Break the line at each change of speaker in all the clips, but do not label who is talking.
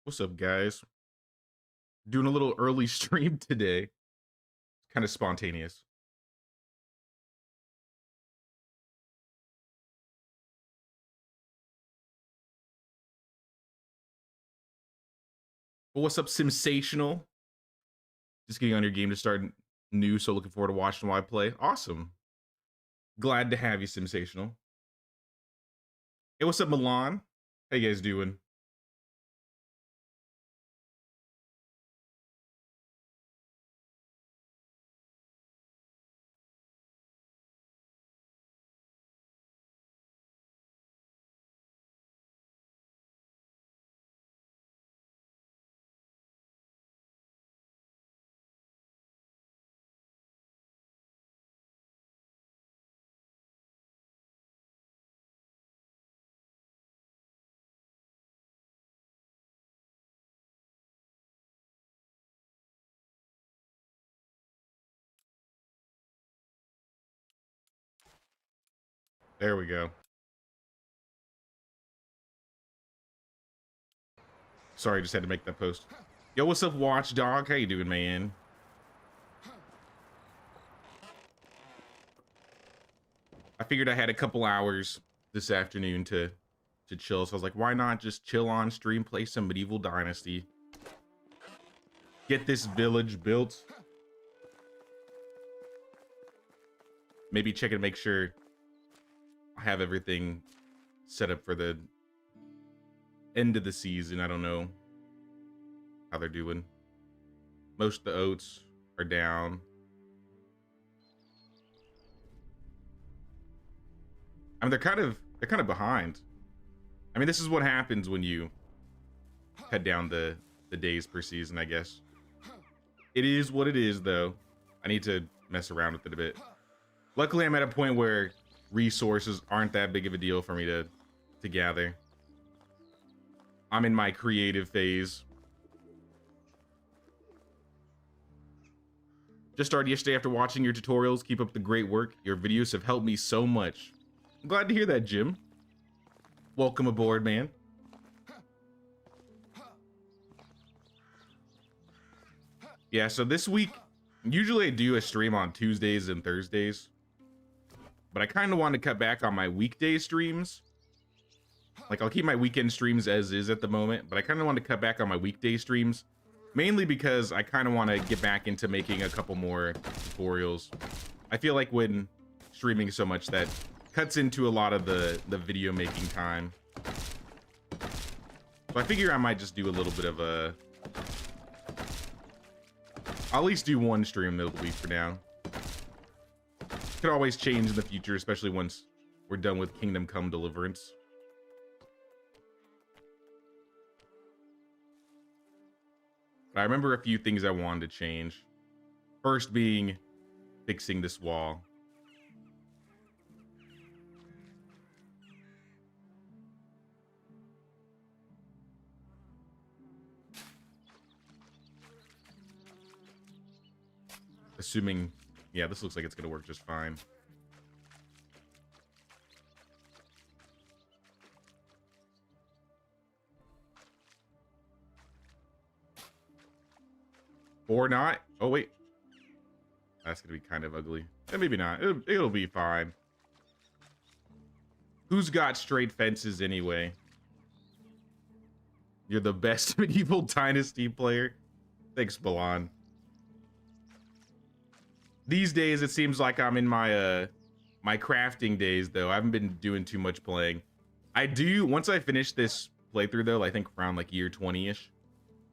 What's up, guys? Doing a little early stream today. Kind of spontaneous. But what's up, Sensational? Just getting on your game to start new, so looking forward to watching while I play. Awesome. Glad to have you, Sensational. Hey, what's up, Milan? How you guys doing? There we go. Sorry, just had to make that post. Yo, what's up, Watchdog? How you doing, man? I figured I had a couple hours this afternoon to chill, so I was like, why not just chill on stream, play some Medieval Dynasty, get this village built, maybe check and make sure I have everything set up for the end of the season. I don't know how they're doing. Most of the oats are down. I mean, they're kind of behind. I mean, this is what happens when you cut down the days per season, I guess. It is what it is, though. I need to mess around with it a bit. Luckily, I'm at a point where resources aren't that big of a deal for me to gather. I'm in my creative phase. Just started yesterday after watching your tutorials. Keep up the great work. Your videos have helped me so much. I'm glad to hear that, Jim. Welcome aboard, man. Yeah, so this week, usually I do a stream on Tuesdays and Thursdays, but I kind of want to cut back on my weekday streams. Like, I'll keep my weekend streams as is at the moment, but I kind of want to cut back on my weekday streams, mainly because I kind of want to get back into making a couple more tutorials. I feel like when streaming so much, that cuts into a lot of the video making time. So I figure I might just do a little bit of a... I'll at least do one stream middle of the week for now. Could always change in the future, especially once we're done with Kingdom Come Deliverance. But I remember a few things I wanted to change. First being fixing this wall. Assuming, yeah, this looks like it's gonna work just fine. Or not. Oh, wait. That's gonna be kind of ugly. Yeah, maybe not. It'll be fine. Who's got straight fences anyway? You're the best Medieval Dynasty player. Thanks, Balan. These days, it seems like I'm in my my crafting days, though. I haven't been doing too much playing. I do, once I finish this playthrough, though, I think around like year 20-ish.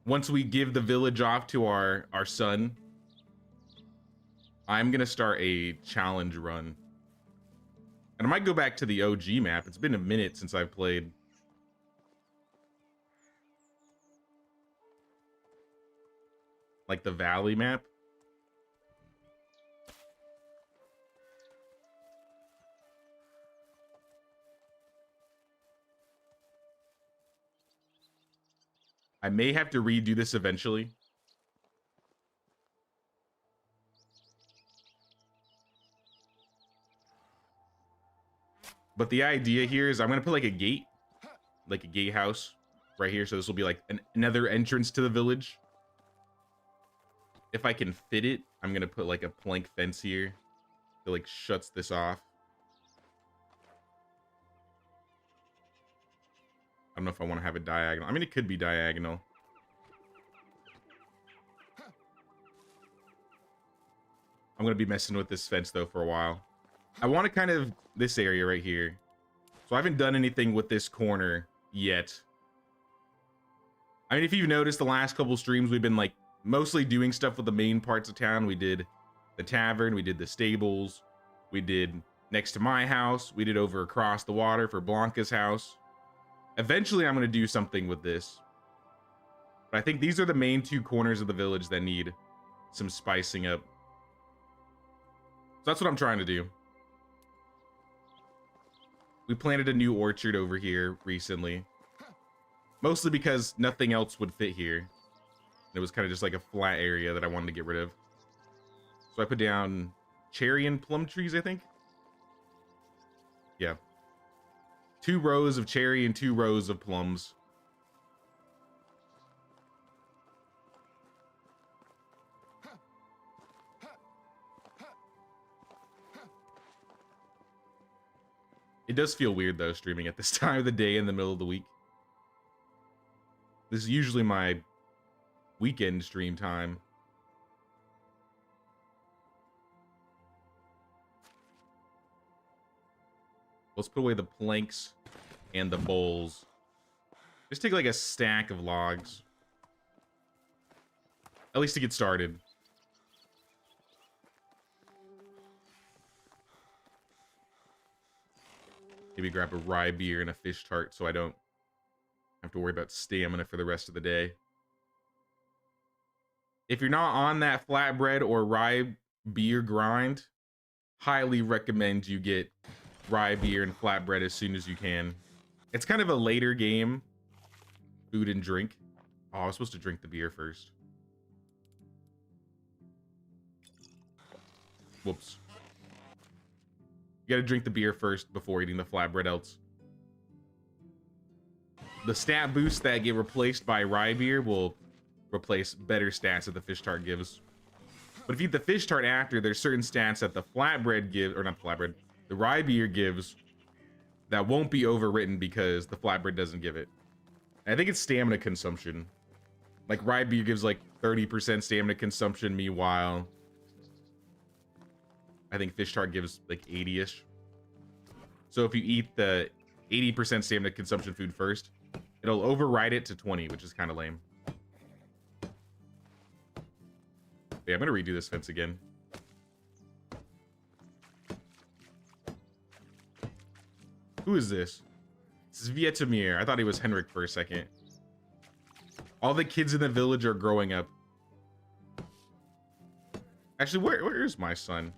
Once we give the village off to our son, I'm gonna start a challenge run. And I might go back to the OG map. It's been a minute since I've played. Like the Valley map. I may have to redo this eventually. But the idea here is I'm gonna put like a gatehouse right here. So this will be like another entrance to the village. If I can fit it, I'm gonna put like a plank fence here that like shuts this off. I don't know if I want to have it diagonal. I mean, it could be diagonal. I'm gonna be messing with this fence though for a while. I want to kind of this area right here. So I haven't done anything with this corner yet. I mean, if you've noticed the last couple streams, we've been like mostly doing stuff with the main parts of town. We did the tavern, we did the stables, we did next to my house, we did over across the water for Blanca's house. Eventually, I'm going to do something with this. But I think these are the main two corners of the village that need some spicing up. So that's what I'm trying to do. We planted a new orchard over here recently. Mostly because nothing else would fit here. It was kind of just like a flat area that I wanted to get rid of. So I put down cherry and plum trees, I think. Yeah. 2 rows of cherry and 2 rows of plums. It does feel weird though, streaming at this time of the day in the middle of the week. This is usually my weekend stream time. Let's put away the planks and the bowls. Just take like a stack of logs. At least to get started. Maybe grab a rye beer and a fish tart so I don't have to worry about stamina for the rest of the day. If you're not on that flatbread or rye beer grind, highly recommend you get rye beer and flatbread as soon as you can. It's kind of a later game, food and drink. Oh, I was supposed to drink the beer first. Whoops. You gotta drink the beer first before eating the flatbread else. The stat boosts that get replaced by rye beer will replace better stats that the fish tart gives. But if you eat the fish tart after, there's certain stats that the flatbread gives, or not the flatbread, the rye beer gives that won't be overwritten because the flatbread doesn't give it. And I think it's stamina consumption. Like rye beer gives like 30% stamina consumption, meanwhile I think fish tart gives like 80-ish. So if you eat the 80% stamina consumption food first, it'll override it to 20, which is kind of lame. Yeah, I'm gonna redo this fence again. Who is this? This is Vietamir. I thought he was Henrik for a second. All the kids in the village are growing up. Actually, where is my son?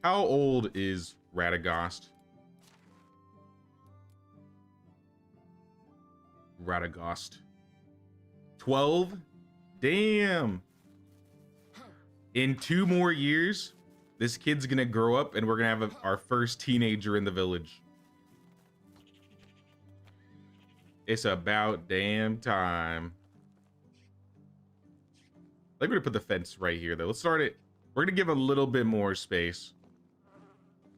How old is Radagast? Radagast. 12? Damn. In 2 more years, this kid's gonna grow up and we're gonna have our first teenager in the village. It's about damn time. I think we're gonna put the fence right here though. Let's start it. We're gonna give a little bit more space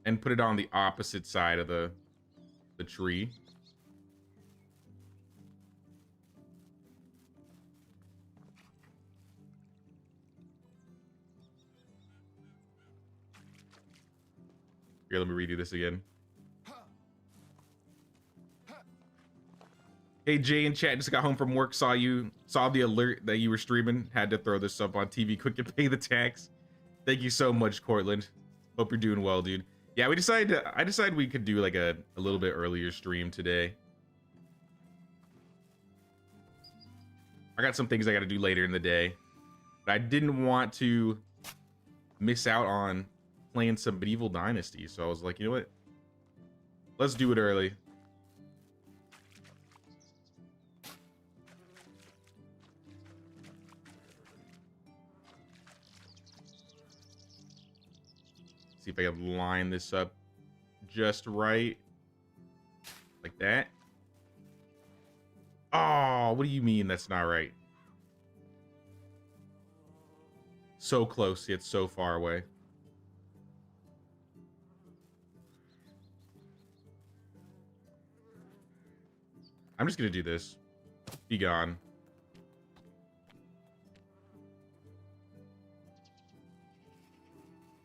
and put it on the opposite side of the tree. Here, let me redo this again. Hey, Jay in chat, just got home from work, saw the alert that you were streaming, had to throw this up on TV quick to pay the tax. Thank you so much, Cortland. Hope you're doing well, dude. Yeah, I decided we could do like a little bit earlier stream today. I got some things I got to do later in the day, but I didn't want to miss out on playing some Medieval Dynasty, so I was like, you know what? Let's do it early. See if I can line this up just right. Like that. Oh, Oh, what do you mean that's not right? So close, yet so far away. I'm just gonna do this. Be gone.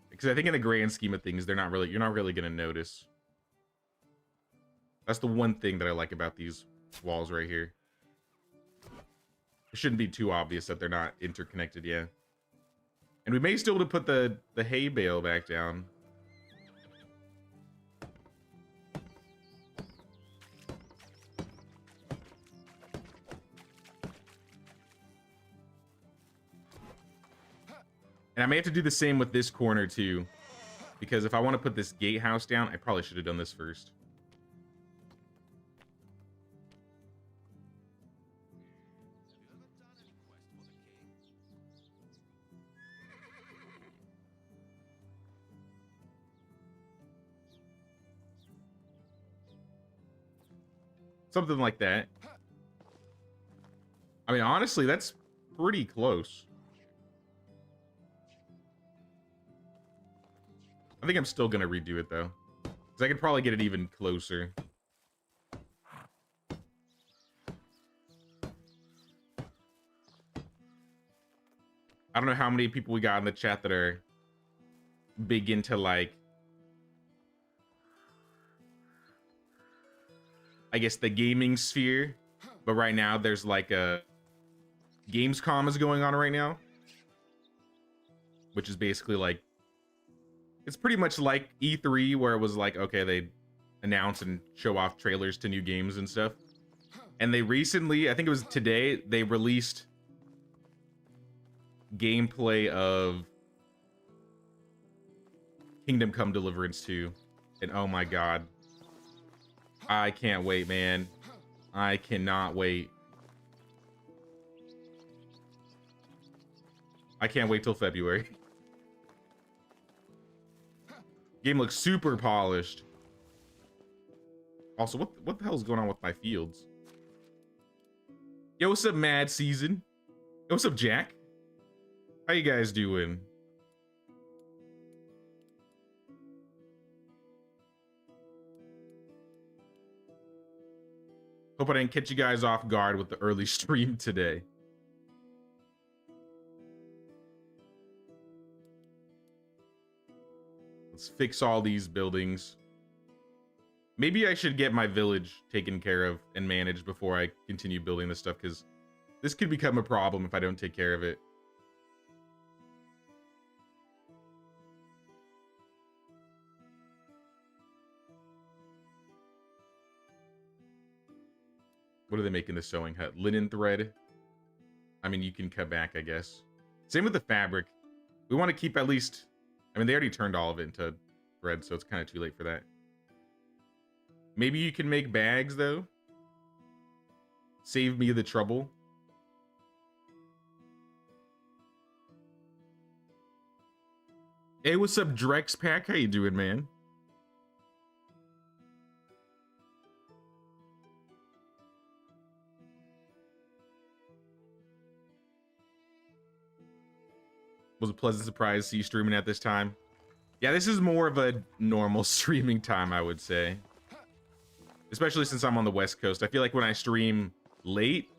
Because I think in the grand scheme of things, you're not really gonna notice. That's the one thing that I like about these walls right here. It shouldn't be too obvious that they're not interconnected, yeah. And we may still be able to put the hay bale back down. And I may have to do the same with this corner too, because if I want to put this gatehouse down, I probably should have done this first. Something like that. I mean, honestly, that's pretty close. I think I'm still gonna redo it though, because I could probably get it even closer. I don't know how many people we got in the chat that are big into, like, I guess the gaming sphere, but right now there's like a Gamescom is going on right now, which is basically like, it's pretty much like E3, where it was like, okay, they announce and show off trailers to new games and stuff. And they recently, I think it was today, they released gameplay of Kingdom Come Deliverance 2. And oh my god, I can't wait, man. I cannot wait. I can't wait till February. Game looks super polished. Also, what the hell is going on with my fields? Yo, what's up, Mad Season? Yo, what's up, Jack? How you guys doing? Hope I didn't catch you guys off guard with the early stream today. Let's fix all these buildings. Maybe I should get my village taken care of and managed before I continue building this stuff, because this could become a problem if I don't take care of it. What are they making the sewing hut? Linen thread. I mean, you can cut back, I guess. Same with the fabric. We want to keep at least... I mean, they already turned all of it into thread, so it's kind of too late for that. Maybe you can make bags, though. Save me the trouble. Hey, what's up, Drex Pack? How you doing, man? Was a pleasant surprise to see you streaming at this time. Yeah, this is more of a normal streaming time, I would say. Especially since I'm on the West Coast. I feel like when I stream late,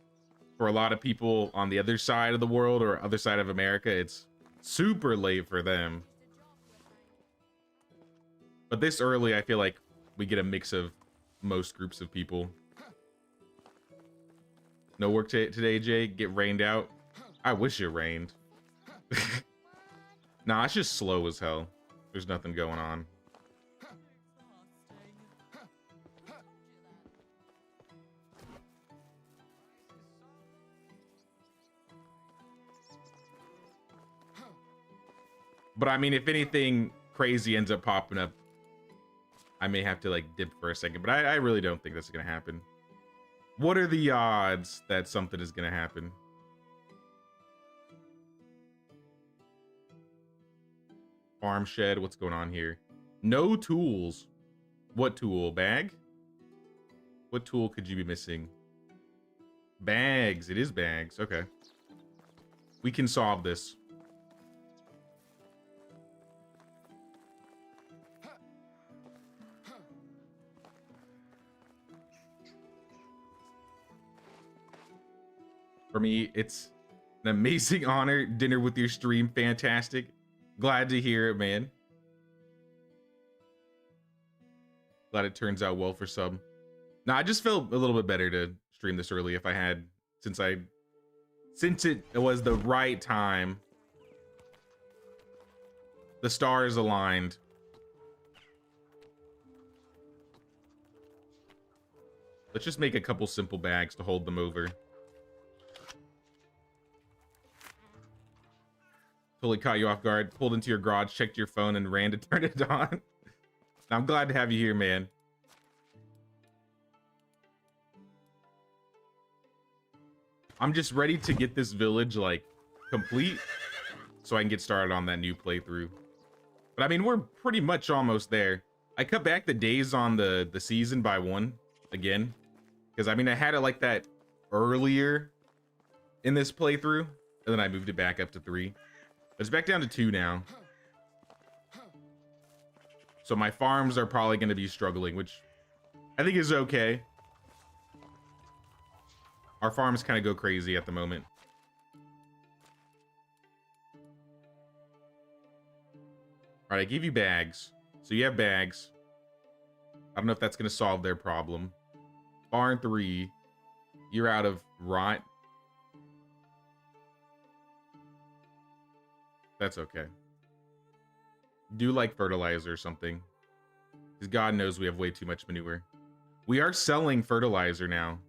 for a lot of people on the other side of the world or other side of America, it's super late for them. But this early, I feel like we get a mix of most groups of people. No work today, Jay? Get rained out? I wish it rained. Nah, it's just slow as hell. There's nothing going on. But I mean, if anything crazy ends up popping up, I may have to like dip for a second. But I really don't think that's gonna happen. What are the odds that something is gonna happen? Farm shed, what's going on here? No tools. What tool? Bag? What tool could you be missing? Bags. It is bags. Okay. We can solve this. For me, it's an amazing honor. Dinner with your stream. Fantastic. Glad to hear it, man. Glad it turns out well for some. Nah, I just felt a little bit better to stream this early if I had, since it was the right time. The stars aligned. Let's just make a couple simple bags to hold them over. Totally caught you off guard. Pulled into your garage, checked your phone, and ran to turn it on. I'm glad to have you here, man. I'm just ready to get this village, like, complete so I can get started on that new playthrough. But, I mean, we're pretty much almost there. I cut back the days on the season by 1 again. Because, I mean, I had it like that earlier in this playthrough. And then I moved it back up to 3. It's back down to 2 now. So my farms are probably going to be struggling, which I think is okay. Our farms kind of go crazy at the moment. All right, I gave you bags. So you have bags. I don't know if that's going to solve their problem. Barn 3. You're out of rot. That's okay. Do like fertilizer or something. Because God knows we have way too much manure. We are selling fertilizer now.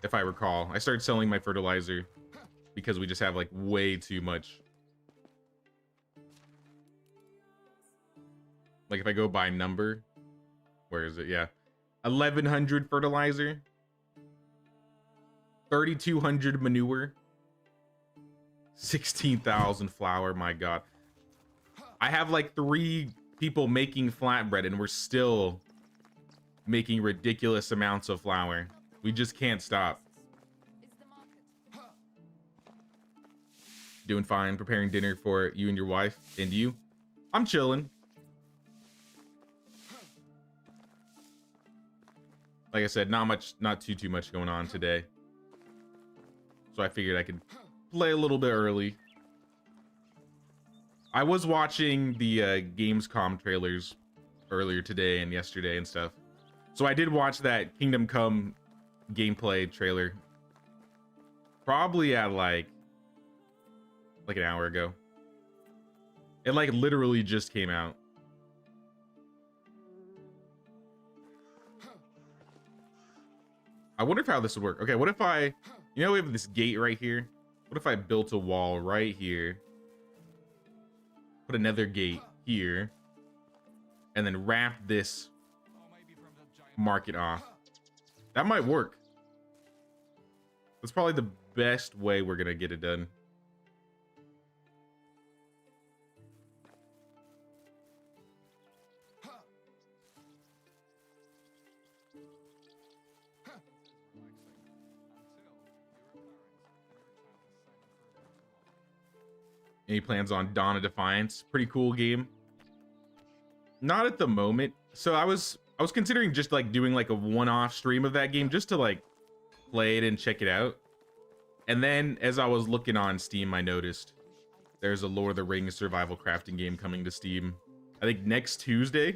If I recall. I started selling my fertilizer because we just have like way too much. Like if I go by number. Where is it? Yeah. 1,100 fertilizer. 3,200 manure. 16,000 flour, my God. I have like 3 people making flatbread and we're still making ridiculous amounts of flour. We just can't stop. Doing fine, preparing dinner for you and your wife and you. I'm chilling. Like I said, not too much going on today. So I figured I could play a little bit early. I was watching the Gamescom trailers earlier today and yesterday and stuff. So I did watch that Kingdom Come gameplay trailer. Probably at like an hour ago. It like literally just came out. I wonder if how this would work. Okay, what if I, you know, we have this gate right here. What if I built a wall right here? Put another gate here. And then wrap this market off. That might work. That's probably the best way we're gonna get it done. Any plans on Dawn of Defiance? Pretty cool game. Not at the moment. So I was considering just like doing like a one-off stream of that game just to like play it and check it out. And then as I was looking on Steam, I noticed there's a Lord of the Rings survival crafting game coming to Steam. I think next Tuesday.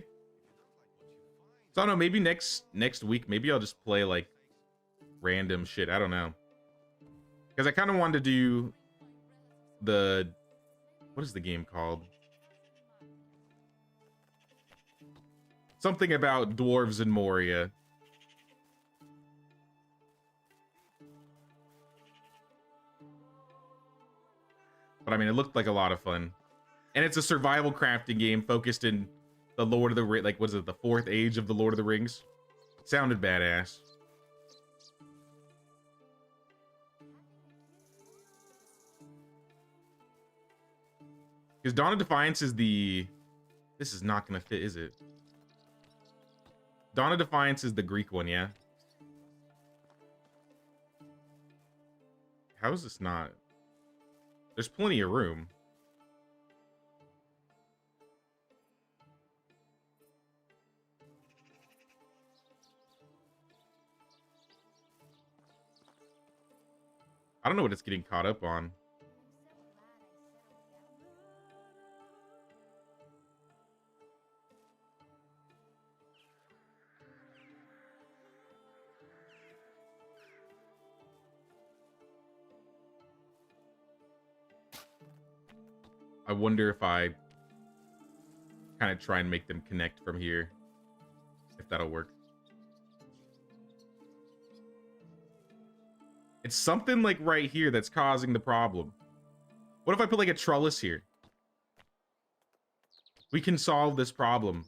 So I don't know, maybe next week, maybe I'll just play like random shit. I don't know. Because I kind of wanted to do the, what is the game called? Something about dwarves in Moria. But I mean, it looked like a lot of fun. And it's a survival crafting game focused in the Lord of the Rings, like, what is it, the 4th age of the Lord of the Rings? Sounded badass. Because Dawn of Defiance is the... This is not going to fit, is it? Dawn of Defiance is the Greek one, yeah? How is this not? There's plenty of room. I don't know what it's getting caught up on. I wonder if I kind of try and make them connect from here. If that'll work. It's something like right here that's causing the problem. What if I put like a trellis here? We can solve this problem.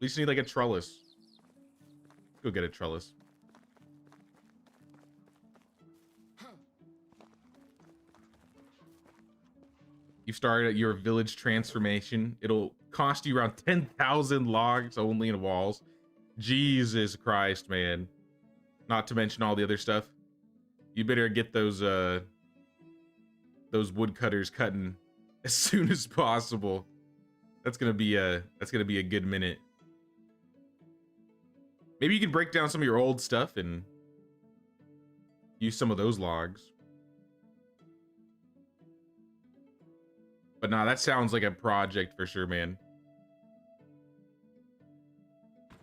We just need like a trellis. Go get a trellis. You've started your village transformation. It'll cost you around 10,000 logs only in walls. Jesus Christ, man. Not to mention all the other stuff. You better get those woodcutters cutting as soon as possible. That's gonna be a good minute. Maybe you can break down some of your old stuff and use some of those logs. But nah, that sounds like a project for sure, man.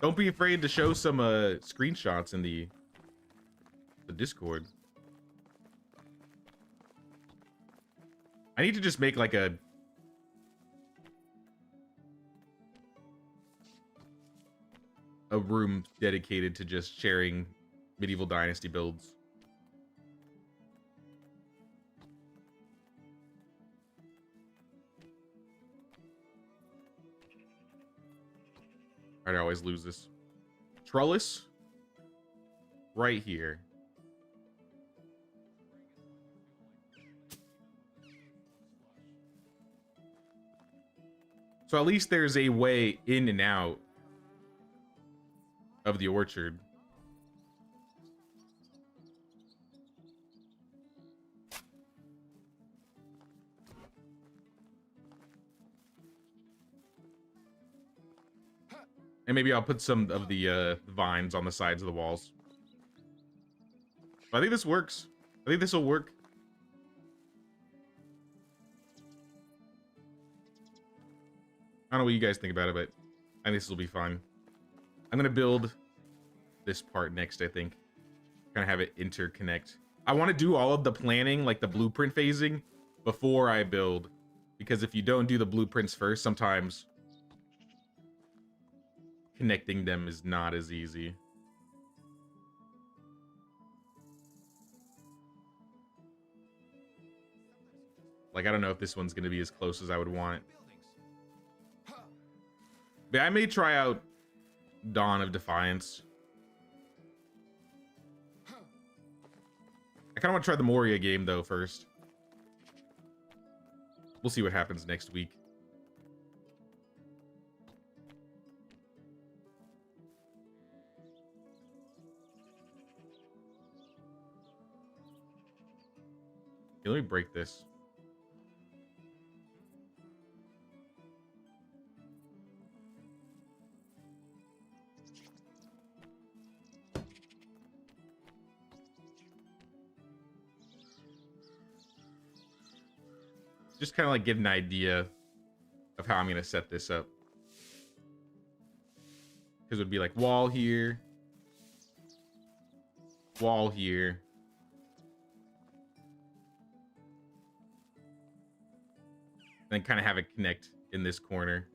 Don't be afraid to show some screenshots in the Discord. I need to just make like a room dedicated to just sharing Medieval Dynasty builds. I always lose this. Trellis right here. So at least there's a way in and out of the orchard. And maybe I'll put some of the vines on the sides of the walls. I think this works. I think this will work. I don't know what you guys think about it, but I think this will be fine. I'm gonna build this part next, I think. Kind of have it interconnect. I want to do all of the planning, like the blueprint phasing, before I build. Because if you don't do the blueprints first, sometimes connecting them is not as easy. Like, I don't know if this one's going to be as close as I would want. But I may try out Dawn of Defiance. I kind of want to try the Moria game, though, first. We'll see what happens next week. Okay, let me break this. Just kind of like get an idea of how I'm going to set this up. Because it would be like wall here. Wall here. And then kind of have it connect in this corner.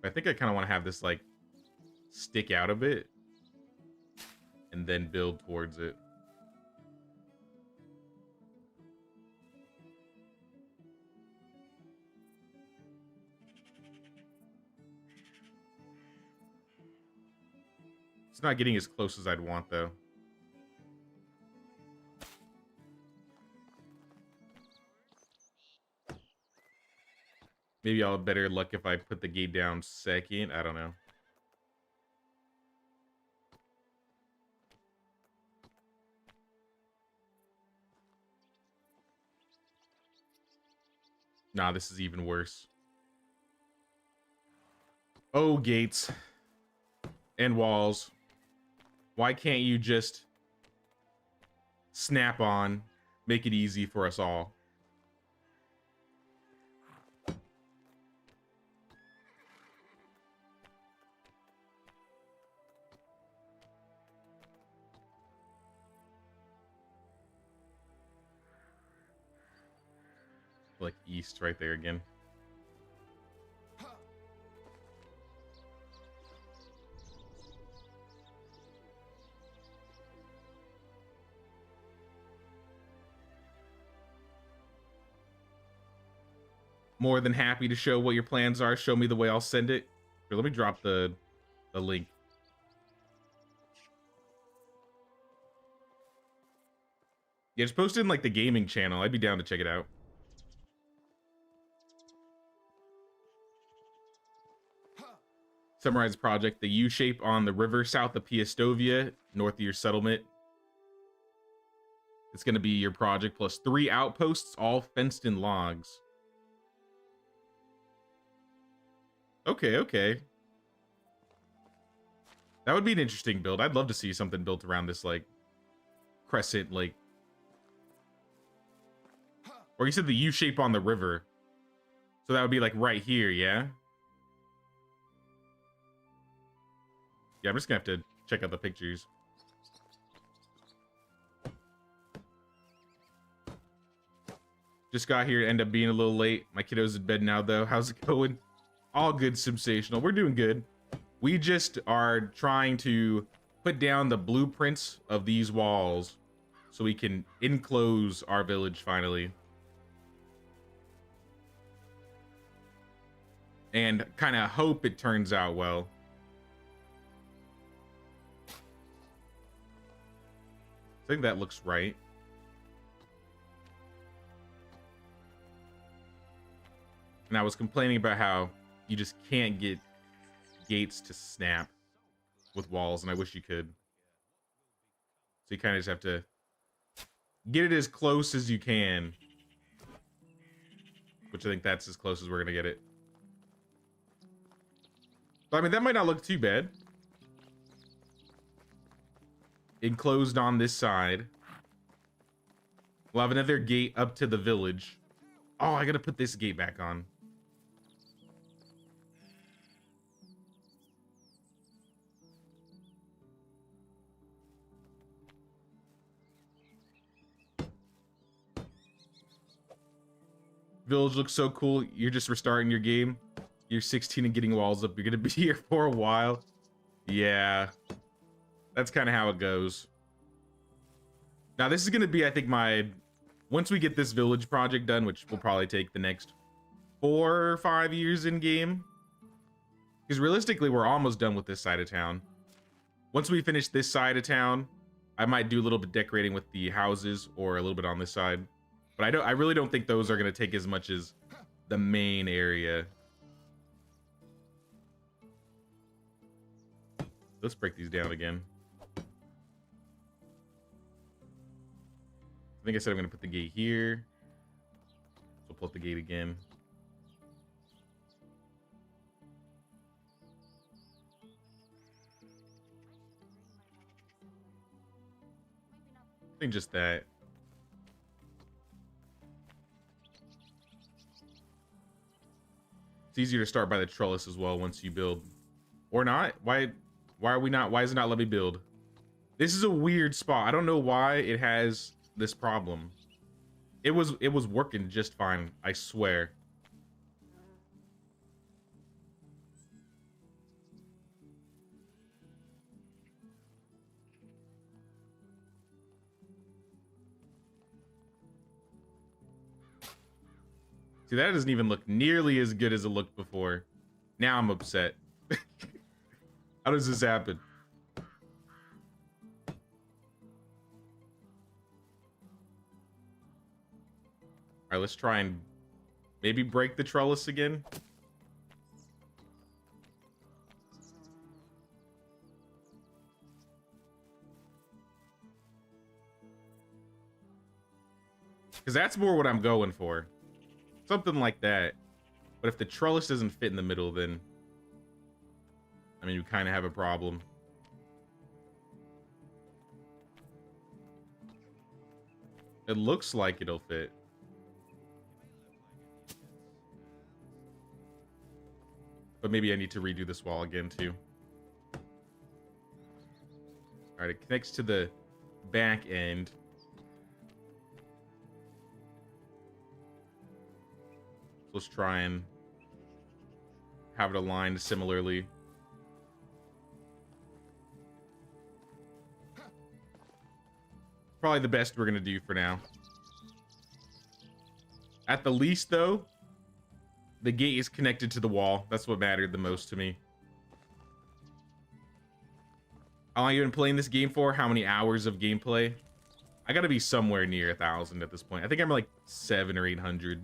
I think I kind of want to have this like stick out a bit. And then build towards it. It's not getting as close as I'd want, though. Maybe I'll have better luck if I put the gate down second. I don't know. Nah, this is even worse. Oh, gates and walls. Why can't you just snap on, make it easy for us all? Like east right there again. More than happy to show what your plans are. Show me the way, I'll send it. Here, let me drop the link. Yeah, just post it in like the gaming channel. I'd be down to check it out. Summarize project: the U-shape on the river south of Piastovia, north of your settlement. It's going to be your project plus 3 outposts, all fenced in logs. Okay, okay. That would be an interesting build. I'd love to see something built around this, like, crescent, like... Or you said the U-shape on the river. So that would be, like, right here, yeah? Yeah, I'm just gonna have to check out the pictures. Just got here, end up being a little late. My kiddo's in bed now, though. How's it going? All good, Sensational. We're doing good. We just are trying to put down the blueprints of these walls so we can enclose our village finally. And kind of hope it turns out well. I think that looks right. And I was complaining about how you just can't get gates to snap with walls, and I wish you could. So you kind of just have to get it as close as you can. Which I think that's as close as we're gonna get it. But I mean, that might not look too bad. Enclosed on this side. We'll have another gate up to the village. Oh, I gotta put this gate back on. Village looks so cool. You're just restarting your game. You're 16 and getting walls up. You're gonna be here for a while. Yeah. That's kind of how it goes. Now, this is gonna be, I think, once we get this village project done, which will probably take the next 4 or 5 years in game. Because realistically, we're almost done with this side of town. Once we finish this side of town, I might do a little bit decorating with the houses or a little bit on this side. But I really don't think those are going to take as much as the main area. Let's break these down again. I think I said I'm going to put the gate here. So pull up the gate again. I think just that. It's easier to start by the trellis as well once you build. Or not. Why are we not? Why is it not let me build? This is a weird spot. I don't know why it has this problem. It was working just fine, I swear. See, that doesn't even look nearly as good as it looked before. Now I'm upset. How does this happen? All right, let's try and maybe break the trellis again. Because that's more what I'm going for. something like that. But if the trellis doesn't fit in the middle, then I mean, we kind of have a problem. It looks like it'll fit. But maybe I need to redo this wall again too. All right, it connects to the back end. Let's try and have it aligned similarly. Probably the best we're gonna do for now. At the least, though, the gate is connected to the wall. That's what mattered the most to me. How long have you been playing this game for? How many hours of gameplay? I gotta be somewhere near 1,000 at this point. I think I'm like 700 or 800.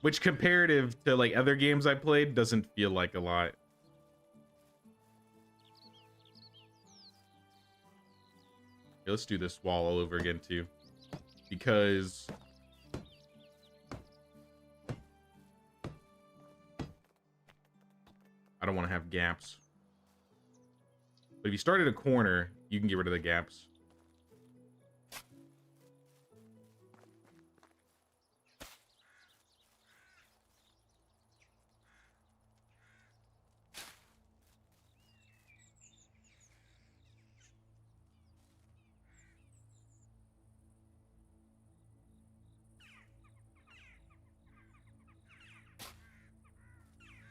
Which, comparative to like other games I played, doesn't feel like a lot. Okay, let's do this wall all over again too, because I don't want to have gaps. But if you start at a corner, you can get rid of the gaps.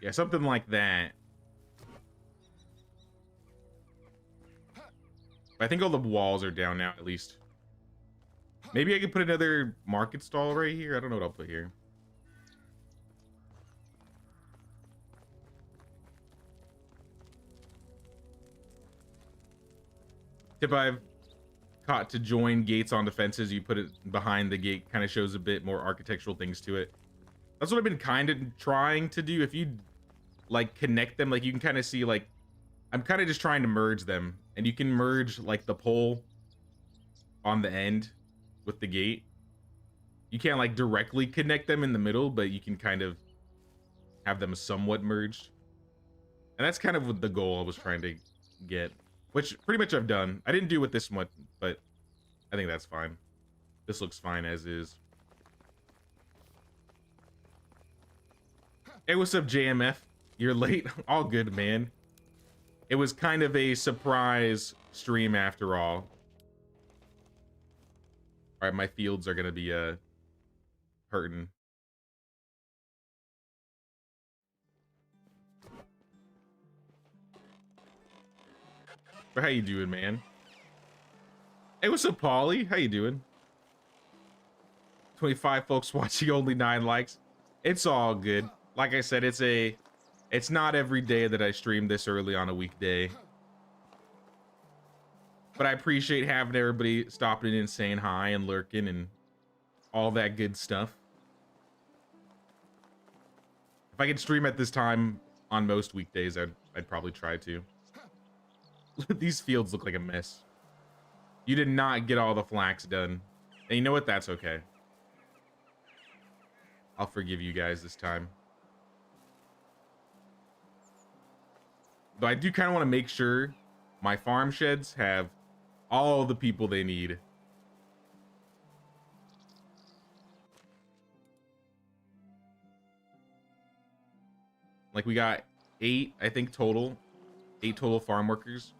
Yeah, something like that. I think all the walls are down now, at least. Maybe I could put another market stall right here. I don't know what I'll put here. Tip I've caught to join gates on defenses. You put it behind the gate, kind of shows a bit more architectural things to it. That's what I've been kind of trying to do. If you like connect them, like you can kind of see, like I'm kind of just trying to merge them, and you can merge like the pole on the end with the gate. You can't like directly connect them in the middle, but you can kind of have them somewhat merged. And that's kind of what the goal I was trying to get, which pretty much I've done. I didn't do with this one, but I think that's fine. This looks fine as is. Hey, what's up, JMF? You're late. All good, man. It was kind of a surprise stream after all. All right, my fields are gonna be hurting. But how you doing, man? Hey, what's up, Paulie? How you doing? 25 folks watching, only 9 likes. It's all good. Like I said, it's not every day that I stream this early on a weekday. But I appreciate having everybody stopping in and saying hi and lurking and all that good stuff. If I could stream at this time on most weekdays, I'd probably try to. These fields look like a mess. You did not get all the flax done. And you know what? That's okay. I'll forgive you guys this time. But I do kind of want to make sure my farm sheds have all the people they need. Like we got 8, I think total. 8 total farm workers.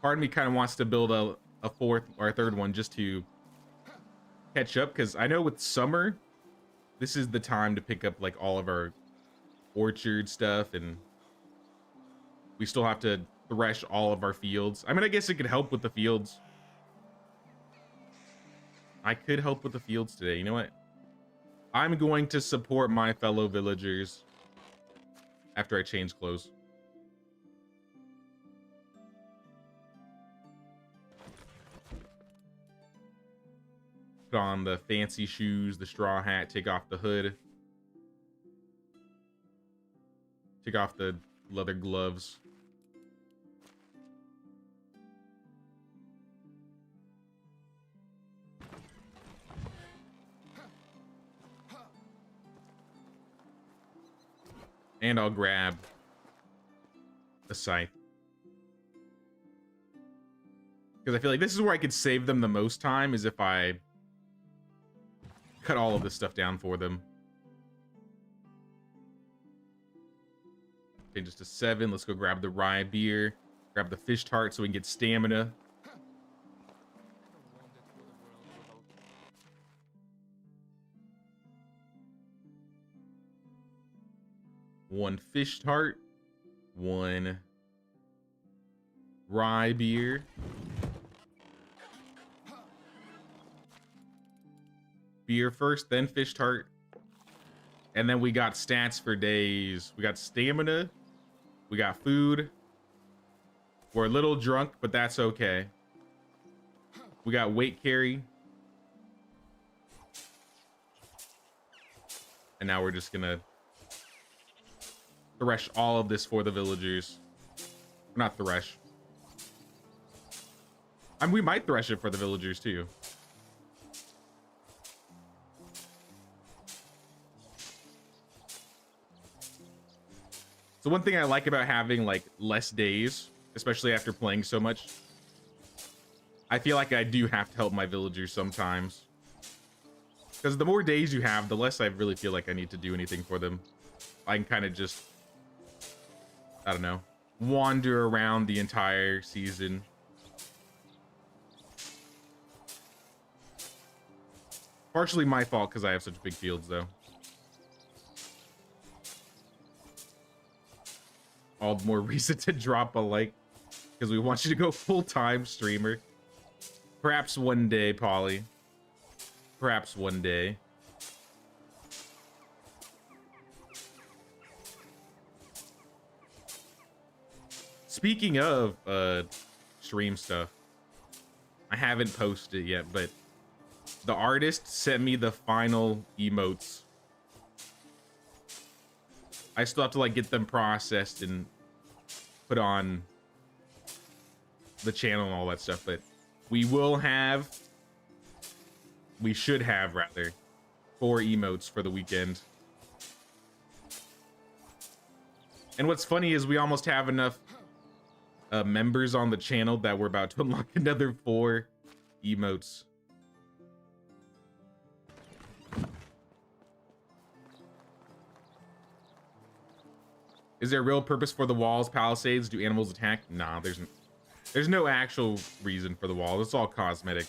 Part of me kind of wants to build a 4th or a 3rd one just to catch up, because I know with summer, this is the time to pick up like all of our orchard stuff, and we still have to thresh all of our fields. I mean, I guess it could help with the fields. I could help with the fields today. You know what? I'm going to support my fellow villagers after I change clothes. Put on the fancy shoes, the straw hat, take off the hood. Take off the leather gloves. And I'll grab a scythe. Because I feel like this is where I could save them the most time, is if I cut all of this stuff down for them. Okay, just a 7. Let's go grab the rye beer. Grab the fish tart so we can get stamina. One fish tart. One rye beer. Beer first, then fish tart. And then we got stats for days. We got stamina. We got food. We're a little drunk, but that's okay. We got weight carry. And now we're just gonna thresh all of this for the villagers. Not thresh. I mean, we might thresh it for the villagers too. So one thing I like about having like less days, especially after playing so much, I feel like I do have to help my villagers sometimes. Because the more days you have, the less I really feel like I need to do anything for them. I can kind of just, I don't know, wander around the entire season. Partially my fault because I have such big fields though. All the more reason to drop a like, because we want you to go full-time streamer. Perhaps one day, Polly. Perhaps one day. Speaking of stream stuff, I haven't posted it yet, but the artist sent me the final emotes. I still have to like get them processed and put on the channel and all that stuff, but we should have rather 4 emotes for the weekend. And what's funny is we almost have enough members on the channel that we're about to unlock another 4 emotes. Is there a real purpose for the walls, palisades? Do animals attack? Nah, there's no actual reason for the walls. It's all cosmetic.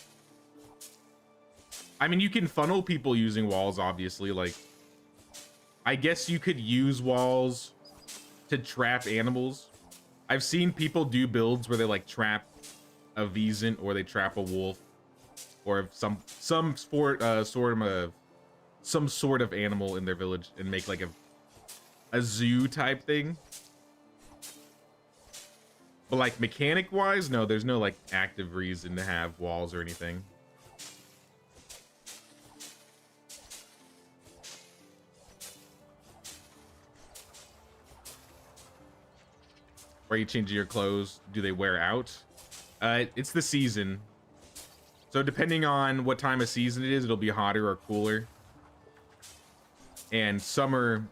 I mean, you can funnel people using walls, obviously. Like, I guess you could use walls to trap animals. I've seen people do builds where they like trap a Vezant or they trap a wolf or some sort of animal in their village and make like a zoo type thing. But like mechanic wise, no, there's no like active reason to have walls or anything. Are you changing your clothes? Do they wear out? It's the season. So depending on what time of season it is, it'll be hotter or cooler. And summer,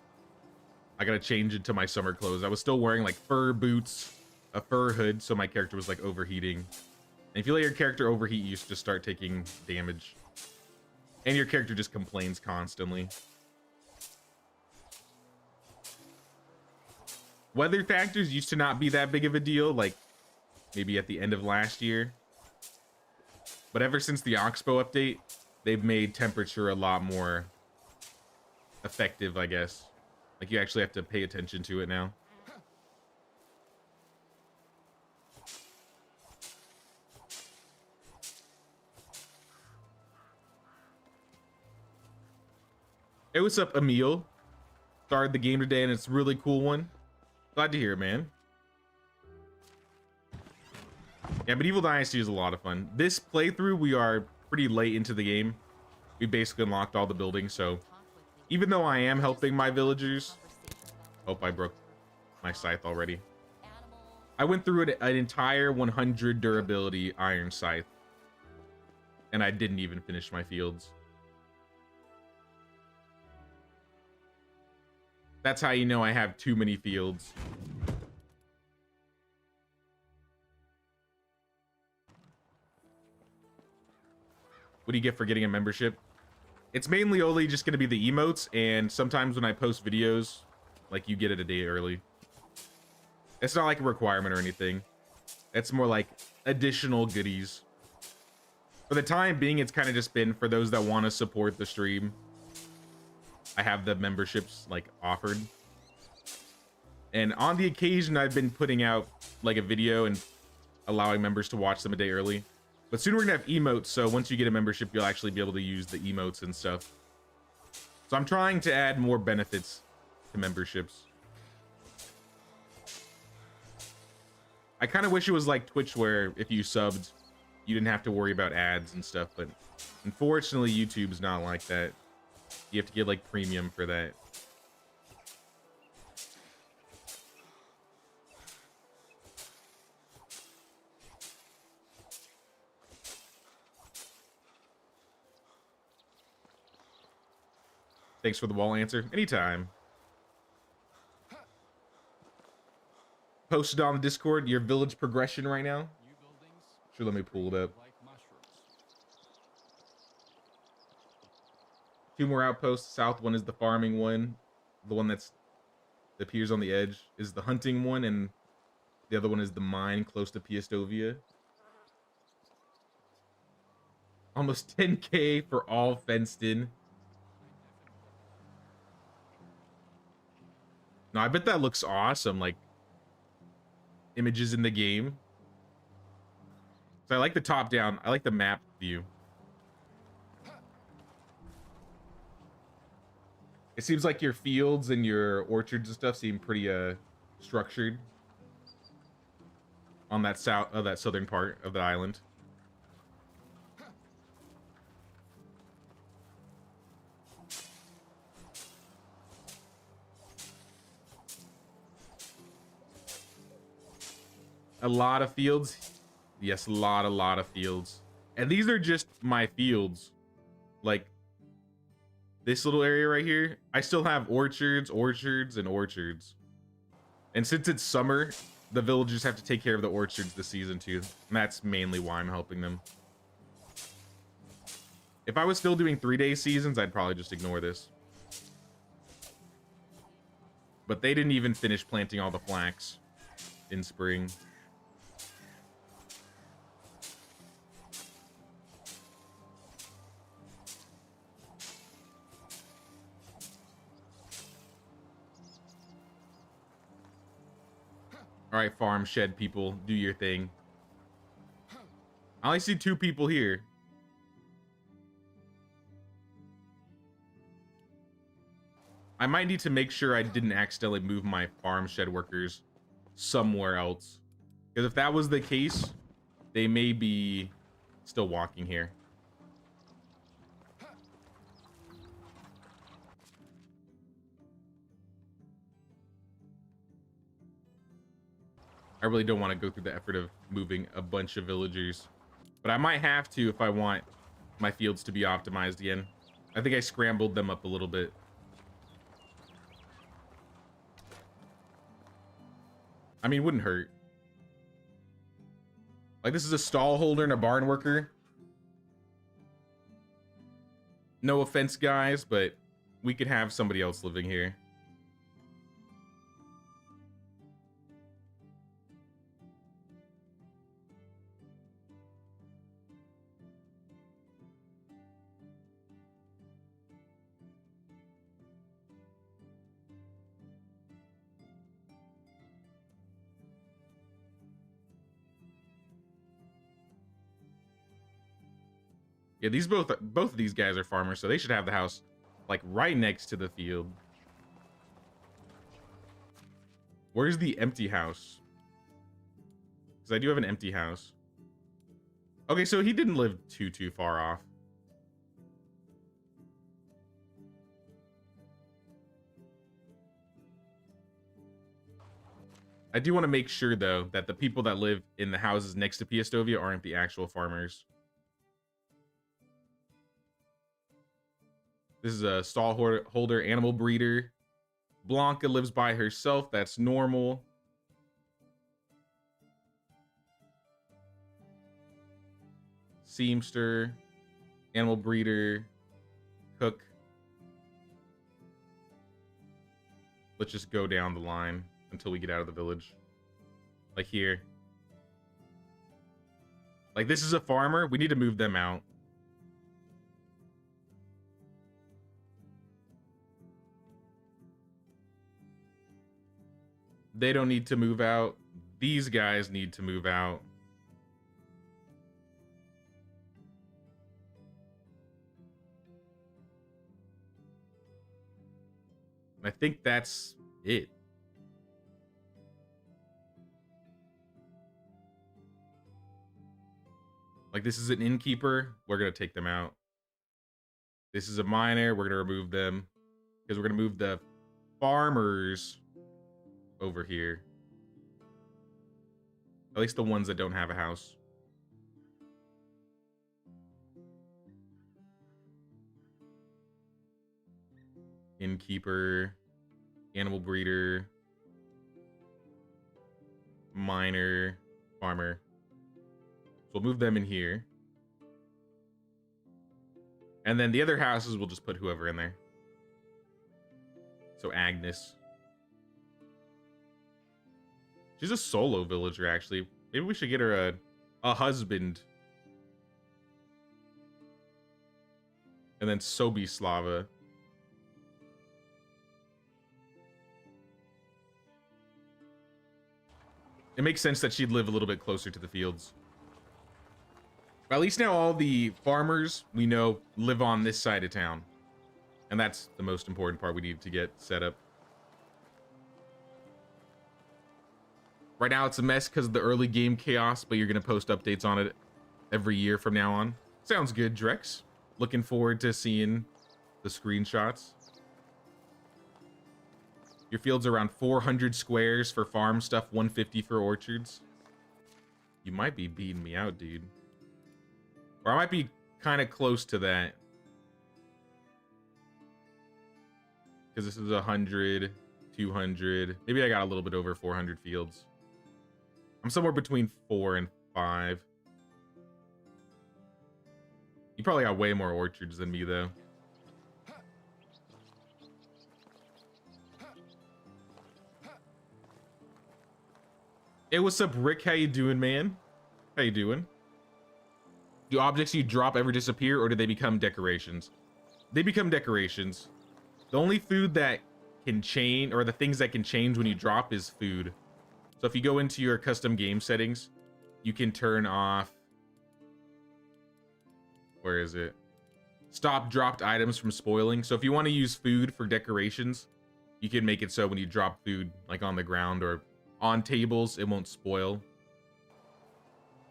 I gotta change into my summer clothes. I was still wearing like fur boots, a fur hood, so my character was like overheating. And if you let your character overheat, you just start taking damage. And your character just complains constantly. Weather factors used to not be that big of a deal, like maybe at the end of last year. But ever since the Oxbow update, they've made temperature a lot more effective, I guess. Like you actually have to pay attention to it now. Hey, what's up, Emil? Started the game today and it's a really cool one. Glad to hear it, man. Yeah, Medieval Dynasty is a lot of fun. This playthrough, we are pretty late into the game. We basically unlocked all the buildings, so even though I am helping my villagers... Oh, I broke my scythe already. I went through an entire 100 durability iron scythe, and I didn't even finish my fields. That's how you know I have too many fields. What do you get for getting a membership? It's mainly only just going to be the emotes, and sometimes when I post videos, like, you get it a day early. It's not like a requirement or anything. It's more like additional goodies. For the time being, it's kind of just been for those that want to support the stream. I have the memberships, like, offered. And on the occasion, I've been putting out, like, a video and allowing members to watch them a day early. But soon we're gonna have emotes, so once you get a membership, you'll actually be able to use the emotes and stuff. So I'm trying to add more benefits to memberships. I kind of wish it was like Twitch, where if you subbed, you didn't have to worry about ads and stuff, but unfortunately, YouTube's not like that. You have to get, like, premium for that. Thanks for the wall answer. Anytime. Posted on the Discord your village progression right now. Sure, let me pull it up. 2 more outposts. The south one is the farming one. The one that appears on the edge is the hunting one, and the other one is the mine close to Piastovia. Almost 10k for all fenced in. No, I bet that looks awesome, like images in the game. So I like the top down. I like the map view. It seems like your fields and your orchards and stuff seem pretty structured on that southern part of the island. A lot of fields. Yes, a lot of fields. And these are just my fields. Like, this little area right here, I still have orchards, and orchards. And since it's summer, the villagers have to take care of the orchards this season too. And that's mainly why I'm helping them. If I was still doing 3-day seasons, I'd probably just ignore this. But they didn't even finish planting all the flax in spring. All right, farm shed people, do your thing. I only see 2 people here. I might need to make sure I didn't accidentally move my farm shed workers somewhere else. Because if that was the case, they may be still walking here. I really don't want to go through the effort of moving a bunch of villagers. But I might have to if I want my fields to be optimized again. I think I scrambled them up a little bit. I mean, it wouldn't hurt. Like, this is a stall holder and a barn worker. No offense, guys, but we could have somebody else living here. Yeah, these both of these guys are farmers, so they should have the house like right next to the field. Where's the empty house? Because I do have an empty house. Okay, so he didn't live too far off. I do want to make sure, though, that the people that live in the houses next to Piastovia aren't the actual farmers. This is a stall holder, animal breeder. Blanca lives by herself. That's normal. Seamster, animal breeder, cook. Let's just go down the line until we get out of the village. Like here. Like, this is a farmer. We need to move them out. They don't need to move out. These guys need to move out. I think that's it. Like, this is an innkeeper. We're going to take them out. This is a miner. We're going to remove them. Because we're going to move the farmers over here. At least the ones that don't have a house. Innkeeper, animal breeder, miner, farmer. So we'll move them in here. And then the other houses, we'll just put whoever in there. So Agnes. She's a solo villager, actually. Maybe we should get her a husband. And then Sobislava. It makes sense that she'd live a little bit closer to the fields. But at least now all the farmers we know live on this side of town. And that's the most important part we need to get set up. Right now it's a mess because of the early game chaos, but you're going to post updates on it every year from now on. Sounds good, Drex. Looking forward to seeing the screenshots. Your field's around 400 squares for farm stuff, 150 for orchards. You might be beating me out, dude. Or I might be kind of close to that. Because this is 100, 200. Maybe I got a little bit over 400 fields. I'm somewhere between 4 and 5. You probably got way more orchards than me, though. Hey, what's up, Rick? How you doing, man? How you doing? Do objects you drop ever disappear, or do they become decorations? They become decorations. The only food that can change, or the things that can change when you drop, is food. So if you go into your custom game settings, you can turn off... Where is it? Stop dropped items from spoiling. So if you want to use food for decorations, you can make it so when you drop food, like on the ground or on tables, it won't spoil.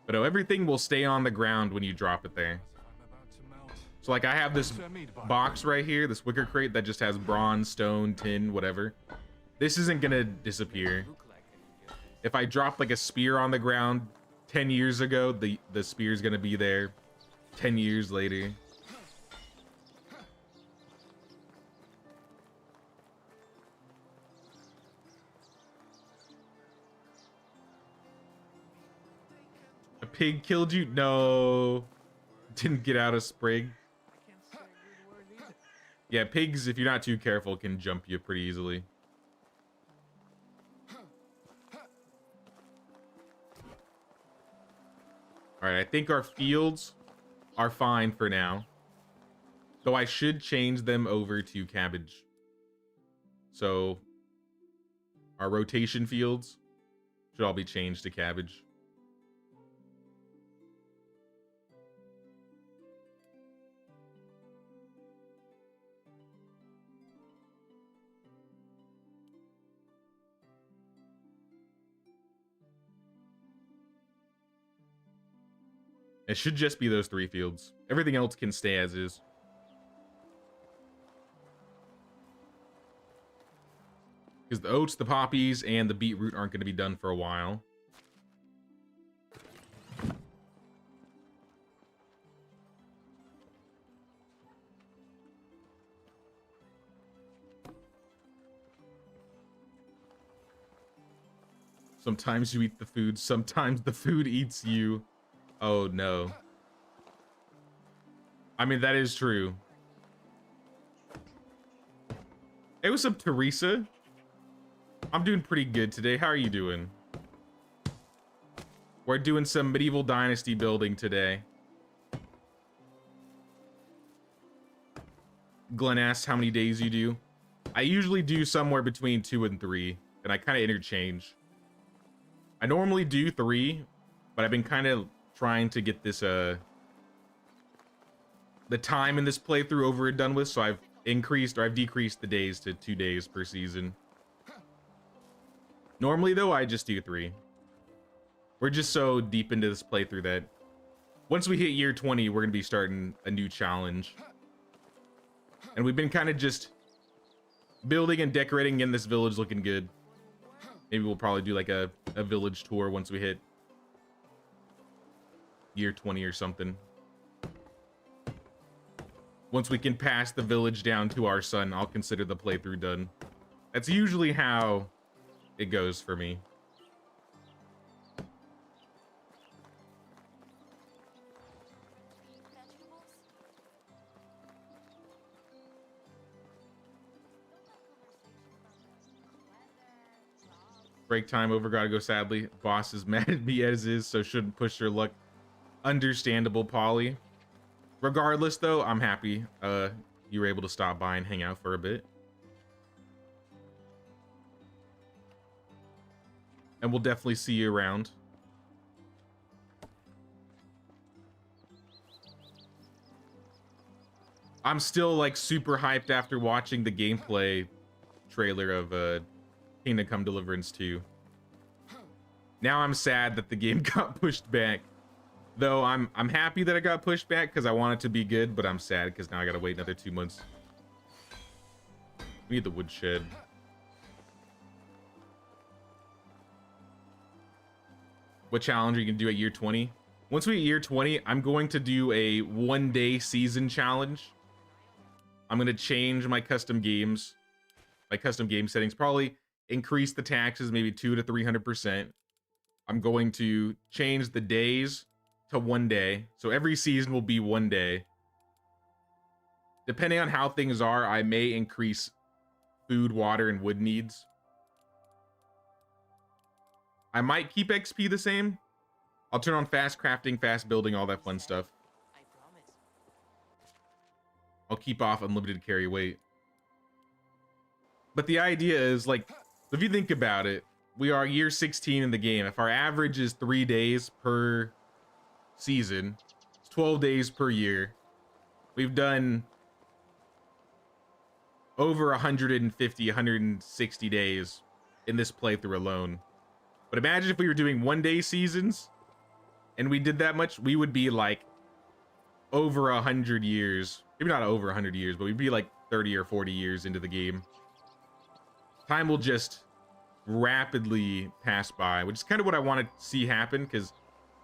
But no, everything will stay on the ground when you drop it there. So like I have this box right here, this wicker crate that just has bronze, stone, tin, whatever. This isn't gonna disappear. If I drop like a spear on the ground 10 years ago, the spear's gonna be there 10 years later. A pig killed you? No. Didn't get out of sprig. Yeah, pigs, if you're not too careful, can jump you pretty easily. Alright, I think our fields are fine for now. Though I should change them over to cabbage. So, our rotation fields should all be changed to cabbage. It should just be those 3 fields. Everything else can stay as is. Because the oats, the poppies, and the beetroot aren't going to be done for a while. Sometimes you eat the food, sometimes the food eats you. Oh no. I mean, that is true. Hey, what's up, Teresa? I'm doing pretty good today. How are you doing? We're doing some Medieval Dynasty building today. Glenn asks how many days you do. I usually do somewhere between 2 and 3, and I kind of interchange. I normally do 3, but I've been kind of trying to get this the time in this playthrough over and done with, so I've decreased the days to 2 days per season. Normally though, I just do 3. We're just so deep into this playthrough that once we hit year 20, we're gonna be starting a new challenge. And we've been kind of just building and decorating, getting this village looking good. Maybe we'll probably do like a village tour once we hit year 20 or something. Once we can pass the village down to our son, I'll consider the playthrough done. That's usually how it goes for me. Break time over, gotta go sadly. Boss is mad at me as is, so shouldn't push your luck. Understandable, Polly. Regardless, though, I'm happy you were able to stop by and hang out for a bit. And we'll definitely see you around. I'm still, like, super hyped after watching the gameplay trailer of Kingdom Come Deliverance 2. Now I'm sad that the game got pushed back. Though I'm happy that it got pushed back because I want it to be good, but I'm sad because now I gotta wait another 2 months. We need the woodshed. What challenge are you gonna do at year 20? Once we hit year 20, I'm going to do a 1-day season challenge. I'm gonna change my custom game settings, probably increase the taxes maybe 200 to 300%. I'm going to change the days to 1 day. So every season will be 1 day. Depending on how things are, I may increase food, water, and wood needs. I might keep XP the same. I'll turn on fast crafting, fast building, all that fun stuff. I'll keep off unlimited carry weight. But the idea is, like, if you think about it, we are year 16 in the game. If our average is 3 days per season, it's 12 days per year. We've done over 150, 160 days in this playthrough alone. But imagine if we were doing 1-day seasons and we did that much, we would be like over 100 years. Maybe not over 100 years, but we'd be like 30 or 40 years into the game. Time will just rapidly pass by, which is kind of what I want to see happen, because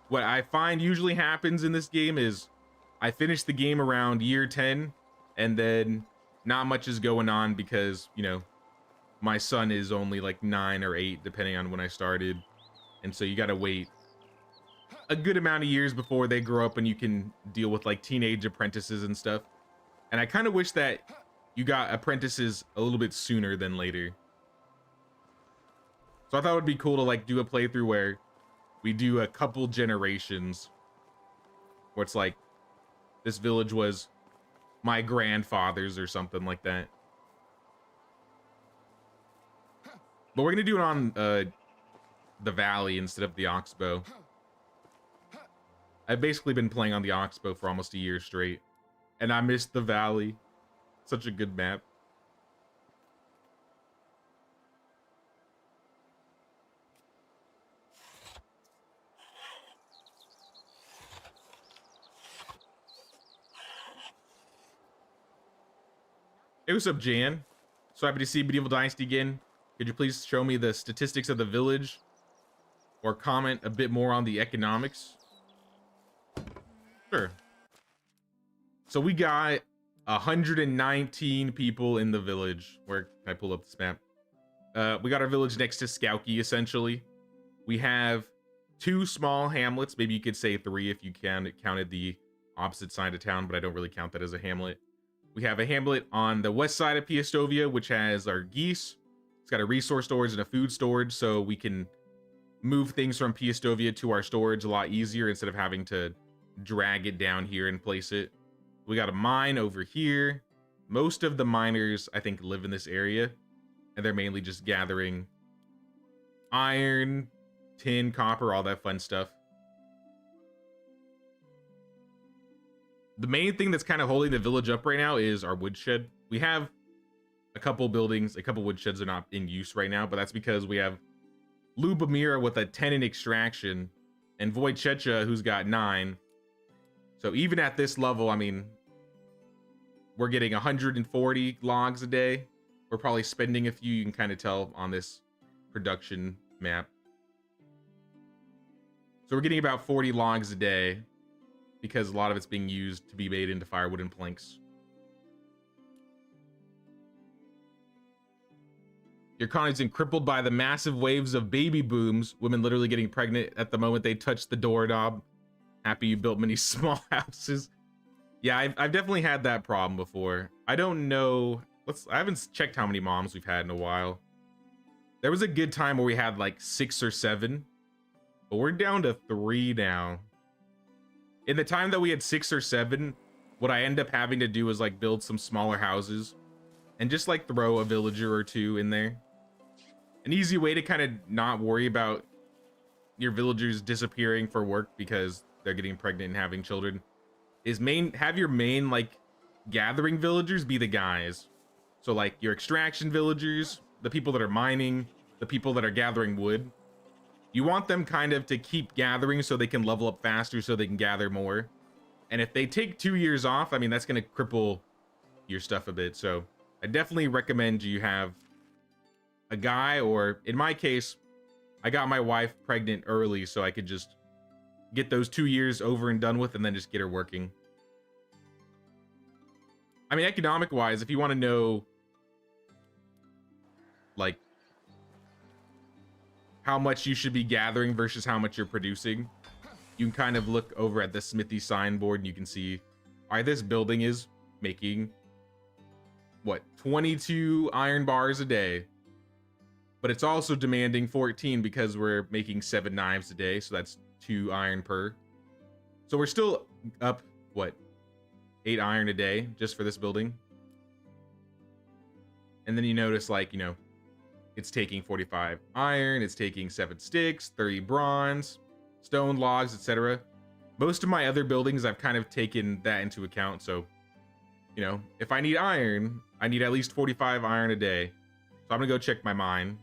what I find usually happens in this game is I finish the game around year 10 and then not much is going on because, you know, my son is only like 9 or 8 depending on when I started, and so you got to wait a good amount of years before they grow up and you can deal with like teenage apprentices and stuff. And I kind of wish that you got apprentices a little bit sooner than later. So I thought it would be cool to like do a playthrough where we do a couple generations where it's like this village was my grandfather's or something like that. But we're gonna do it on the valley instead of the Oxbow. I've basically been playing on the Oxbow for almost a year straight, and I missed the valley. Such a good map. Hey, what's up, Jan? So happy to see Medieval Dynasty again. Could you please show me the statistics of the village or comment a bit more on the economics? Sure. So we got 119 people in the village. Where can I pull up this map? We got our village next to Skowkie, essentially. We have 2 small hamlets. Maybe you could say 3 if you counted the opposite side of town, but I don't really count that as a hamlet. We have a hamlet on the west side of Piastovia, which has our geese. It's got a resource storage and a food storage, so we can move things from Piastovia to our storage a lot easier instead of having to drag it down here and place it. We got a mine over here. Most of the miners, I think, live in this area, and they're mainly just gathering iron, tin, copper, all that fun stuff. The main thing that's kind of holding the village up right now is our woodshed. We have a couple buildings, a couple woodsheds are not in use right now, but that's because we have Lubomira with a 10 in extraction and Wojciecha who's got 9. So even at this level, I mean, we're getting 140 logs a day. We're probably spending a few, you can kind of tell on this production map. So we're getting about 40 logs a day because a lot of it's being used to be made into firewood and planks. Your economy's been crippled by the massive waves of baby booms, women literally getting pregnant at the moment they touch the doorknob. Happy you built many small houses. Yeah, I've definitely had that problem before. I don't know. I haven't checked how many moms we've had in a while. There was a good time where we had like 6 or 7, but we're down to 3 now. In the time that we had 6 or 7, what I end up having to do is like build some smaller houses and just like throw a villager or 2 in there. An easy way to kind of not worry about your villagers disappearing for work because they're getting pregnant and having children is have your main like gathering villagers be the guys. So like your extraction villagers, the people that are mining, the people that are gathering wood. You want them kind of to keep gathering so they can level up faster so they can gather more. And if they take 2 years off, I mean, that's going to cripple your stuff a bit. So I definitely recommend you have a guy, or in my case, I got my wife pregnant early so I could just get those 2 years over and done with and then just get her working. I mean, economic wise, if you want to know like how much you should be gathering versus how much you're producing, you can kind of look over at the smithy signboard and you can see, all right, this building is making what, 22 iron bars a day, but it's also demanding 14 because we're making 7 knives a day, so that's 2 iron per. So we're still up, what, 8 iron a day just for this building. And then you notice, like, you know, it's taking 45 iron, it's taking 7 sticks, 30 bronze, stone, logs, etc. Most of my other buildings, I've kind of taken that into account. So, you know, if I need iron, I need at least 45 iron a day. So I'm gonna go check my mine,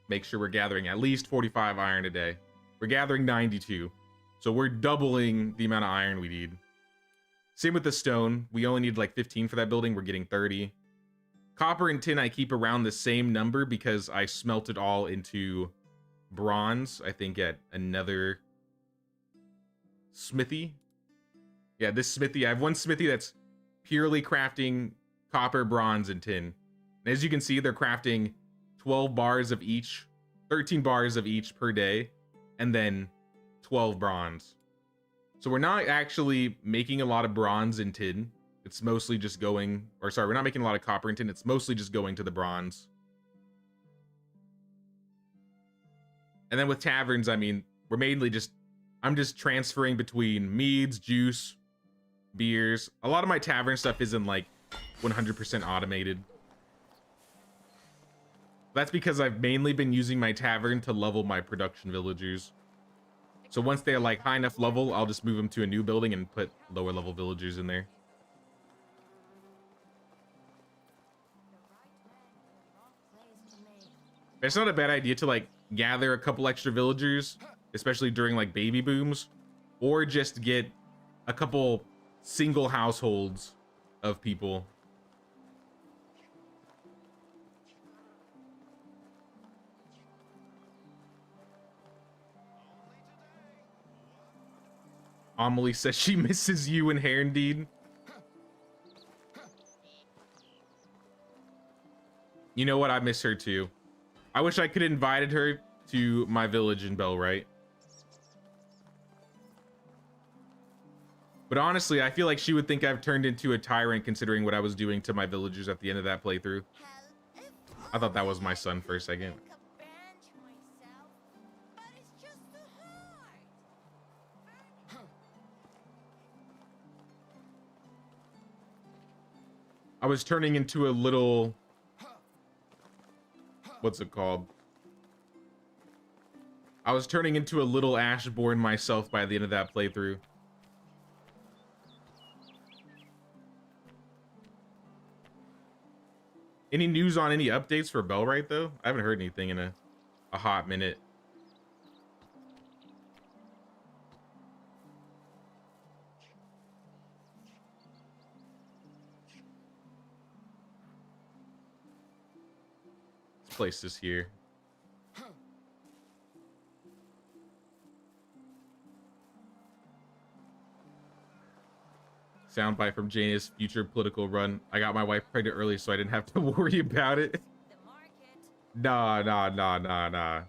make sure we're gathering at least 45 iron a day. We're gathering 92. So we're doubling the amount of iron we need. Same with the stone. We only need like 15 for that building. We're getting 30. Copper and tin I keep around the same number because I smelt it all into bronze, I think at another smithy. Yeah, this smithy. I have one smithy that's purely crafting copper, bronze, and tin. And as you can see, they're crafting 12 bars of each, 13 bars of each per day, and then 12 bronze. So we're not actually making a lot of bronze and tin. It's mostly just going, or sorry, we're not making a lot of copper and tin. It's mostly just going to the bronze. And then with taverns, I mean, we're mainly just, I'm just transferring between meads, juice, beers. A lot of my tavern stuff isn't like 100% automated. That's because I've mainly been using my tavern to level my production villagers. So once they're like high enough level, I'll just move them to a new building and put lower level villagers in there. It's not a bad idea to like gather a couple extra villagers, especially during like baby booms, or just get a couple single households of people. Amelie says she misses you and Herndeen. You know what? I miss her too. I wish I could have invited her to my village in Bellwright. But honestly, I feel like she would think I've turned into a tyrant considering what I was doing to my villagers at the end of that playthrough. I thought that was my son for a second. I was turning into a little... What's it called? I was turning into a little Ashborn myself by the end of that playthrough. Any news on any updates for Bellwright, though? I haven't heard anything in a hot minute. Let's place this here. Soundbite from Jana's future political run. I got my wife pregnant early, so I didn't have to worry about it. Nah.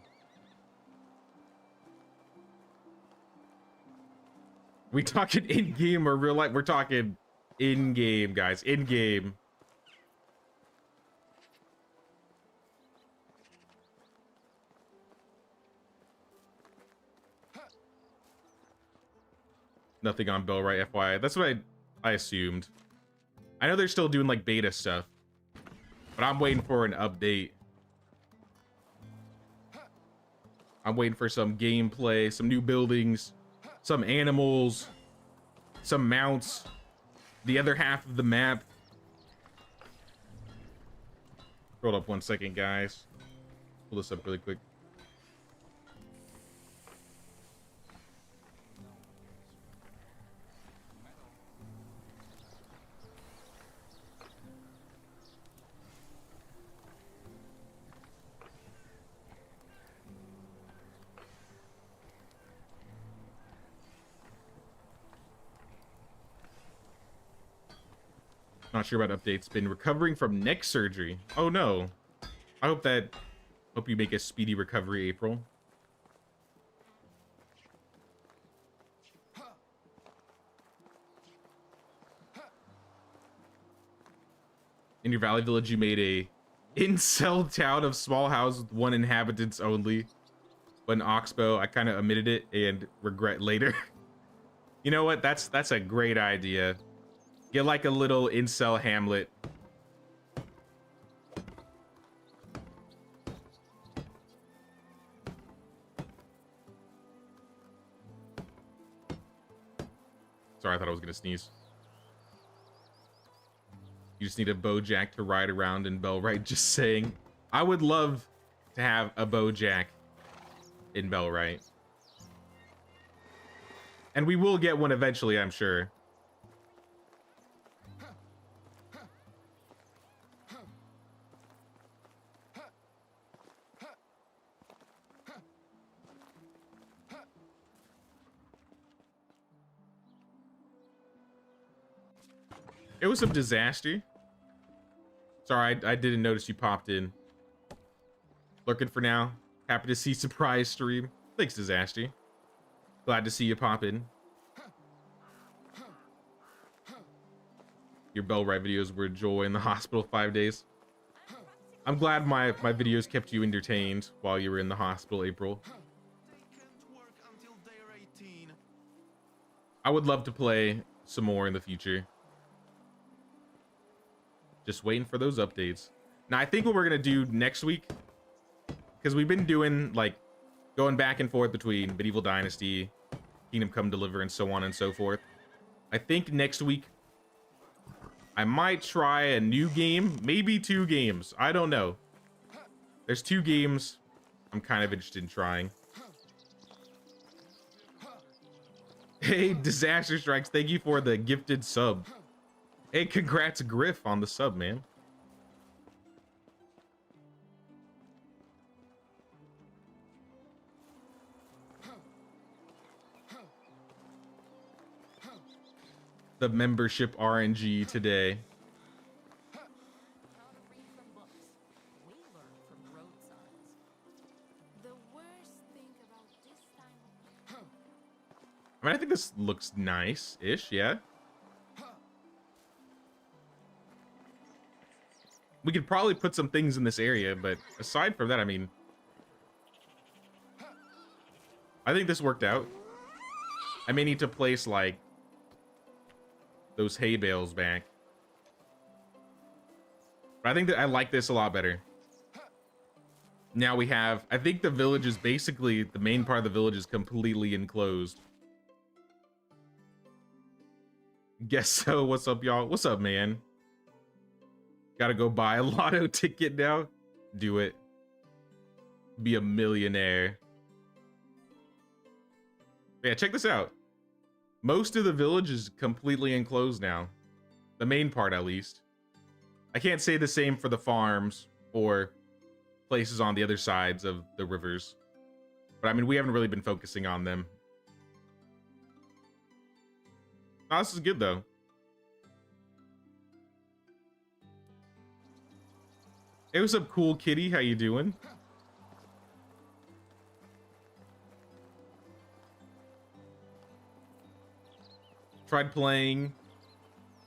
We talking in-game or real life? We're talking in-game, guys. In-game. Nothing on Bellwright, FYI. That's what I assumed. I know they're still doing like beta stuff, but I'm waiting for an update. I'm waiting for some gameplay, some new buildings, some animals, some mounts, the other half of the map. Hold up 1 second, guys. Pull this up really quick. Not sure about updates. Been recovering from neck surgery. Oh no. I hope you make a speedy recovery, April. In your valley village, you made a incel town of small houses with 1 inhabitants only. But in Oxbow, I kind of omitted it and regret later. You know what? That's a great idea. Get like a little incel hamlet. Sorry, I thought I was gonna sneeze. You just need a Bojack to ride around in Bellwright. Just saying. I would love to have a Bojack in Bellwright. And we will get one eventually, I'm sure. It was some disaster. Sorry, I didn't notice you popped in. Lurking for now. Happy to see surprise stream. Thanks, disaster. Glad to see you pop in. Your Bellwright videos were a joy in the hospital 5 days. I'm glad my videos kept you entertained while you were in the hospital, April. I would love to play some more in the future. Just waiting for those updates. Now, I think what we're going to do next week, because we've been doing, like, going back and forth between Medieval Dynasty, Kingdom Come Deliver, and so on and so forth. I think next week, I might try a new game, maybe 2 games. I don't know. There's 2 games I'm kind of interested in trying. Hey, Disaster Strikes, thank you for the gifted sub. Hey, congrats, Griff, on the sub, man. the membership RNG today.
How to read from books. We learn from road signs. The worst thing about this time of year.
I mean, I think this looks nice-ish, yeah. We could probably put some things in this area, but aside from that, I mean, I think this worked out. I may need to place, like, those hay bales back. But I think that I like this a lot better. Now we have, I think the village is basically, the main part of the village is completely enclosed. Guess so. What's up, y'all? What's up, man? Gotta go buy a lotto ticket now. Do it. Be a millionaire. Yeah, check this out. Most of the village is completely enclosed now. The main part, at least. I can't say the same for the farms or places on the other sides of the rivers. But I mean, we haven't really been focusing on them. Oh, this is good, though. Hey, what's up, cool kitty? How you doing? Tried playing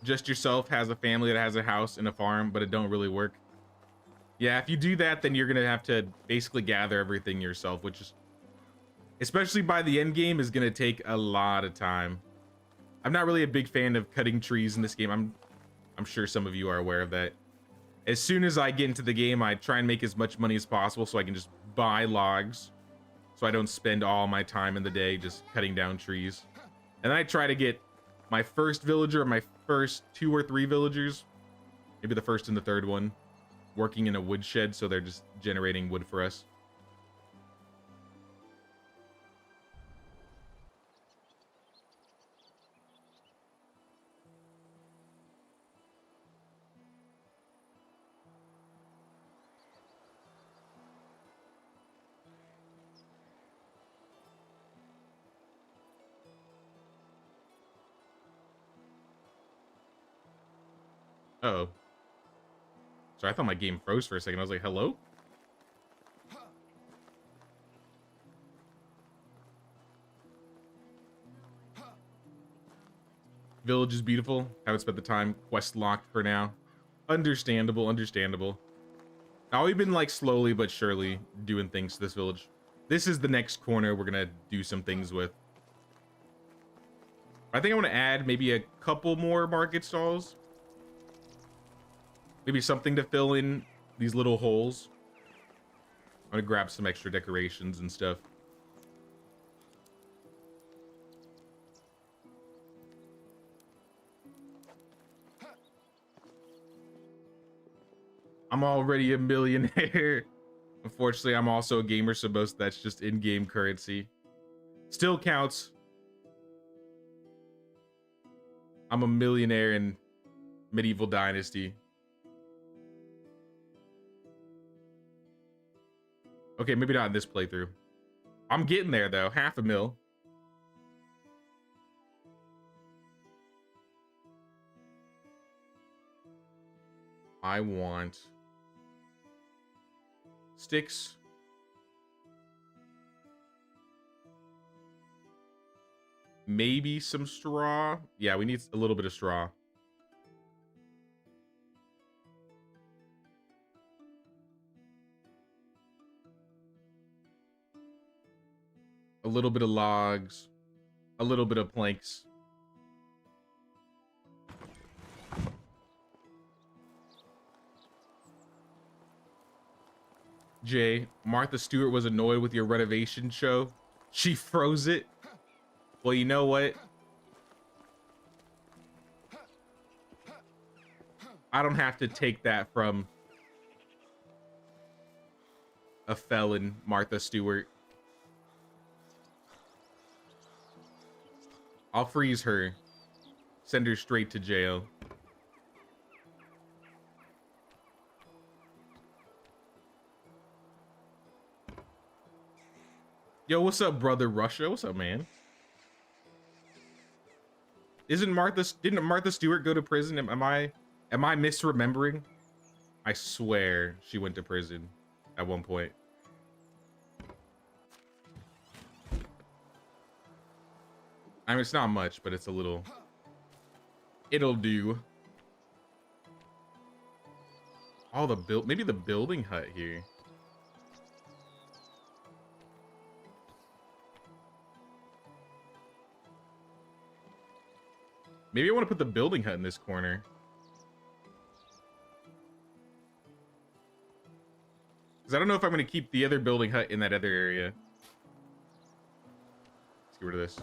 Just Yourself has a family that has a house and a farm, but it don't really work. Yeah, if you do that, then you're gonna have to basically gather everything yourself, which is, especially by the end game, is gonna take a lot of time. I'm not really a big fan of cutting trees in this game. I'm sure some of you are aware of that. As soon as I get into the game, I try and make as much money as possible so I can just buy logs, so I don't spend all my time in the day just cutting down trees. And then I try to get my first villager, my first 2 or 3 villagers, maybe the first and the third one, working in a woodshed, so they're just generating wood for us. Uh-oh. Sorry, I thought my game froze for a second. I was like, hello? Village is beautiful. Haven't spent the time. Quest locked for now. Understandable, understandable. Now we've been like slowly but surely doing things to this village. This is the next corner we're gonna do some things with. I think I want to add maybe a couple more market stalls. Maybe something to fill in these little holes. I'm gonna grab some extra decorations and stuff. I'm already a millionaire. Unfortunately, I'm also a gamer, so most of that's just in-game currency. Still counts. I'm a millionaire in Medieval Dynasty. Okay, maybe not in this playthrough. I'm getting there, though. $500,000. I want sticks. Maybe some straw. Yeah, we need a little bit of straw. A little bit of logs. A little bit of planks. Jay, Martha Stewart was annoyed with your renovation show. She froze it. Well, you know what? I don't have to take that from a felon, Martha Stewart. I'll freeze her. Send her straight to jail. Yo, what's up, brother Russia? What's up, man? Isn't didn't Martha Stewart go to prison? Am I misremembering? I swear she went to prison at one point. I mean, it's not much, but it's a little. It'll do. Oh, maybe the building hut here. Maybe I want to put the building hut in this corner. Because I don't know if I'm going to keep the other building hut in that other area. Let's get rid of this.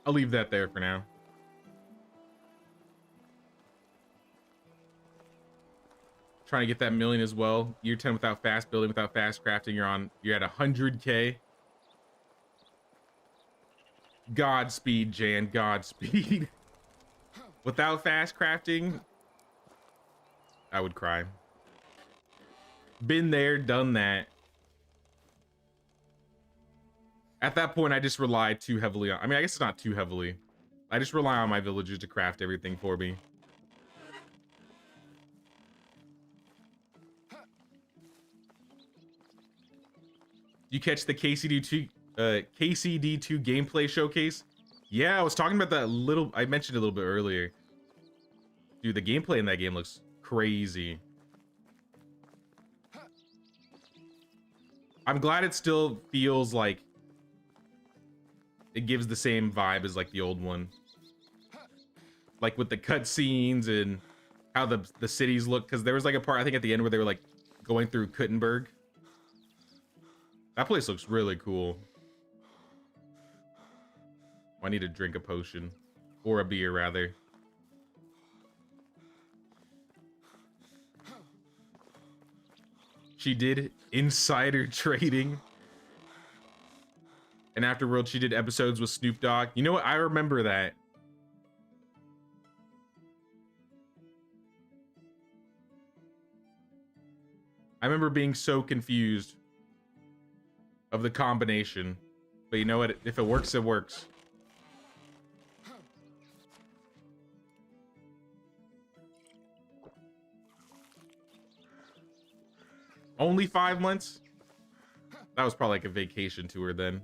I'll leave that there for now. Trying to get that million as well. Year 10 without fast building, without fast crafting, you're at 100K. Godspeed, Jan, Godspeed. Without fast crafting, I would cry. Been there, done that. At that point, I just rely too heavily on... I mean, I guess it's not too heavily. I just rely on my villagers to craft everything for me. You catch the KCD2 gameplay showcase? Yeah, I was talking about that I mentioned it a little bit earlier. Dude, the gameplay in that game looks crazy. I'm glad it still feels like it gives the same vibe as like the old one. Like with the cutscenes and how the cities look. Because there was like a part, I think at the end, where they were like going through Kuttenberg. That place looks really cool. I need to drink a potion. Or a beer, rather. She did insider trading. And afterwards, she did episodes with Snoop Dogg. You know what? I remember that. I remember being so confused of the combination. But you know what? If it works, it works. Only 5 months? That was probably like a vacation tour then.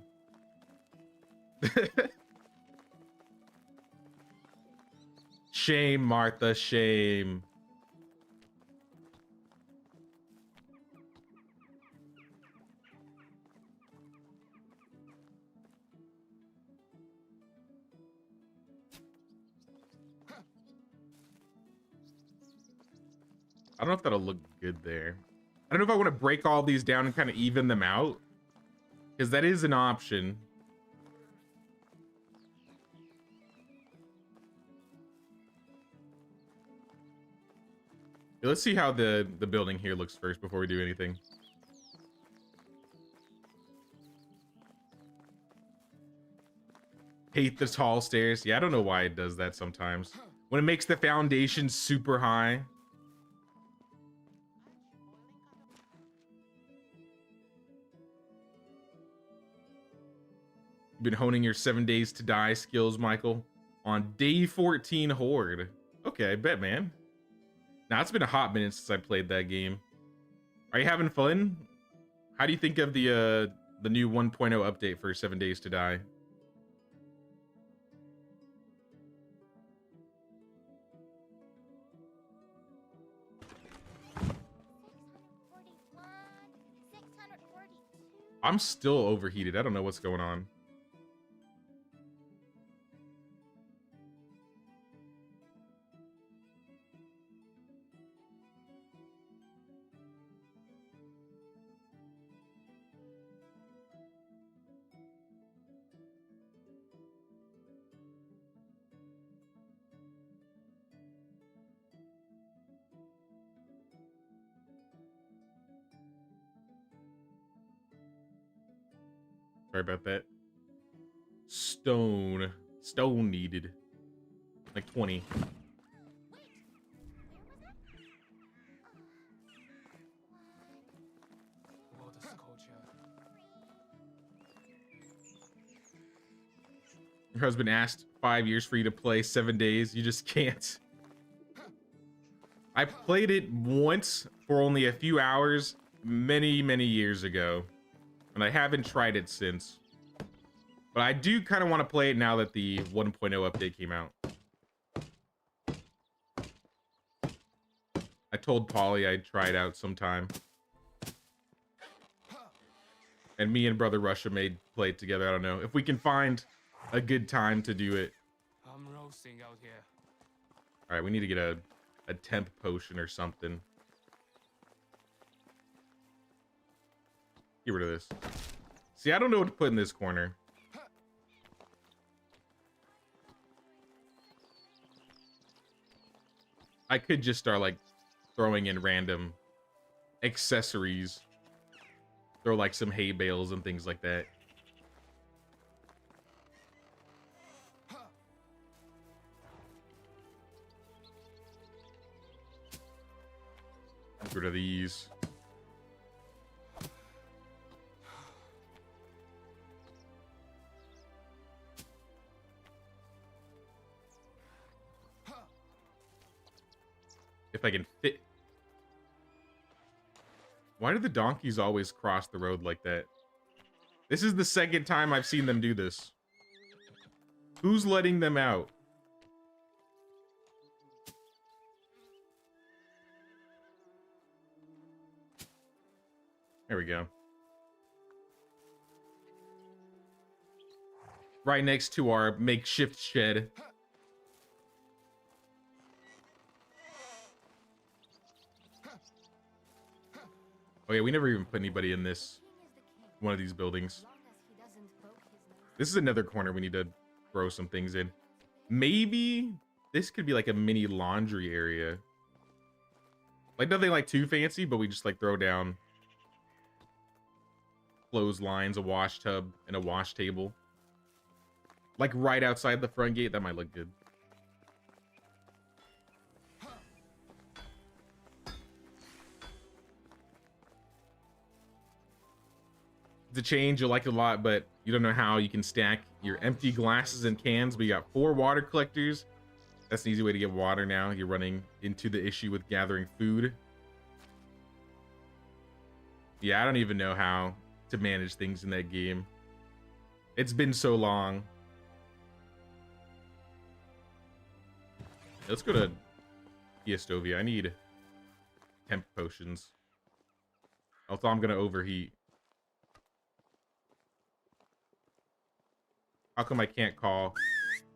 Shame, Martha, shame. I don't know if that'll look good there. I don't know if I want to break all these down and kind of even them out, because that is an option. Let's see how the building here looks first before we do anything. Hate the tall stairs. Yeah, I don't know why it does that sometimes. When it makes the foundation super high. You've been honing your 7 days to die skills, Michael. On day 14 Horde. Okay, I bet, man. Now, it's been a hot minute since I played that game. Are you having fun? How do you think of the new 1.0 update for 7 Days to Die? I'm still overheated. I don't know what's going on. Sorry about that. Stone. Stone needed. Like 20. Your husband asked 5 years for you to play 7 days. You just can't. I played it once for only a few hours many, many years ago. And I haven't tried it since. But I do kind of want to play it now that the 1.0 update came out. I told Polly I'd try it out sometime. And me and Brother Russia may play it together. I don't know. If we can find a good time to do it.
I'm roasting out here.
Alright, we need to get a temp potion or something. Get rid of this. See, I don't know what to put in this corner. I could just start, like, throwing in random accessories. Throw, like, some hay bales and things like that. Get rid of these. If I can fit. Why do the donkeys always cross the road like that? This is the second time I've seen them do this. Who's letting them out? There we go. Right next to our makeshift shed. Oh yeah, we never even put anybody in this one of these buildings. This is another corner we need to throw some things in. Maybe this could be like a mini laundry area. Like nothing like too fancy, but we just like throw down clotheslines, a wash tub, and a wash table. Like right outside the front gate. That might look good. It's a change, you'll like it a lot, but you don't know how you can stack your empty glasses and cans. But you got 4 water collectors. That's an easy way to get water now. You're running into the issue with gathering food. Yeah, I don't even know how to manage things in that game. It's been so long. Let's go to Fiestovia. I need temp potions. Else I'm gonna overheat. How come I can't call?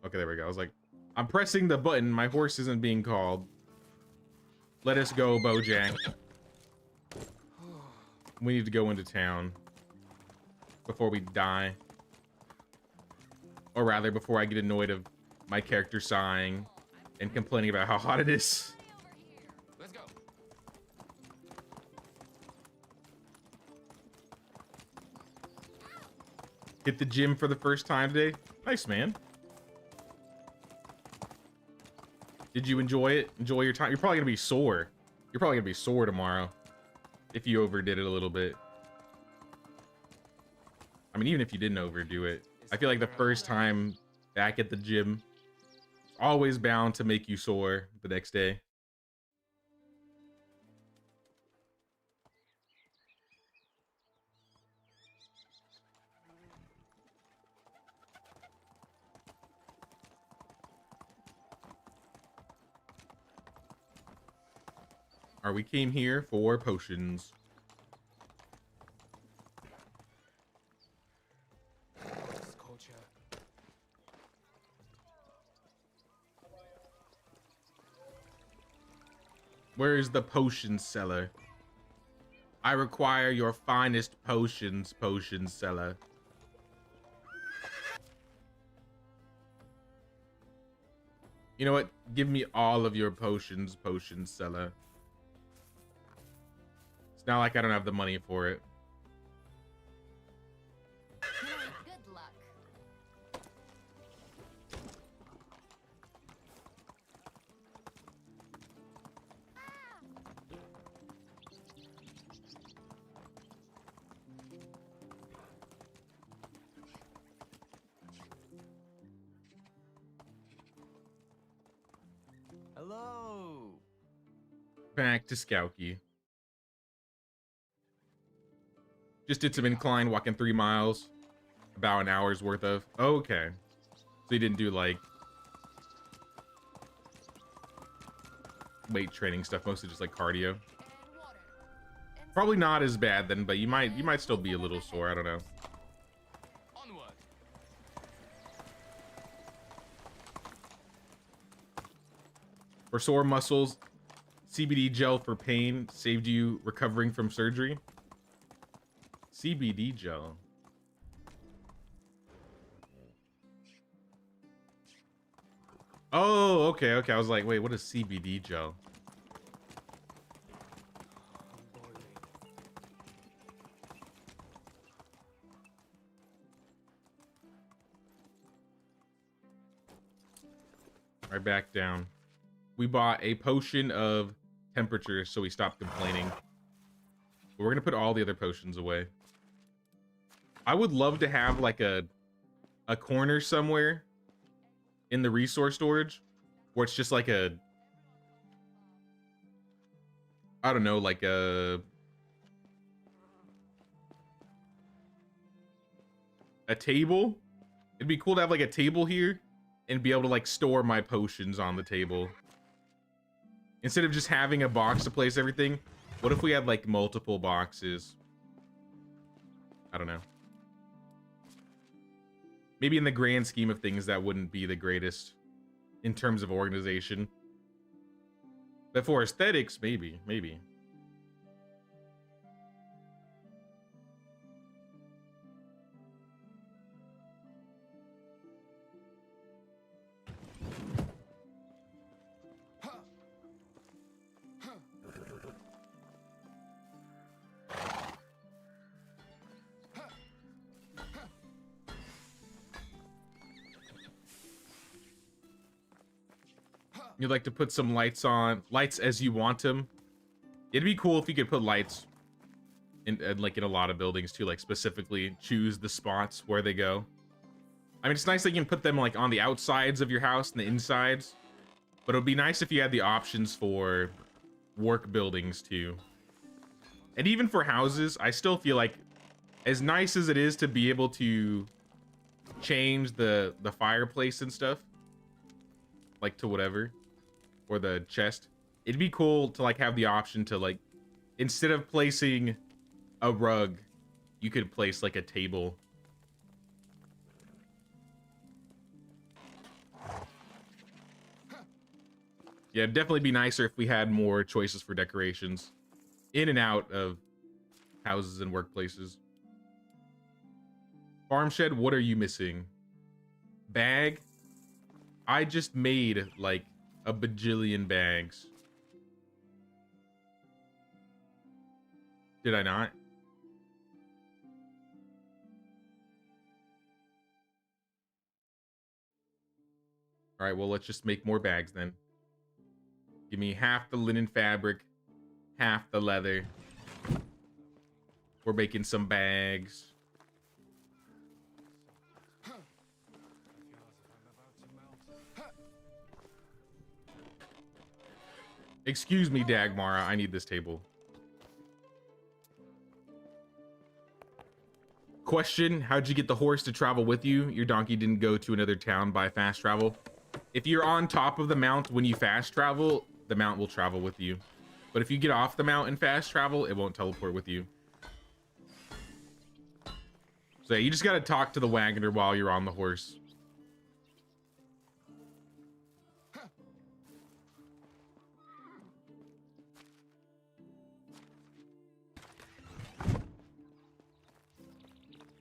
Okay, there we go. I was like, I'm pressing the button. My horse isn't being called. Let us go, Bojack. We need to go into town before we die. Or rather, before I get annoyed of my character sighing and complaining about how hot it is.
Let's go.
Hit the gym for the first time today. Nice, man. Did you enjoy it? Enjoy your time? You're probably gonna be sore. You're probably gonna be sore tomorrow if you overdid it a little bit. I mean, even if you didn't overdo it, I feel like the first time back at the gym is always bound to make you sore the next day. We came here for potions.
This culture.
Where is the potion seller? I require your finest potions, potion seller. You know what? Give me all of your potions, potion seller. It's not like I don't have the money for it.
Can I
Hello.
Back to Skowkie. Just did some incline, walking 3 miles. About an hour's worth of. Okay. So you didn't do like weight training stuff, mostly just like cardio.
And water. And
Probably not as bad then, but you might still be a little sore. I don't know.
Onward.
For sore muscles, CBD gel for pain saved you recovering from surgery. CBD gel. Oh, okay. I was like, wait, what is CBD gel? Right back down. We bought a potion of temperature, so we stopped complaining. But we're gonna put all the other potions away. I would love to have like a corner somewhere in the resource storage where it's just like I don't know, like a table. It'd be cool to have like a table here and be able to like store my potions on the table. Instead of just having a box to place everything, what if we had like multiple boxes? I don't know. Maybe in the grand scheme of things, that wouldn't be the greatest in terms of organization. But for aesthetics, maybe. You'd like to put some lights as you want them. It'd be cool if you could put lights in like in a lot of buildings too, like specifically choose the spots where they go. I mean, it's nice that you can put them like on the outsides of your house and the insides, but it would be nice if you had the options for work buildings too. And even for houses, I still feel like as nice as it is to be able to change the fireplace and stuff, like to whatever, or the chest, it'd be cool to like have the option to like, instead of placing a rug, you could place like a table. Yeah, it'd definitely be nicer if we had more choices for decorations in and out of houses and workplaces. Farm shed, what are you missing? Bag? I just made like a bajillion bags. Did I not? All right, well, let's just make more bags then. Give me half the linen fabric, half the leather. We're making some bags. Excuse me, Dagmara, I need this table. Question, how'd you get the horse to travel with you? Your donkey didn't go to another town by fast travel. If you're on top of the mount when you fast travel, the mount will travel with you. But if you get off the mount and fast travel, it won't teleport with you. So yeah, you just gotta talk to the wagoner while you're on the horse.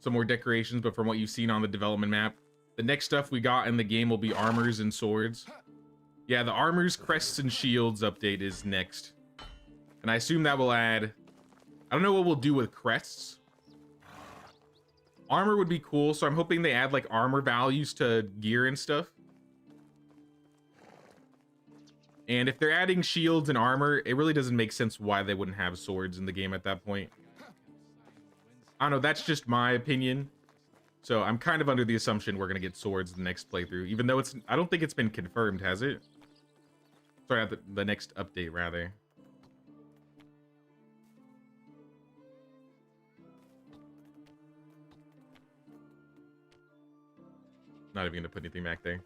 Some more decorations, but from what you've seen on the development map, the next stuff we got in the game will be armors and swords. Yeah, the armors, crests, and shields update is next. And I assume that will add... I don't know what we'll do with crests. Armor would be cool, so I'm hoping they add like armor values to gear and stuff. And if they're adding shields and armor, it really doesn't make sense why they wouldn't have swords in the game at that point. I don't know, that's just my opinion. So I'm kind of under the assumption we're gonna get swords the next playthrough, even though I don't think it's been confirmed, has it? So Sorry, the next update rather. Not even gonna put anything back there.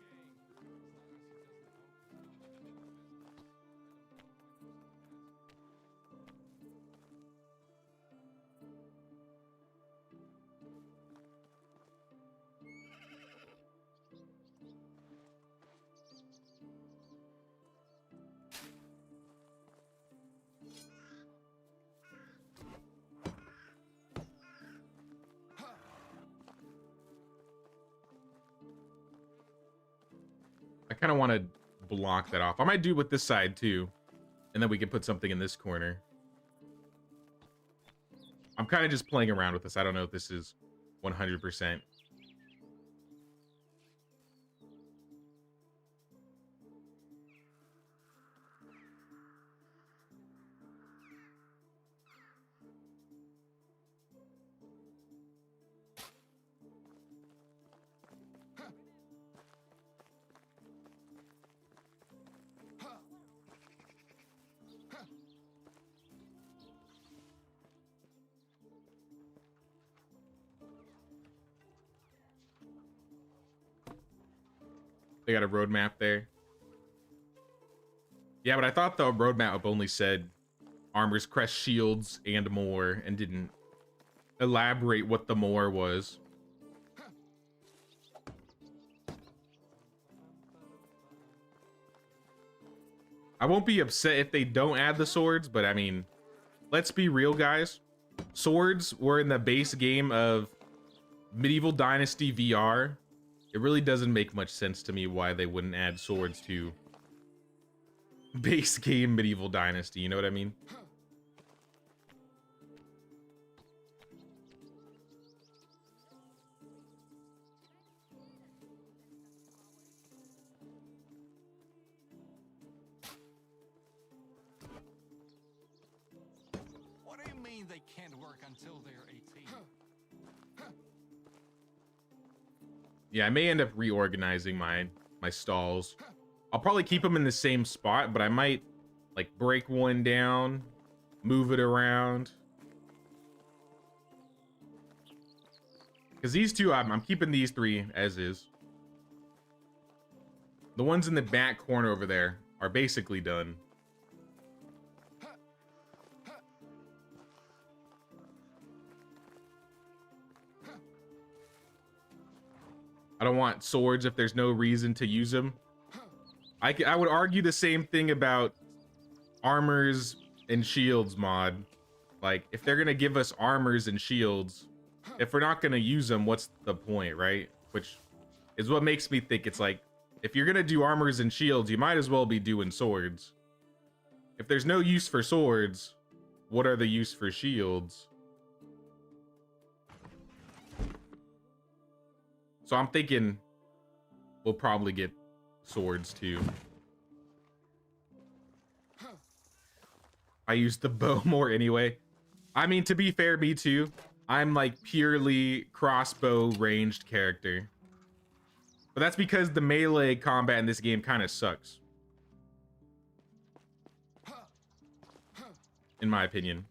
I kind of want to block that off. I might do it with this side too. And then we can put something in this corner. I'm kind of just playing around with this. I don't know if this is 100%. They got a roadmap there. Yeah, but I thought the roadmap only said armors, crest, shields, and more, and didn't elaborate what the more was. I won't be upset if they don't add the swords, but I mean, let's be real, guys. Swords were in the base game of Medieval Dynasty VR. It really doesn't make much sense to me why they wouldn't add swords to base game Medieval Dynasty, you know what I mean?
What do you mean they can't work until they're 18?
Yeah, I may end up reorganizing my stalls. I'll probably keep them in the same spot, but I might like break one down, move it around. Because these two, I'm keeping these three as is. The ones in the back corner over there are basically done. I don't want swords if there's no reason to use them. I would argue the same thing about armors and shields mod. Like, if they're gonna give us armors and shields, if we're not gonna use them, what's the point, right? Which is what makes me think it's like, if you're gonna do armors and shields, you might as well be doing swords. If there's no use for swords, what are the use for shields? So I'm thinking we'll probably get swords too. I use the bow more anyway. I mean, to be fair, me too. I'm like purely crossbow ranged character. But that's because the melee combat in this game kind of sucks. In my opinion.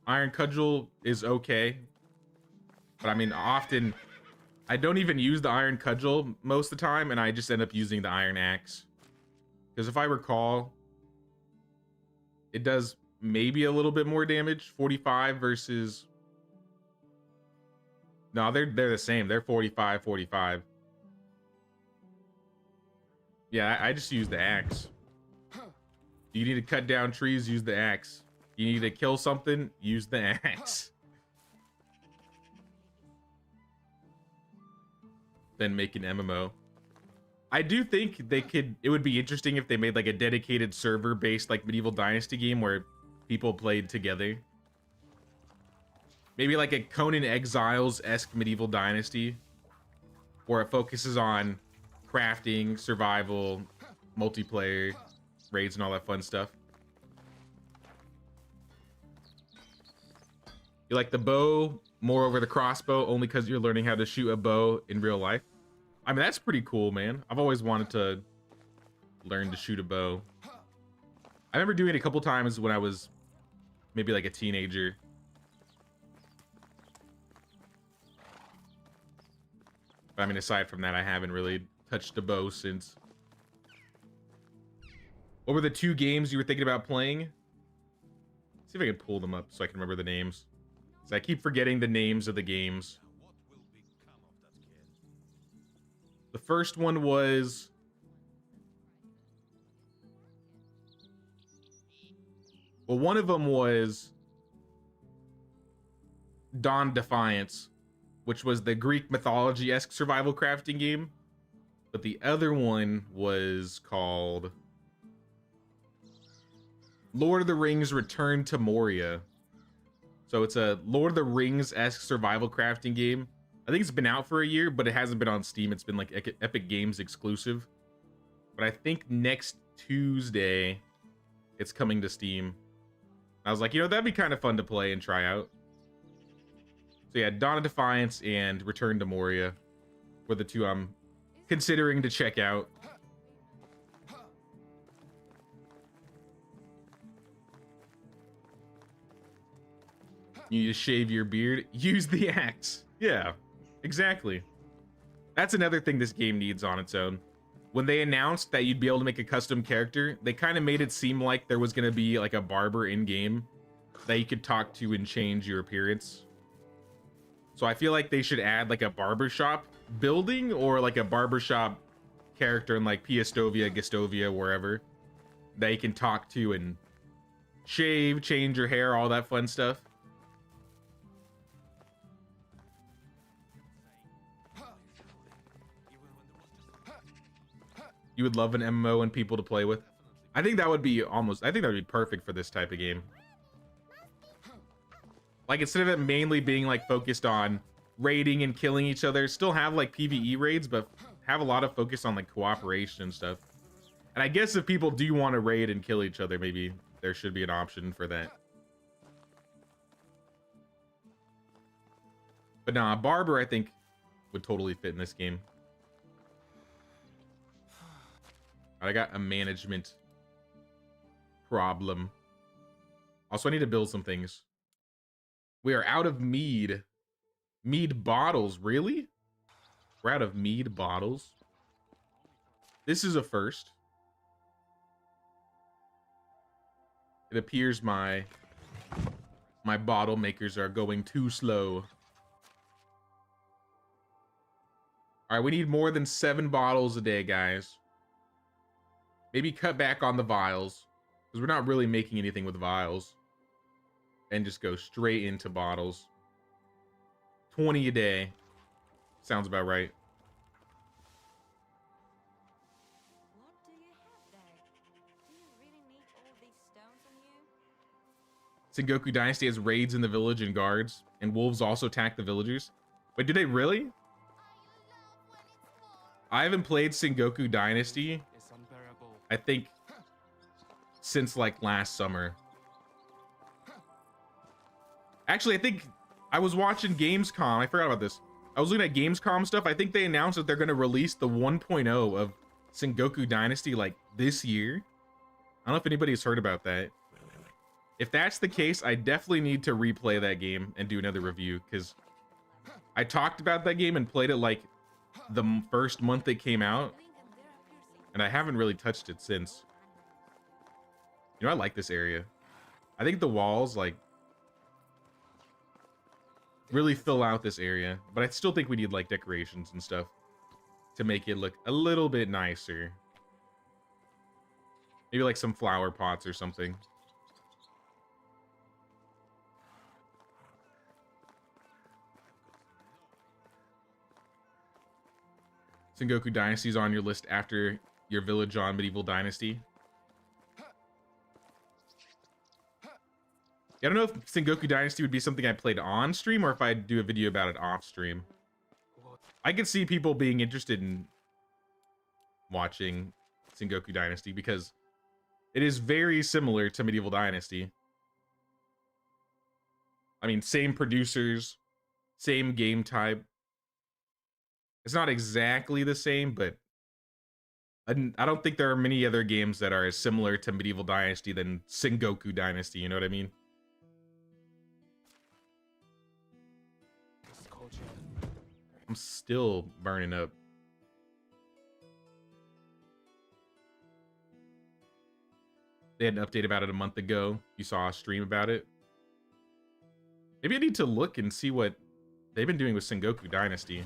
Iron Cudgel is okay. But I mean, often I don't even use the Iron Cudgel most of the time, and I just end up using the Iron Axe. Because if I recall, it does maybe a little bit more damage. 45 versus... No, they're the same. They're 45, 45. Yeah, I just use the axe. You need to cut down trees, use the axe. You need to kill something, use the axe. Then make an MMO. I do think it would be interesting if they made like a dedicated server based like Medieval Dynasty game where people played together. Maybe like a Conan Exiles-esque Medieval Dynasty where it focuses on crafting, survival, multiplayer, raids, and all that fun stuff. You like the bow more over the crossbow only because you're learning how to shoot a bow in real life? I mean, that's pretty cool, man. I've always wanted to learn to shoot a bow. I remember doing it a couple times when I was maybe like a teenager. But I mean, aside from that, I haven't really touched a bow since. What were the 2 games you were thinking about playing? See if I can pull them up so I can remember the names. So I keep forgetting the names of the games. The first one was... Well, one of them was Dawn Defiance, which was the Greek mythology-esque survival crafting game. But the other one was called Lord of the Rings Return to Moria. So it's a Lord of the Rings-esque survival crafting game. I think it's been out for a year, but it hasn't been on Steam. It's been like Epic Games exclusive. But I think next Tuesday, it's coming to Steam. I was like, you know, that'd be kind of fun to play and try out. So yeah, Dawn of Defiance and Return to Moria were the 2 I'm considering to check out. You need to shave your beard. Use the axe. Yeah, exactly. That's another thing this game needs on its own. When they announced that you'd be able to make a custom character, they kind of made it seem like there was going to be like a barber in-game that you could talk to and change your appearance. So I feel like they should add like a barbershop building or like a barbershop character in like Piastovia, Gestovia, wherever that you can talk to and shave, change your hair, all that fun stuff. You would love an MMO and people to play with. I think that would be perfect for this type of game. Like, instead of it mainly being like focused on raiding and killing each other, still have like PvE raids, but have a lot of focus on like cooperation and stuff. And I guess if people do want to raid and kill each other, maybe there should be an option for that. But nah, a barber I think would totally fit in this game. I got a management problem. Also, I need to build some things. We are out of mead. Mead bottles, really? We're out of mead bottles. This is a first. It appears my bottle makers are going too slow. All right, we need more than 7 bottles a day, guys. Maybe cut back on the vials, because we're not really making anything with vials. And just go straight into bottles. 20 a day. Sounds about right.
What do you have there? Do you really need all these stones on you?
Sengoku Dynasty has raids in the village and guards, and wolves also attack the villagers. Wait, do they really? I haven't played Sengoku Dynasty, I think, since like last summer. Actually, I think I was watching Gamescom. I forgot about this. I was looking at Gamescom stuff. I think they announced that they're going to release the 1.0 of Sengoku Dynasty like this year. I don't know if anybody's heard about that. If that's the case, I definitely need to replay that game and do another review, because I talked about that game and played it like the first month it came out, and I haven't really touched it since. You know, I like this area. I think the walls like really fill out this area, but I still think we need like decorations and stuff to make it look a little bit nicer. Maybe like some flower pots or something. Sengoku Dynasty is on your list after your village on Medieval Dynasty. I don't know if Sengoku Dynasty would be something I played on stream or if I'd do a video about it off stream. I could see people being interested in watching Sengoku Dynasty because it is very similar to Medieval Dynasty. I mean, same producers, same game type. It's not exactly the same, but And I don't think there are many other games that are as similar to Medieval Dynasty than Sengoku Dynasty, you know what I mean? I'm still burning up. They had an update about it a month ago. You saw a stream about it. Maybe I need to look and see what they've been doing with Sengoku Dynasty.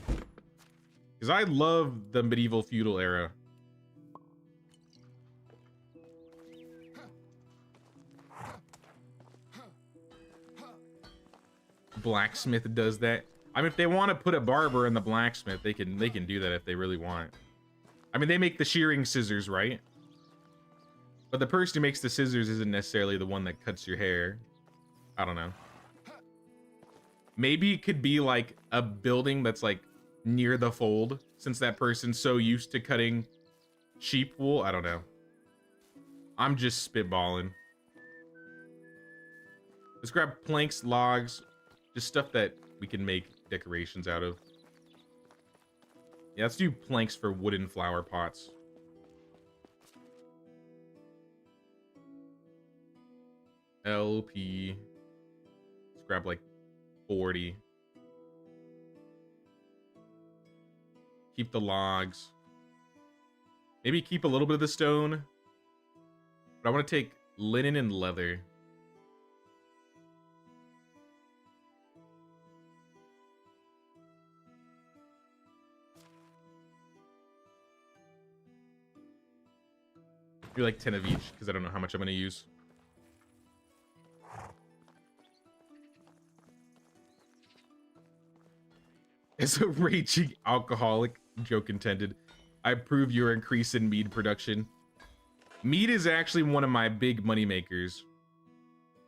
Because I love the medieval feudal era. Blacksmith does that. I mean, if they want to put a barber in the blacksmith, they can do that if they really want. I mean, they make the shearing scissors, right? But the person who makes the scissors isn't necessarily the one that cuts your hair. I don't know. Maybe it could be like a building that's like near the fold, since that person's so used to cutting sheep wool. I don't know. I'm just spitballing. Let's grab planks, logs, just stuff that we can make decorations out of. Yeah, let's do planks for wooden flower pots. LP. Let's grab like 40. Keep the logs. Maybe keep a little bit of the stone. But I want to take linen and leather. Do like 10 of each, because I don't know how much I'm going to use. As a raging alcoholic, joke intended, I approve your increase in mead production. Mead is actually one of my big money makers.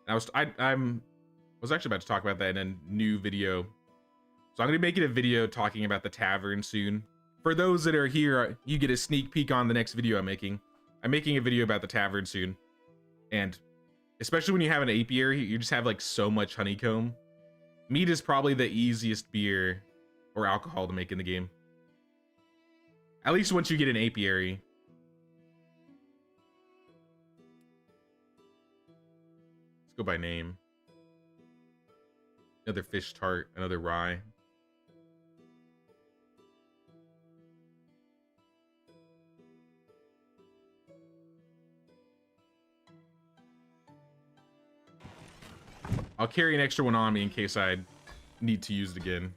I was actually about to talk about that in a new video. So I'm going to be making a video talking about the Tavern soon. For those that are here, you get a sneak peek on the next video I'm making. I'm making a video about the Tavern soon. And especially when you have an apiary, you just have like so much honeycomb. Mead is probably the easiest beer or alcohol to make in the game. At least once you get an apiary. Let's go by name. Another fish tart, another rye. I'll carry an extra one on me in case I need to use it again.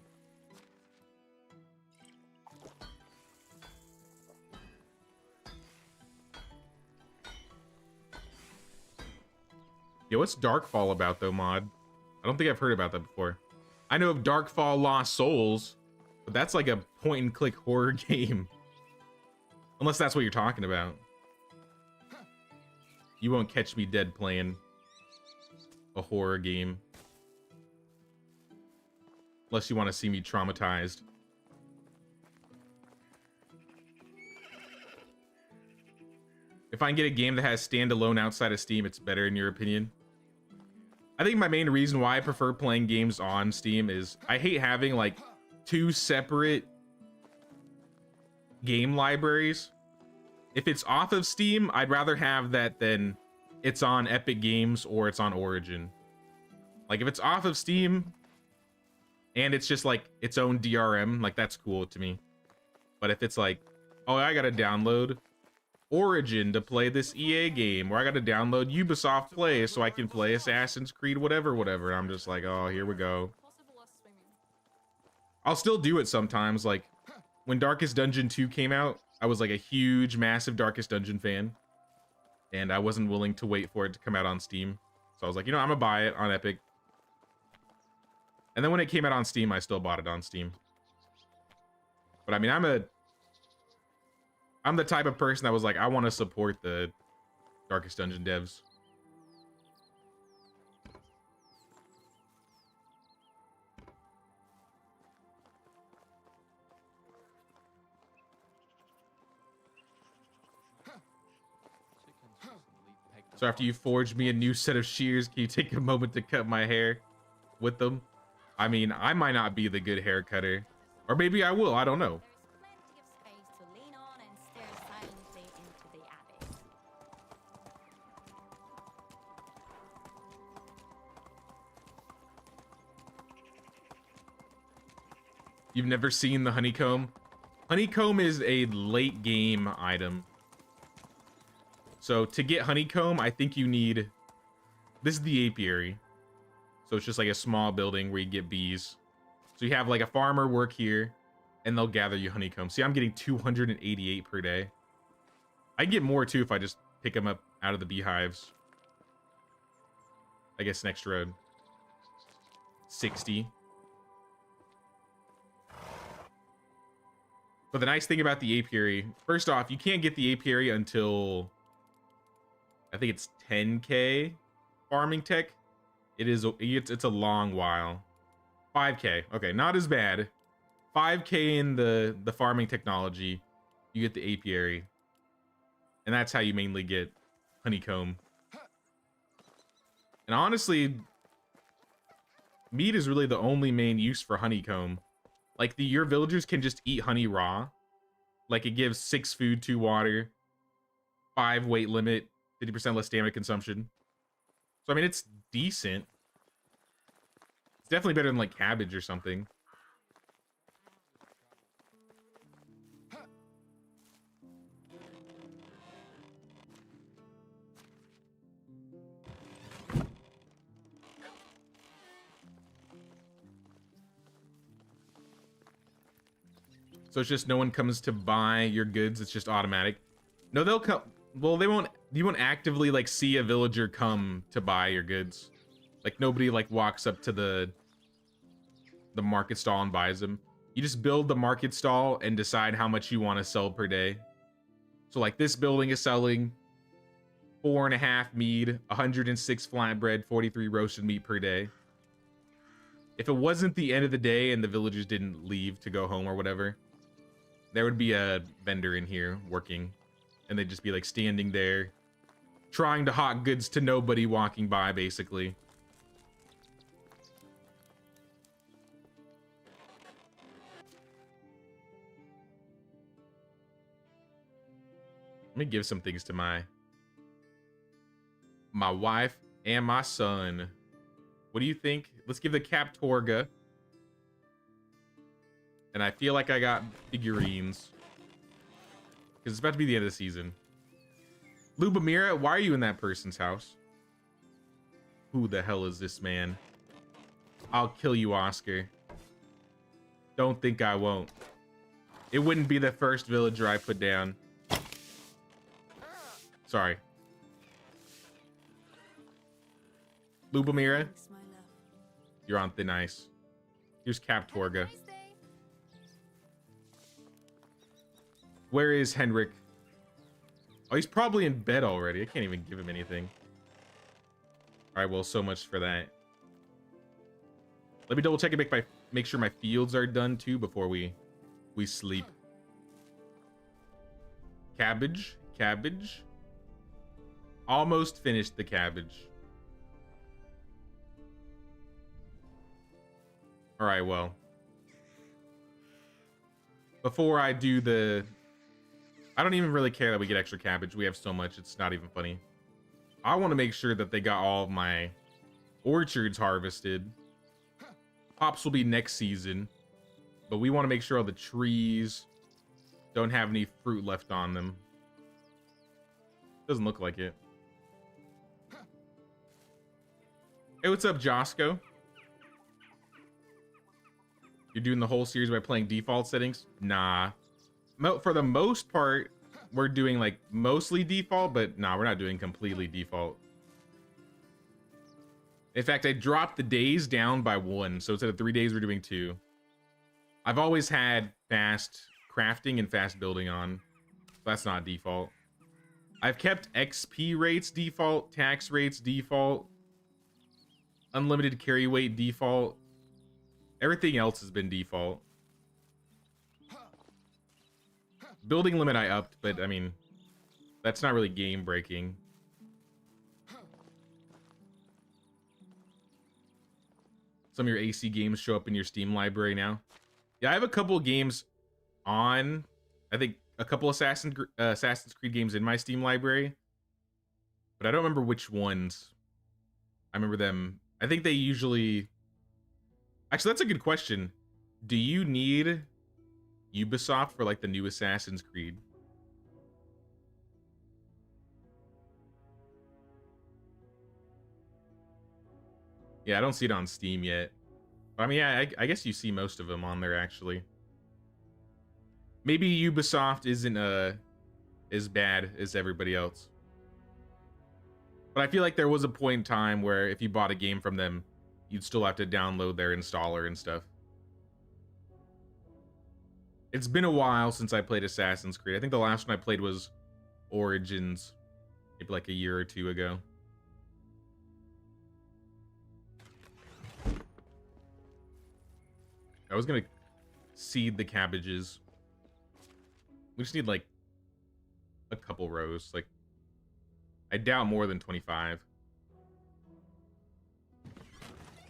Yo, what's Darkfall about though, mod? I don't think I've heard about that before. I know of Darkfall Lost Souls, but that's like a point and click horror game. Unless that's what you're talking about. You won't catch me dead playing a horror game. Unless you want to see me traumatized. If I can get a game that has standalone outside of Steam, it's better in your opinion. I think my main reason why I prefer playing games on Steam is I hate having like two separate game libraries. If it's off of Steam, I'd rather have that than it's on Epic Games or it's on Origin. Like if it's off of Steam and it's just like its own DRM, like that's cool to me. But if it's like, oh, I gotta download Origin to play this EA game, or I gotta download Ubisoft Play so I can play Assassin's Creed whatever, I'm just like, oh, here we go. I'll still do it sometimes. Like when Darkest Dungeon 2 came out, I was like a huge massive Darkest Dungeon fan, and I wasn't willing to wait for it to come out on Steam, so I was like, you know, I'm gonna buy it on Epic. And then when it came out on Steam, I still bought it on Steam. But I mean, I'm the type of person that was like, I want to support the Darkest Dungeon devs. So after you forge me a new set of shears, can you take a moment to cut my hair with them? I mean, I might not be the good hair cutter. Or maybe I will, I don't know.
There's plenty of space to lean on and stare silently
You've never seen the honeycomb? Honeycomb is a late game item. So to get honeycomb, I think you need... This is the apiary. So it's just like a small building where you get bees. So you have like a farmer work here, and they'll gather you honeycomb. See, I'm getting 288 per day. I can get more too if I just pick them up out of the beehives. I guess an extra 60. But the nice thing about the apiary, first off, you can't get the apiary until I think it's 10k farming tech. It's a long while. 5k. Okay, not as bad. 5k in the farming technology, you get the apiary. And that's how you mainly get honeycomb. And honestly, meat is really the only main use for honeycomb. Like your villagers can just eat honey raw. Like it gives 6 food, 2 water, 5 weight limit, 50% less stamina consumption. So I mean, it's decent. It's definitely better than like cabbage or something. So it's just no one comes to buy your goods. It's just automatic. No, they'll come. Well, they won't. You won't actively like see a villager come to buy your goods. Like nobody like walks up to the market stall and buys them. You just build the market stall and decide how much you want to sell per day. So like this building is selling 4.5 mead, 106 flatbread, 43 roasted meat per day. If it wasn't the end of the day and the villagers didn't leave to go home or whatever, there would be a vendor in here working, and they'd just be like standing there trying to hawk goods to nobody walking by, basically. Let me give some things to my wife and my son. What do you think? Let's give the Captorga. And I feel like I got figurines. Because it's about to be the end of the season. Lubomira, why are you in that person's house? Who the hell is this man? I'll kill you, Oscar. Don't think I won't. It wouldn't be the first villager I put down. Sorry. Lubomira,
Thanks, my love.
you're on thin ice. Here's Captorga.
Nice day.
Where is Henrik? Oh, he's probably in bed already. I can't even give him anything. All right, well, so much for that. Let me double check and make sure my fields are done too before we sleep. Cabbage. Almost finished the cabbage. All right, well. Before I do I don't even really care that we get extra cabbage. We have so much, it's not even funny. I want to make sure that they got all of my orchards harvested. Hops will be next season. But we want to make sure all the trees don't have any fruit left on them. Doesn't look like it. Hey, what's up, Josco? You're doing the whole series by playing default settings? Nah. For the most part, we're doing like mostly default, but nah, we're not doing completely default. In fact, I dropped the days down by 1, so instead of 3 days, we're doing 2. I've always had fast crafting and fast building on. So that's not default. I've kept XP rates default, tax rates default, unlimited carry weight default. Everything else has been default. Building limit I upped, but I mean, that's not really game breaking. Some of your AC games show up in your Steam library now. Yeah, I have a couple of games on, I think a couple Assassin's Creed games in my Steam library, but I don't remember which ones. I remember them. I think they usually... Actually, that's a good question. Do you need Ubisoft for like the new Assassin's Creed? Yeah, I don't see it on Steam yet. I mean, yeah, I guess you see most of them on there actually. Maybe Ubisoft isn't as bad as everybody else. But I feel like there was a point in time where if you bought a game from them, you'd still have to download their installer and stuff. It's been a while since I played Assassin's Creed. I think the last one I played was Origins, maybe like a year or two ago. I was gonna seed the cabbages. We just need like a couple rows. Like, I doubt more than 25.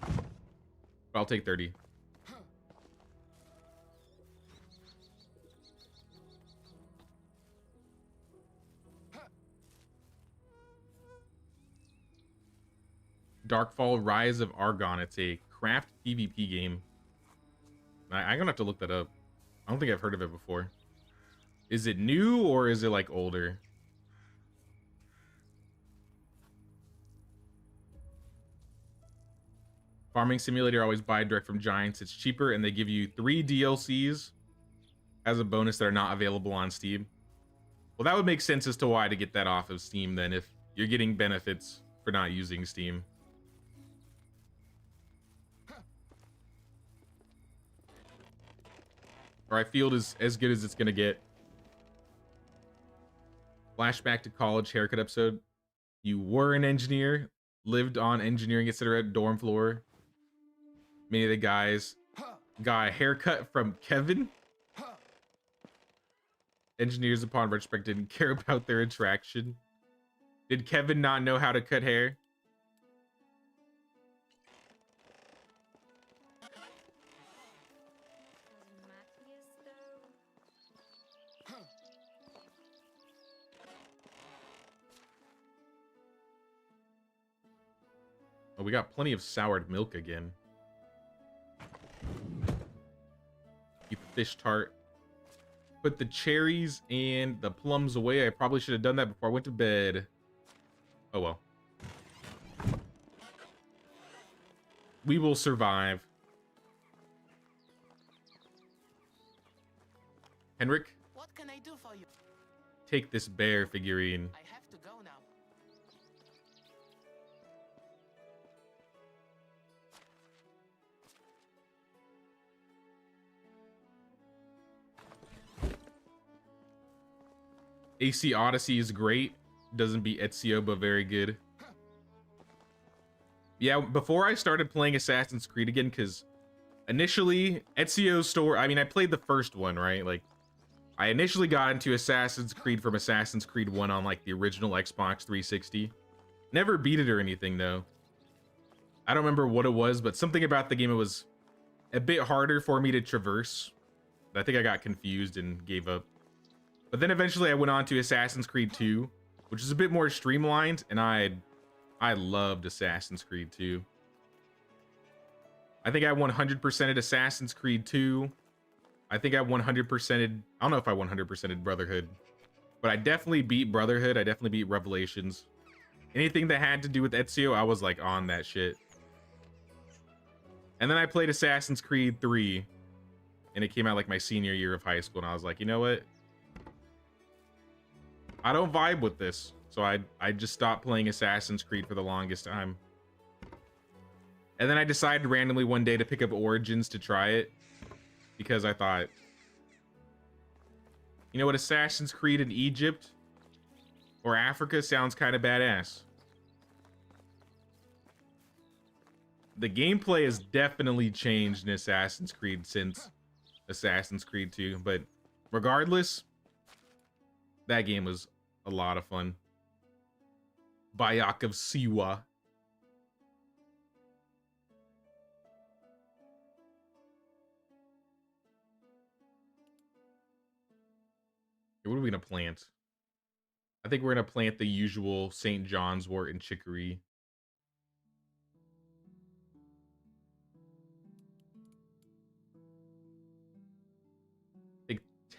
But I'll take 30. Darkfall Rise of Argon. It's a craft PvP game. I'm gonna have to look that up. I don't think I've heard of it before. Is it new or is it like older? Farming Simulator, always buy direct from Giants. It's cheaper and they give you 3 DLCs as a bonus that are not available on Steam. Well, that would make sense as to why to get that off of Steam then, if you're getting benefits for not using Steam. Alright, field is as good as it's gonna get. Flashback to college haircut episode. You were an engineer, lived on engineering, etc. dorm floor. Many of the guys got a haircut from Kevin. Engineers, upon retrospect, didn't care about their attraction. Did Kevin not know how to cut hair? Oh, we got plenty of soured milk again. Keep the fish tart. Put the cherries and the plums away. I probably should have done that before I went to bed. Oh well. We will survive. Henrik,
What can I do for you?
take this bear figurine.
I have to go now.
AC Odyssey is great. Doesn't beat Ezio, but very good. Yeah, before I started playing Assassin's Creed again, because initially, Ezio's story... I mean, I played the first one, right? Like, I initially got into Assassin's Creed from Assassin's Creed 1 on, like, the original Xbox 360. Never beat it or anything, though. I don't remember what it was, but something about the game, it was a bit harder for me to traverse. I think I got confused and gave up. But then eventually I went on to Assassin's Creed 2, which is a bit more streamlined, and I loved Assassin's Creed 2. I think I 100%ed Assassin's Creed 2. I think I 100%ed... I don't know if I 100%ed Brotherhood. But I definitely beat Brotherhood. I definitely beat Revelations. Anything that had to do with Ezio, I was like on that shit. And then I played Assassin's Creed 3. And it came out like my senior year of high school. And I was like, you know what? I don't vibe with this. So I just stopped playing Assassin's Creed for the longest time. And then I decided randomly one day to pick up Origins to try it. Because I thought, you know what, Assassin's Creed in Egypt or Africa sounds kind of badass. The gameplay has definitely changed in Assassin's Creed since Assassin's Creed 2. But regardless, that game was a lot of fun. Bayek of Siwa. What are we gonna plant? I think we're gonna plant the usual St. John's wort and chicory.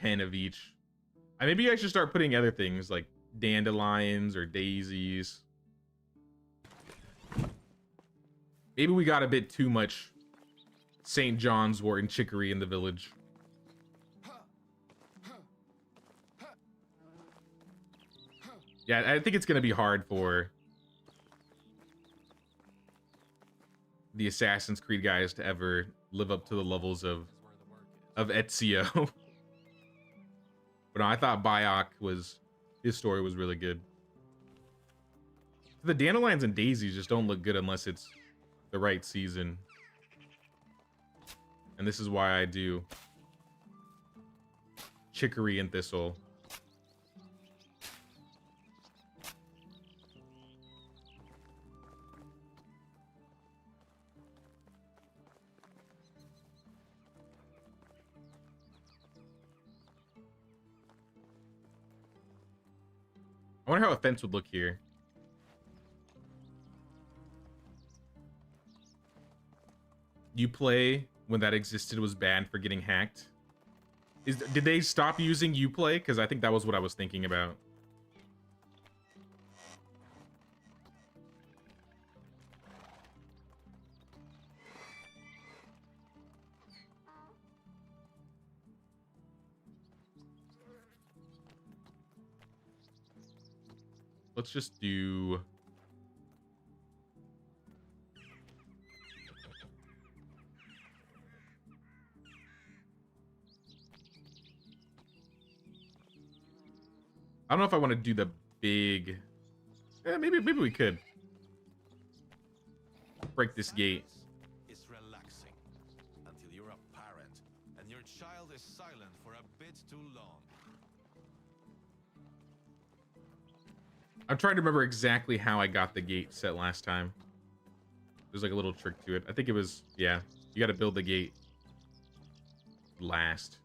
10 of each. Maybe I should start putting other things like dandelions or daisies. Maybe we got a bit too much St. John's wort and chicory in the village. Yeah, I think it's going to be hard for the Assassin's Creed guys to ever live up to the levels of Ezio. But no, I thought Biok his story was really good. The dandelions and daisies just don't look good unless it's the right season. And this is why I do chicory and thistle. I wonder how a fence would look here. Uplay, when that existed, was banned for getting hacked. Did they stop using Uplay? Because I think that was what I was thinking about. Let's just do... I don't know if I want to do the big... maybe we could. Break this gate.
It's relaxing until you're a parent and your child is silent for a bit too long.
I'm trying to remember exactly how I got the gate set last time. There's like a little trick to it. I think it was, yeah, you got to build the gate last.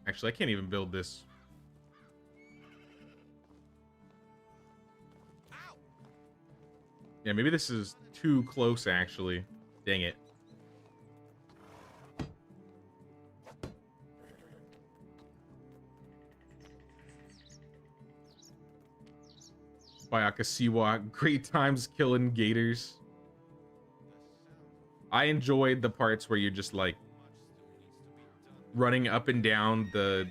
Actually, I can't even build this. Yeah, maybe this is too close, actually. Dang it. Bayakasiwa, great times killing gators. I enjoyed the parts where you're just like running up and down the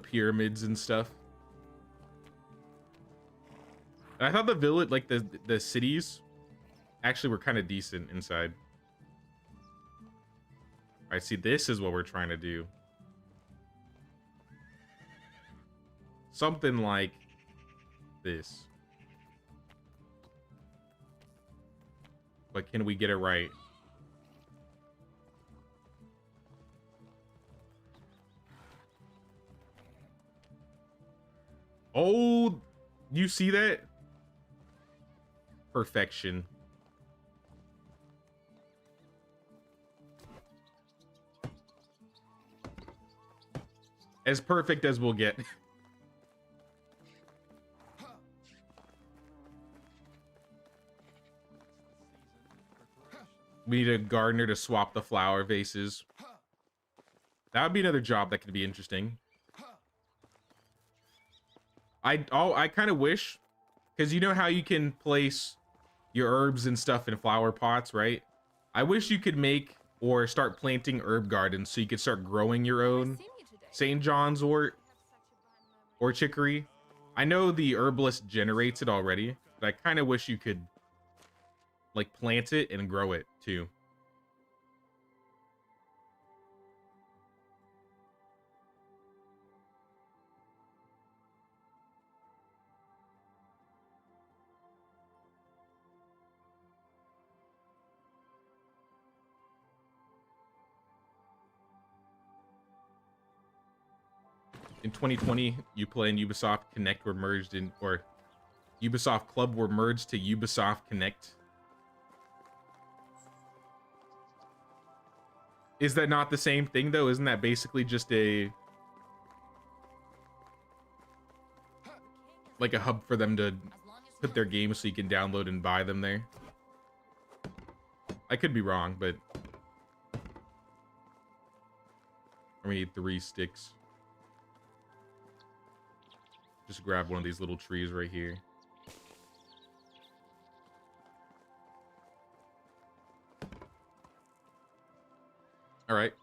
pyramids and stuff. And I thought the village, like the cities, actually were kind of decent inside. All right, see, this is what we're trying to do. Something like this. But can we get it right? Oh, you see that? Perfection. As perfect as we'll get. We need a gardener to swap the flower vases. That would be another job that could be interesting. I kind of wish, because you know how you can place your herbs and stuff in flower pots, right? I wish you could make or start planting herb gardens so you could start growing your own St. John's wort or chicory. I know the herbalist generates it already, but I kind of wish you could like plant it and grow it too. In 2020, Uplay and Ubisoft Connect were merged in, or Ubisoft Club were merged to Ubisoft Connect. Is that not the same thing though? Isn't that basically just a... like a hub for them to put their games so you can download and buy them there. I could be wrong, but we need 3 sticks. Just grab one of these little trees right here. All right,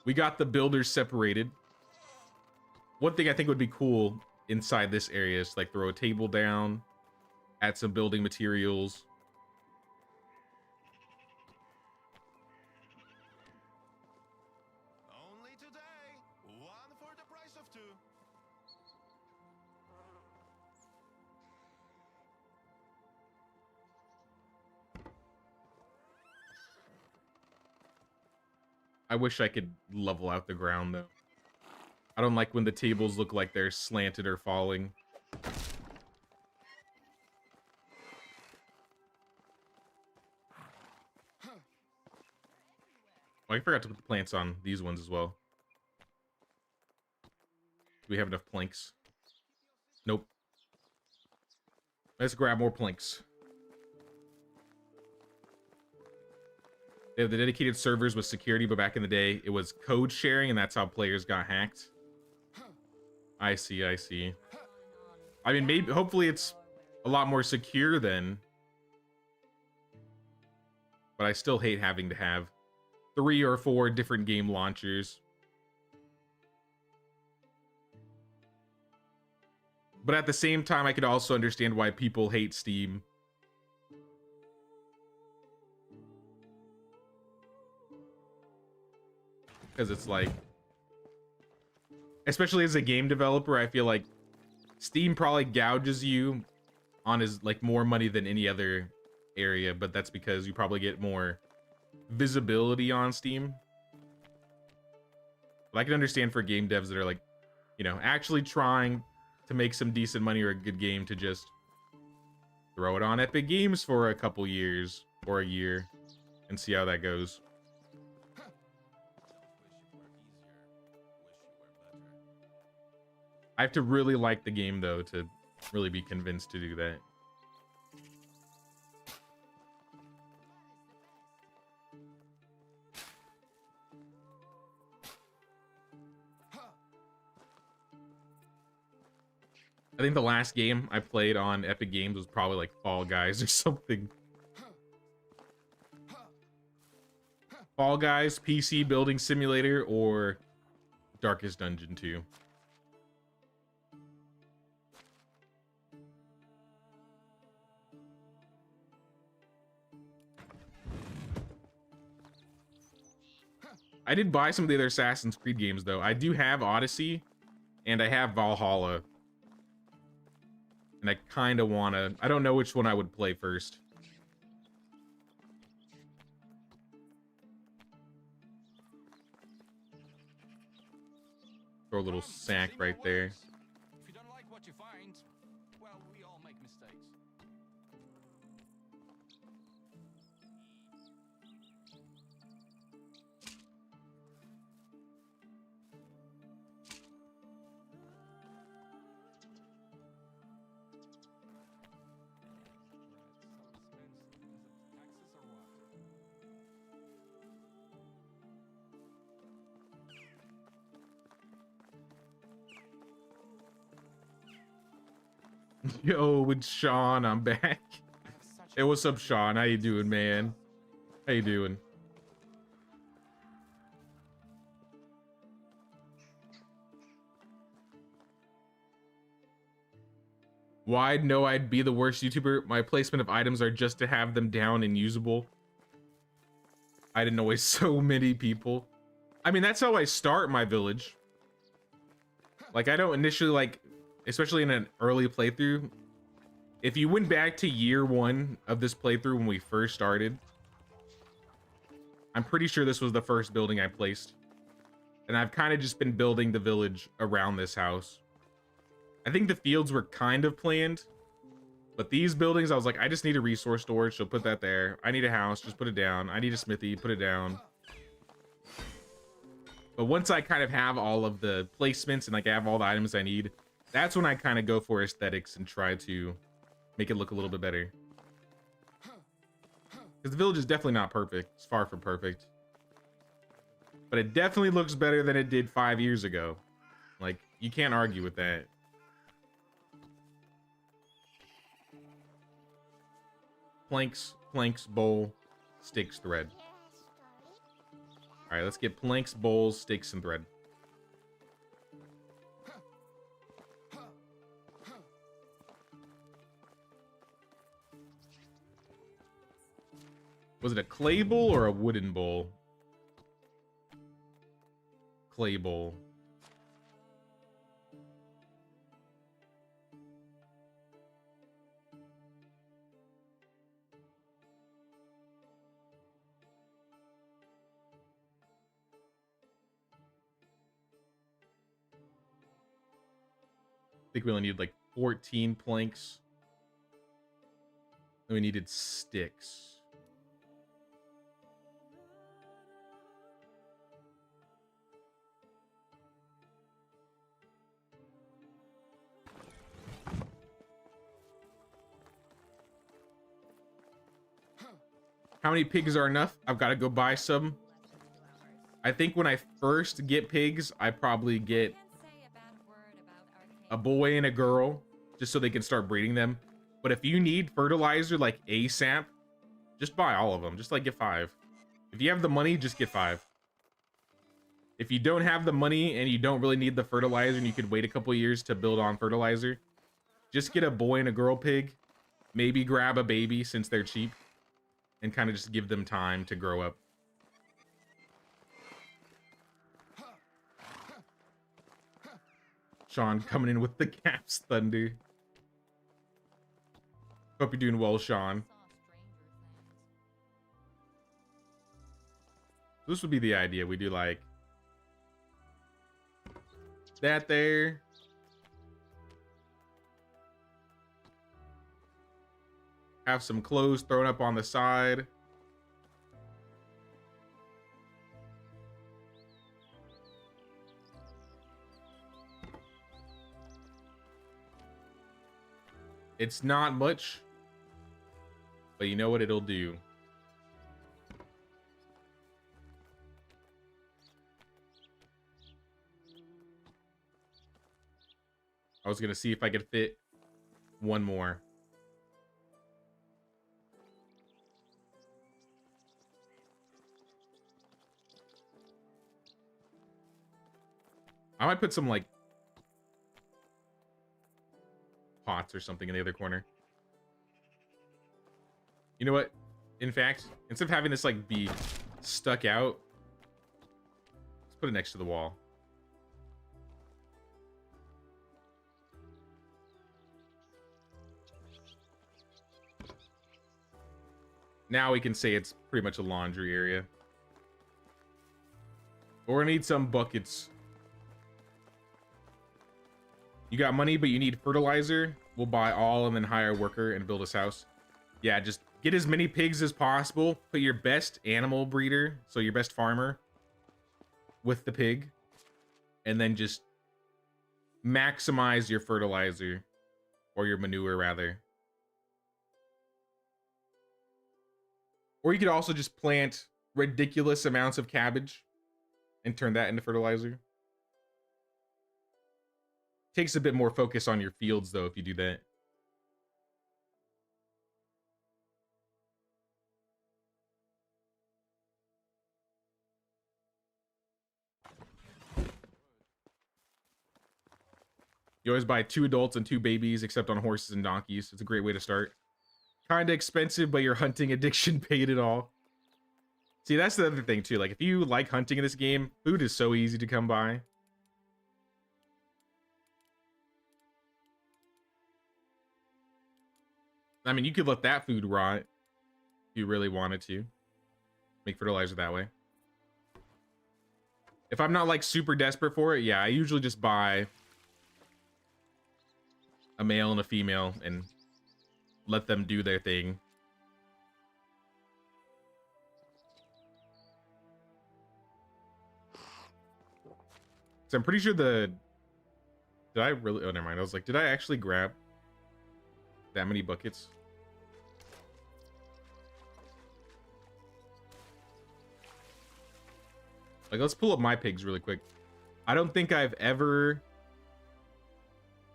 we got the builders separated. One thing I think would be cool inside this area is like throw a table down, add some building materials.
Only today, 1 for the price of 2.
I wish I could level out the ground though. I don't like when the tables look like they're slanted or falling. Oh, I forgot to put the plants on these ones as well. Do we have enough planks? Nope. Let's grab more planks. They have the dedicated servers with security, but back in the day, it was code sharing, and that's how players got hacked. I see, I see. I mean, maybe, hopefully it's a lot more secure then. But I still hate having to have 3 or 4 different game launchers. But at the same time, I could also understand why people hate Steam. Because it's like, especially as a game developer, I feel like Steam probably gouges you on his like more money than any other area, but that's because you probably get more visibility on Steam. But I can understand for game devs that are like, you know, actually trying to make some decent money or a good game to just throw it on Epic Games for a couple years or a year and see how that goes. I have to really like the game though to really be convinced to do that. I think the last game I played on Epic Games was probably like Fall Guys or something. Fall Guys, PC Building Simulator, or Darkest Dungeon 2. I did buy some of the other Assassin's Creed games though. I do have Odyssey and I have Valhalla. And I kind of want to... I don't know which one I would play first. Throw a little sack right there.
If you don't like what you find, well, we all make mistakes.
Yo, it's Sean. I'm back. Hey, what's up, Sean? How you doing, man? How you doing? Why'd know I'd be the worst YouTuber? My placement of items are just to have them down and usable. I didn't know so many people. I mean, that's how I start my village. Like, I don't initially, like, especially in an early playthrough. If you went back to year 1 of this playthrough when we first started, I'm pretty sure this was the first building I placed. And I've kind of just been building the village around this house. I think the fields were kind of planned, but these buildings, I was like, I just need a resource storage, so put that there. I need a house, just put it down. I need a smithy, put it down. But once I kind of have all of the placements and like I have all the items I need, That's when I kind of go for aesthetics and try to make it look a little bit better. Because the village is definitely not perfect. It's far from perfect. But it definitely looks better than it did 5 years ago. Like, you can't argue with that. Planks, bowl, sticks, thread. All right, let's get planks, bowls, sticks, and thread. Was it a clay bowl or a wooden bowl? Clay bowl. I think we only need like 14 planks. And we needed sticks. How many pigs are enough? I've got to go buy some. I think when I first get pigs, I probably get a boy and a girl just so they can start breeding them. But if you need fertilizer like ASAP, just buy all of them. Just like get 5. If you have the money, just get 5. If you don't have the money and you don't really need the fertilizer and you could wait a couple years to build on fertilizer, just get a boy and a girl pig. Maybe grab a baby since they're cheap. And kind of just give them time to grow up. Sean coming in with the caps thunder. Hope you're doing well, Sean. This would be the idea. We do like that there. Have some clothes thrown up on the side. It's not much, but you know what it'll do. I was gonna see if I could fit one more. I might put some like pots or something in the other corner. You know what? In fact, instead of having this like be stuck out, let's put it next to the wall. Now we can say it's pretty much a laundry area. But we're gonna need some buckets. You got money, but you need fertilizer? We'll buy all and then hire a worker and build his house. Yeah, just get as many pigs as possible. Put your best animal breeder, so your best farmer, with the pig. And then just maximize your fertilizer. Or your manure, rather. Or you could also just plant ridiculous amounts of cabbage and turn that into fertilizer. Takes a bit more focus on your fields, though, if you do that. You always buy 2 adults and 2 babies, except on horses and donkeys. It's a great way to start. Kinda expensive, but your hunting addiction paid it all. See, that's the other thing, too. Like, if you like hunting in this game, food is so easy to come by. I mean, you could let that food rot if you really wanted to. Make fertilizer that way. If I'm not, like, super desperate for it, yeah, I usually just buy a male and a female and let them do their thing. So I'm pretty sure the Did I really? Oh, never mind. I was like, did I actually grab that many buckets? Like, let's pull up my pigs really quick. I don't think I've ever...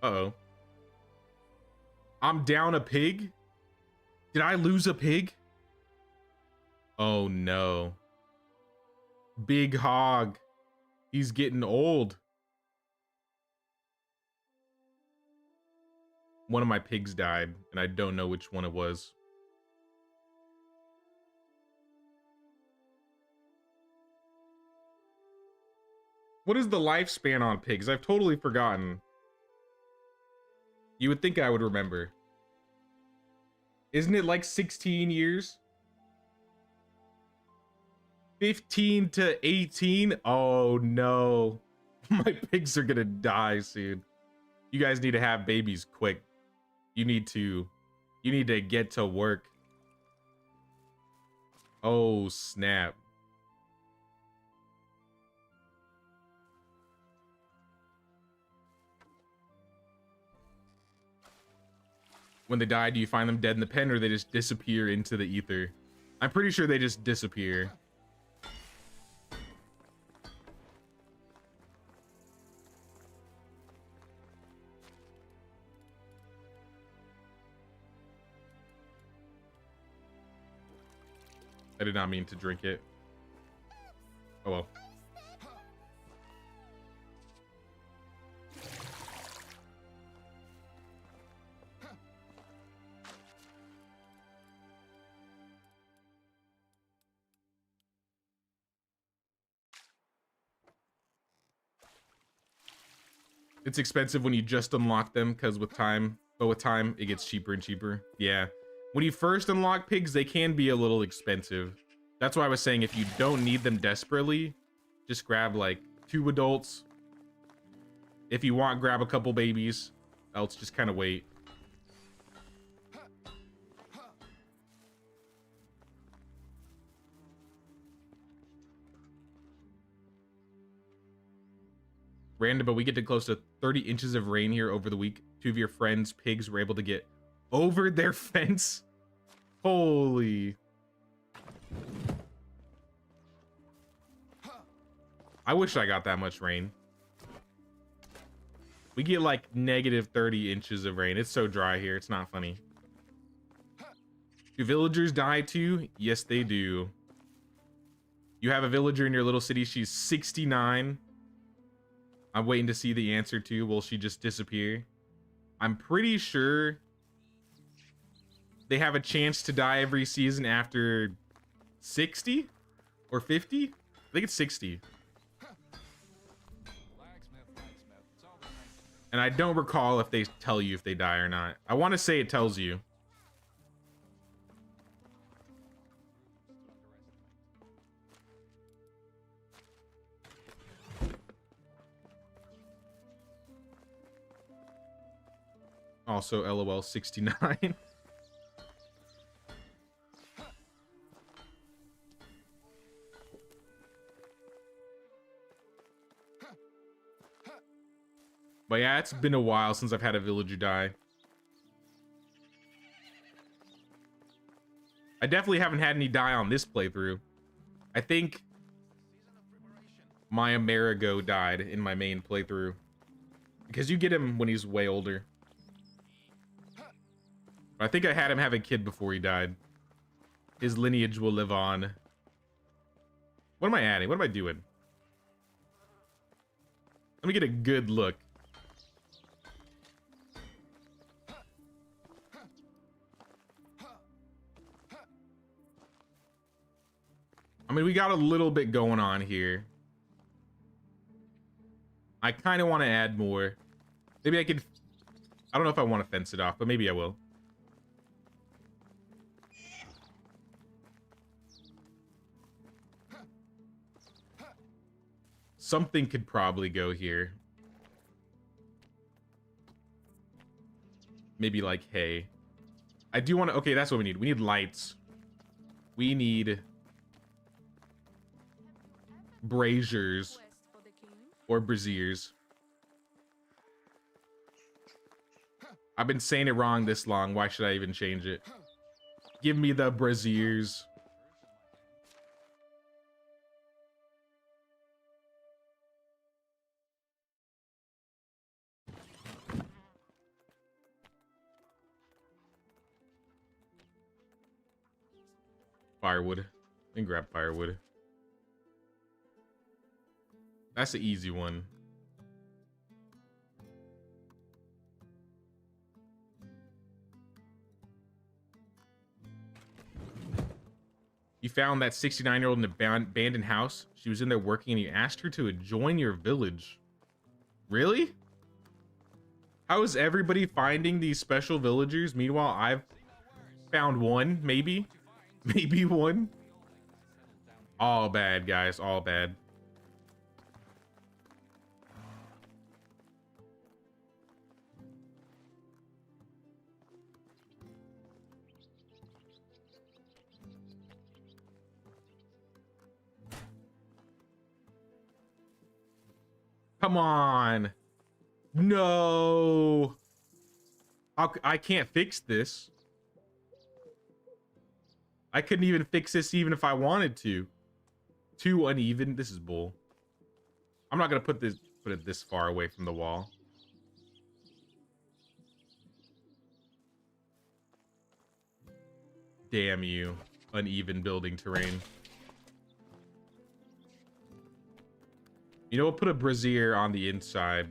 Uh-oh. I'm down a pig? Did I lose a pig? Oh, no. Big hog. He's getting old. One of my pigs died, and I don't know which one it was. What is the lifespan on pigs? I've totally forgotten. You would think I would remember. Isn't it like 16 years? 15 to 18? Oh no. My pigs are gonna die soon. You guys need to have babies quick. You need to get to work. Oh snap. When they die, do you find them dead in the pen or they just disappear into the ether? I'm pretty sure they just disappear. I did not mean to drink it. Oh well. It's expensive when you just unlock them because with time it gets cheaper and cheaper. Yeah. When you first unlock pigs, they can be a little expensive. That's why I was saying if you don't need them desperately, just grab like 2 adults. If you want, grab a couple babies. Else just kind of wait. Random, but we get to close to 30 inches of rain here over the week. 2 of your friends' pigs were able to get over their fence. Holy. I wish I got that much rain. We get like negative 30 inches of rain. It's so dry here. It's not funny. Do villagers die too? Yes, they do. You have a villager in your little city. She's 69. I'm waiting to see the answer to, will she just disappear? I'm pretty sure they have a chance to die every season after 60 or 50. I think it's 60. And I don't recall if they tell you if they die or not. I want to say it tells you. Also, LOL 69. But yeah, it's been a while since I've had a villager die. I definitely haven't had any die on this playthrough. I think my Amerigo died in my main playthrough. Because you get him when he's way older. I think I had him have a kid before he died. His lineage will live on. What am I adding? What am I doing? Let me get a good look. I mean, we got a little bit going on here. I kind of want to add more. Maybe I could... I don't know if I want to fence it off, but maybe I will. Something could probably go here. Maybe like hay. I do want to... Okay, that's what we need. We need lights. We need... braziers. Or braziers. I've been saying it wrong this long. Why should I even change it? Give me the braziers. Firewood. And grab firewood. That's the easy one. You found that 69-year-old in an abandoned house. She was in there working and you asked her to join your village. Really? How is everybody finding these special villagers? Meanwhile, I've found one, maybe. Maybe one. All bad, guys. All bad. Come on. No. I can't fix this. I couldn't even fix this even if I wanted to. Too uneven. This is bull. I'm not gonna put it this far away from the wall. Damn you. Uneven building terrain. You know, we'll put a brazier on the inside.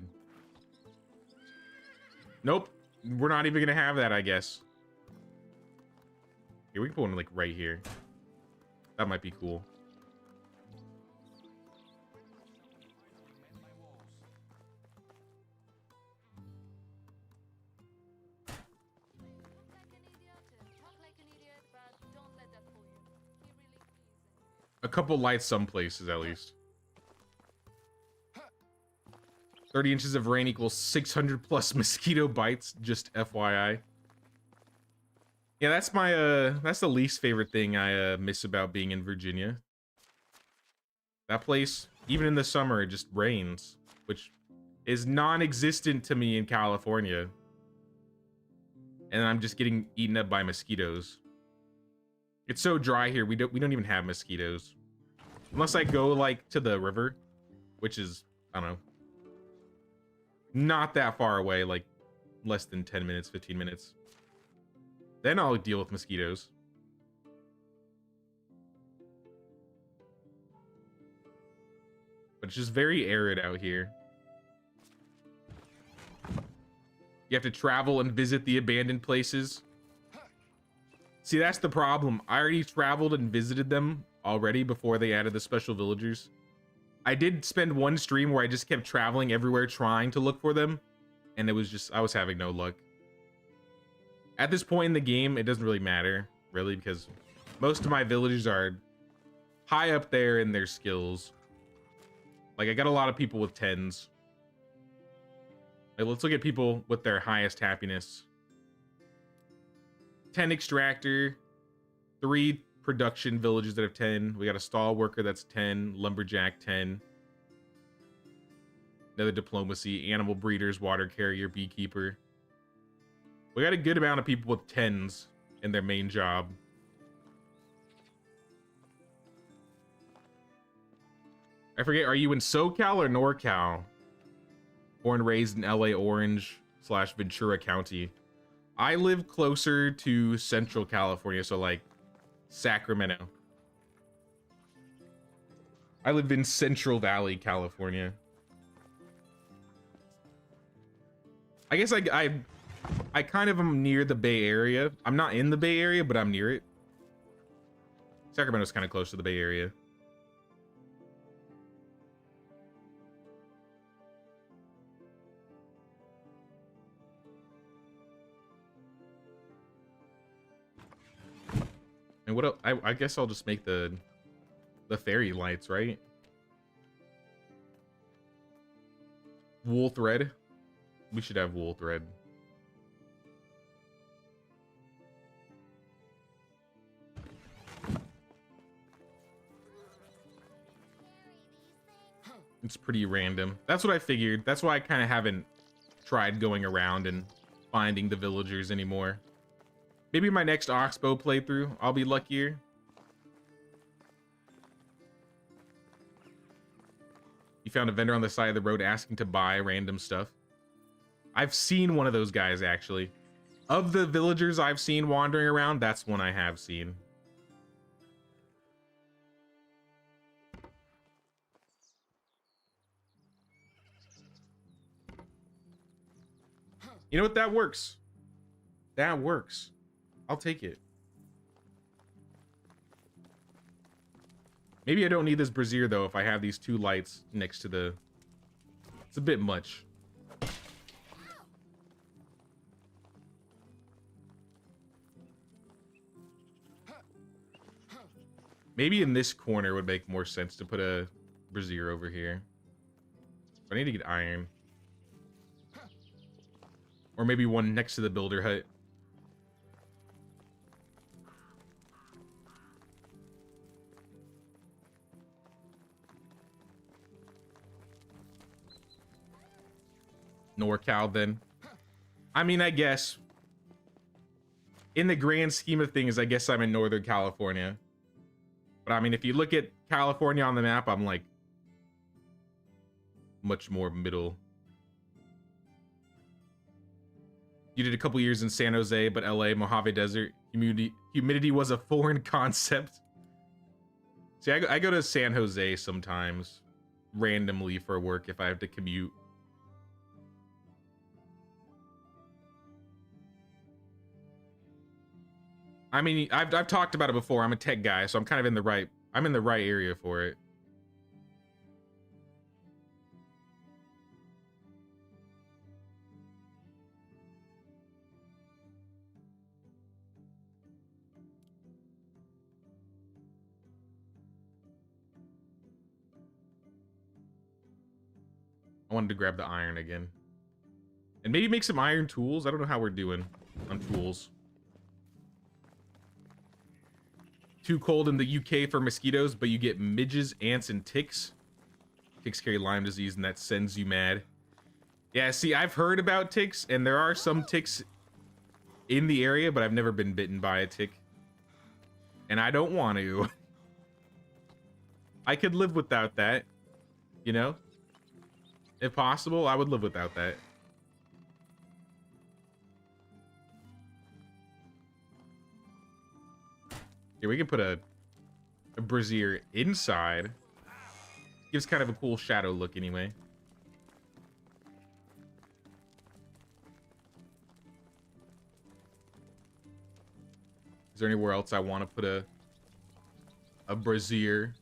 Nope. We're not even gonna have that, I guess. Here, we can put one like right here. That might be cool. A couple lights some places, at least. 30 inches of rain equals 600 plus mosquito bites, just FYI. Yeah, that's my, that's the least favorite thing I, miss about being in Virginia. That place, even in the summer, it just rains, which is non-existent to me in California. And I'm just getting eaten up by mosquitoes. It's so dry here, we don't even have mosquitoes. Unless I go, like, to the river, which is, I don't know, not that far away, like less than 10 minutes, 15 minutes. Then I'll deal with mosquitoes. But it's just very arid out here. You have to travel and visit the abandoned places. See, that's the problem. I already traveled and visited them already before they added the special villagers. I did spend one stream where I just kept traveling everywhere trying to look for them, and it was just, I was having no luck. At this point in the game, it doesn't really matter, really, because most of my villagers are high up there in their skills. Like, I got a lot of people with 10s. Like, let's look at people with their highest happiness. 10 extractor, 3 production villages that have 10. We got a stall worker that's 10, lumberjack 10. Another diplomacy, animal breeders, water carrier, beekeeper. We got a good amount of people with 10s in their main job. I forget, are you in SoCal or NorCal? Born and raised in LA Orange / Ventura County. I live closer to Central California, so like Sacramento. I live in Central Valley, California. I guess I kind of am near the Bay Area. I'm not in the Bay Area, but I'm near it. Sacramento's kind of close to the Bay Area. And what else? I guess I'll just make the fairy lights, right? Wool thread. We should have wool thread. It's pretty random. That's what I figured. That's why I kind of haven't tried going around and finding the villagers anymore. Maybe my next Oxbow playthrough, I'll be luckier. You found a vendor on the side of the road asking to buy random stuff. I've seen one of those guys, actually. Of the villagers I've seen wandering around, that's one I have seen. You know what? That works. That works. I'll take it. Maybe I don't need this brazier, though, if I have these two lights next to the... It's a bit much. Maybe in this corner would make more sense to put a brazier over here. I need to get iron. Or maybe one next to the builder hut. NorCal, then. I mean, I guess. In the grand scheme of things, I guess I'm in Northern California. But I mean, if you look at California on the map, I'm like much more middle. You did a couple years in San Jose, but LA, Mojave Desert, humidity was a foreign concept. See, I go to San Jose sometimes, randomly for work if I have to commute. I mean, I've talked about it before. I'm a tech guy, so I'm kind of in the right. I'm in the right area for it. I wanted to grab the iron again. And maybe make some iron tools. I don't know how we're doing on tools. Too cold in the UK for mosquitoes, but you get midges, ants, and ticks. Ticks carry Lyme disease, and that sends you mad. Yeah, see, I've heard about ticks, and there are some ticks in the area, but I've never been bitten by a tick. And I don't want to. I could live without that, you know? If possible, I would live without that. Yeah, we can put a brazier inside. Gives kind of a cool shadow look anyway. Is there anywhere else I want to put a brazier?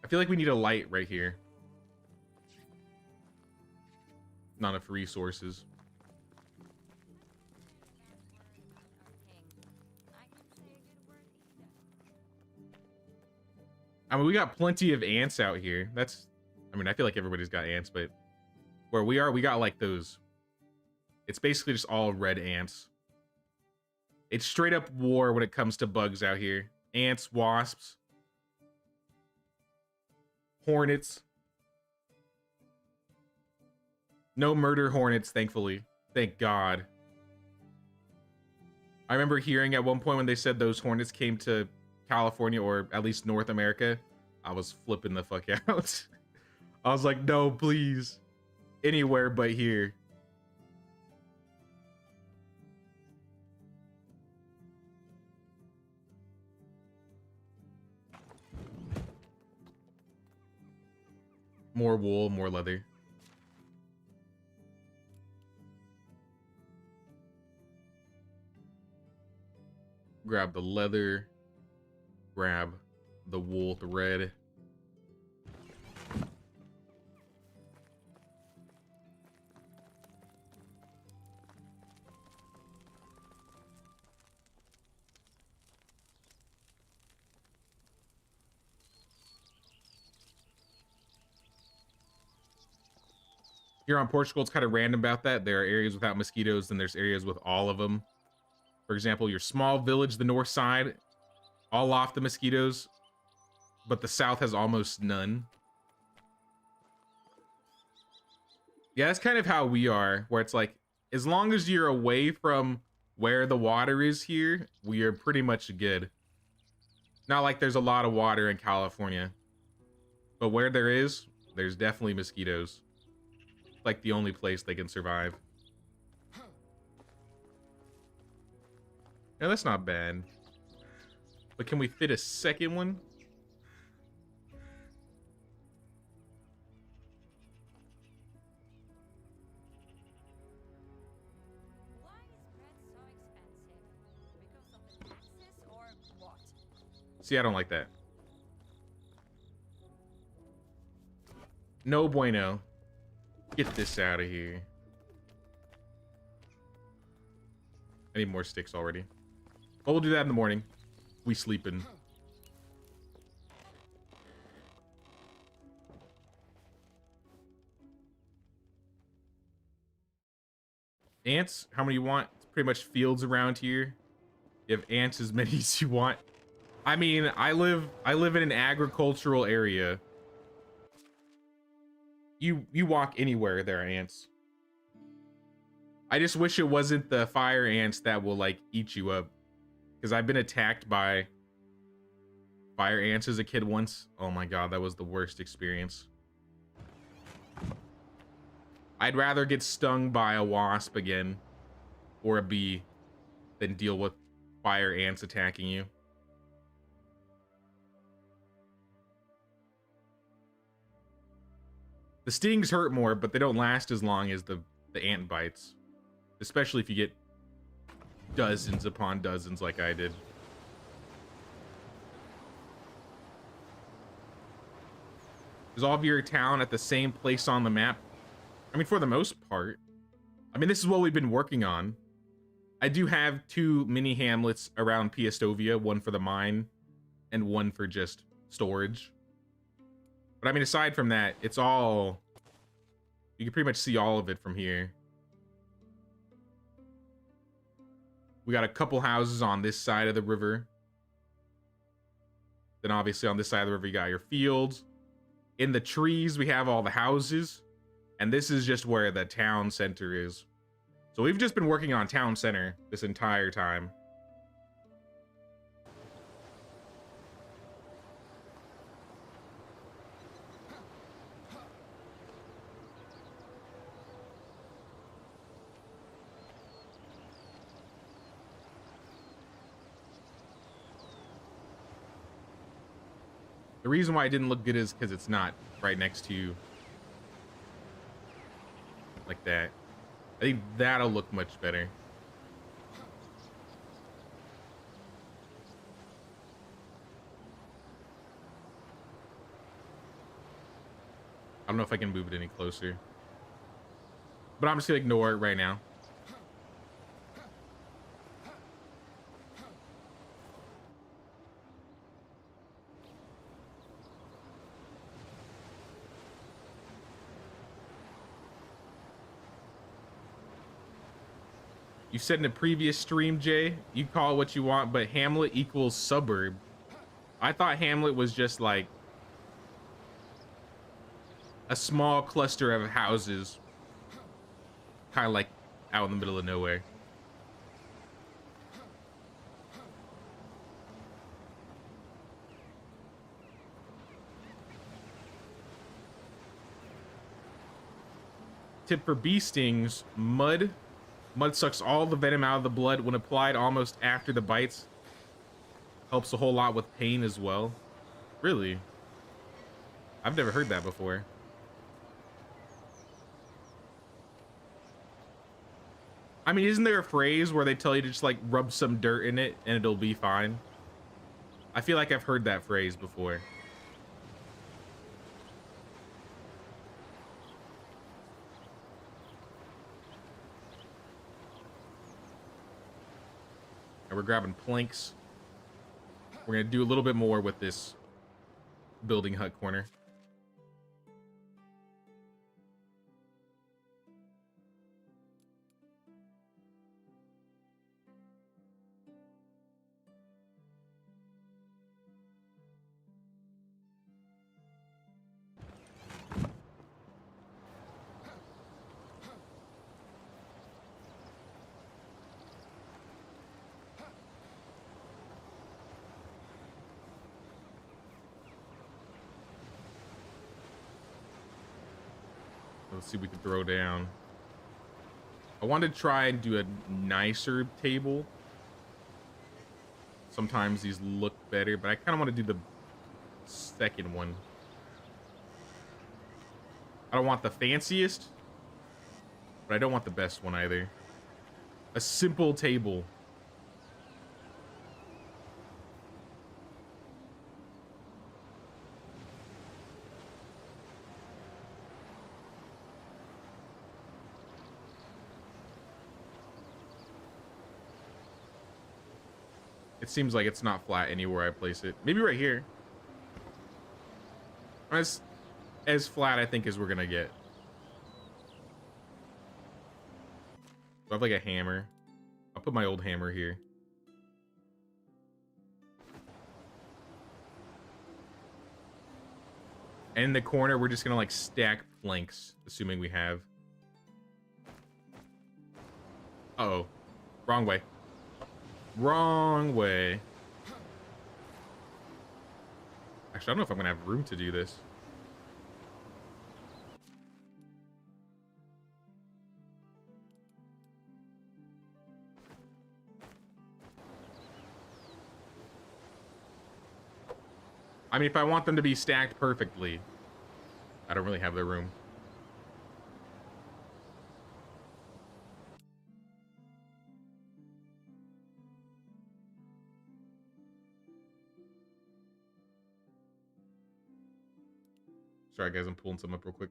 I feel like we need a light right here. Not enough resources. I mean, we got plenty of ants out here. That's, I mean, I feel like everybody's got ants, but where we are, we got like those. It's basically just all red ants. It's straight up war when it comes to bugs out here. Ants, wasps, hornets. No murder hornets, thankfully. Thank God. I remember hearing at one point when they said those hornets came to California, or at least North America, I was flipping the fuck out. I was like, no, please. Anywhere but here. More wool, more leather. Grab the leather. Grab the wool thread. Here on Portugal, it's kind of random about that. There are areas without mosquitoes, and there's areas with all of them. For example, your small village, the north side, all off the mosquitoes. but the south has almost none. Yeah, that's kind of how we are, where it's like, as long as you're away from where the water is here, we are pretty much good. Not like there's a lot of water in California, but where there is, there's definitely mosquitoes. It's like the only place they can survive. Yeah, that's not bad. But can we fit a second one?
Why is bread so expensive? Because of the taxes or what?
See, I don't like that. No bueno. Get this out of here. I need more sticks already. Well, we'll do that in the morning. We sleeping. Ants? How many you want? It's pretty much fields around here. You have ants as many as you want. I mean, I live in an agricultural area. You walk anywhere, there are ants. I just wish it wasn't the fire ants that will like eat you up. Because I've been attacked by fire ants as a kid once. Oh my god, that was the worst experience. I'd rather get stung by a wasp again, or a bee, than deal with fire ants attacking you. The stings hurt more, but they don't last as long as the ant bites. Especially if you get dozens upon dozens like I did. Is all of your town at the same place on the map? I mean, for the most part. I mean, this is what we've been working on. I do have 2 mini hamlets around Piastovia, one for the mine and one for just storage. But I mean, aside from that, it's all... You can pretty much see all of it from here. We got a couple houses on this side of the river. Then obviously on this side of the river, you got your fields. In the trees, we have all the houses. And this is just where the town center is. So we've just been working on town center this entire time. The reason why it didn't look good is because it's not right next to you. Like that. I think that'll look much better. I don't know if I can move it any closer. But I'm just gonna ignore it right now. You said in a previous stream, Jay, you call it what you want, but hamlet equals suburb. I thought hamlet was just like a small cluster of houses, kind of like out in the middle of nowhere. Tip for bee stings: mud. Mud sucks all the venom out of the blood when applied almost after the bites. Helps a whole lot with pain as well. Really? I've never heard that before. I mean, isn't there a phrase where they tell you to just like rub some dirt in it and it'll be fine? I feel like I've heard that phrase before. And we're grabbing planks. We're gonna do a little bit more with this building hut corner. Let's see what we can throw down. I want to try and do a nicer table. Sometimes these look better, but I kind of want to do the second one. I don't want the fanciest, but I don't want the best one either. A simple table. It seems like it's not flat anywhere I place it. Maybe right here. As flat, I think, as we're gonna get. Do I have like a hammer? I'll put my old hammer here. And in the corner, we're just gonna like stack planks, assuming we have. Uh-oh. Wrong way. Wrong way. Actually, I don't know if I'm gonna have room to do this. I mean, if I want them to be stacked perfectly, I don't really have the room. Sorry, guys, I'm pulling some up real quick.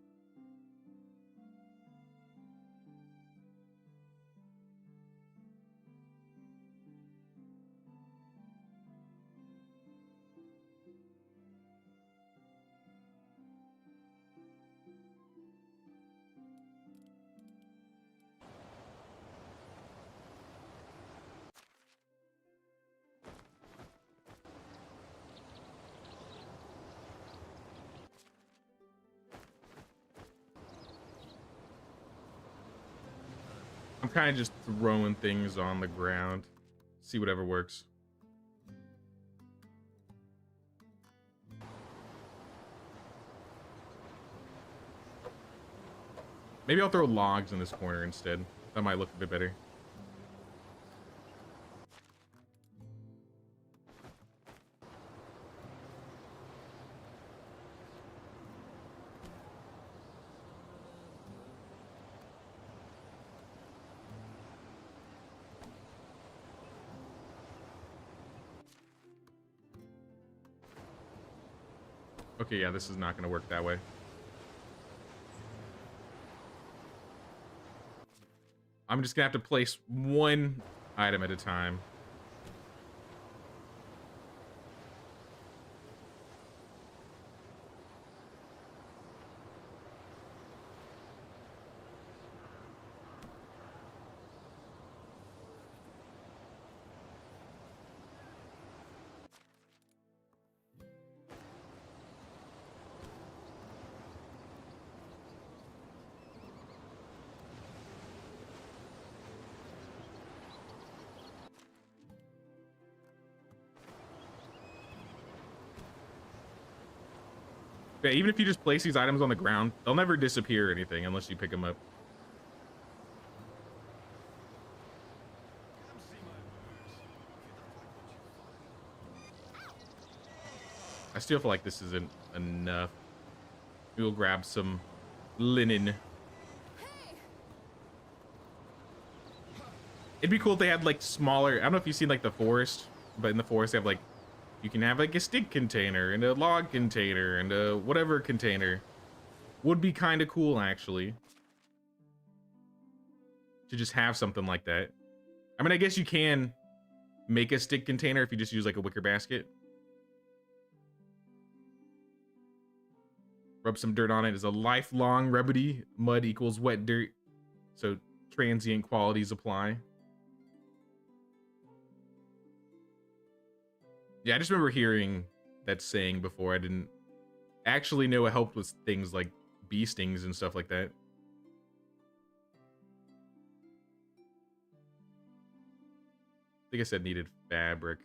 I'm kind of just throwing things on the ground. See whatever works. Maybe I'll throw logs in this corner instead. That might look a bit better. Okay, yeah, this is not going to work that way. I'm just going to have to place one item at a time. Yeah, even if you just place these items on the ground, they'll never disappear or anything unless you pick them up.
Come see my wares. If you don't like what you find.
I still feel like this isn't enough. We'll grab some linen. It'd be cool if they had like smaller, I don't know if you've seen like the forest, but in the forest they have like, you can have like a stick container and a log container and a whatever container. Would be kind of cool actually. To just have something like that. I mean, I guess you can make a stick container if you just use like a wicker basket. Rub some dirt on it as a lifelong remedy. Mud equals wet dirt. So transient qualities apply. Yeah, I just remember hearing that saying before. I didn't actually know it helped with things like bee stings and stuff like that. I think I said needed fabric.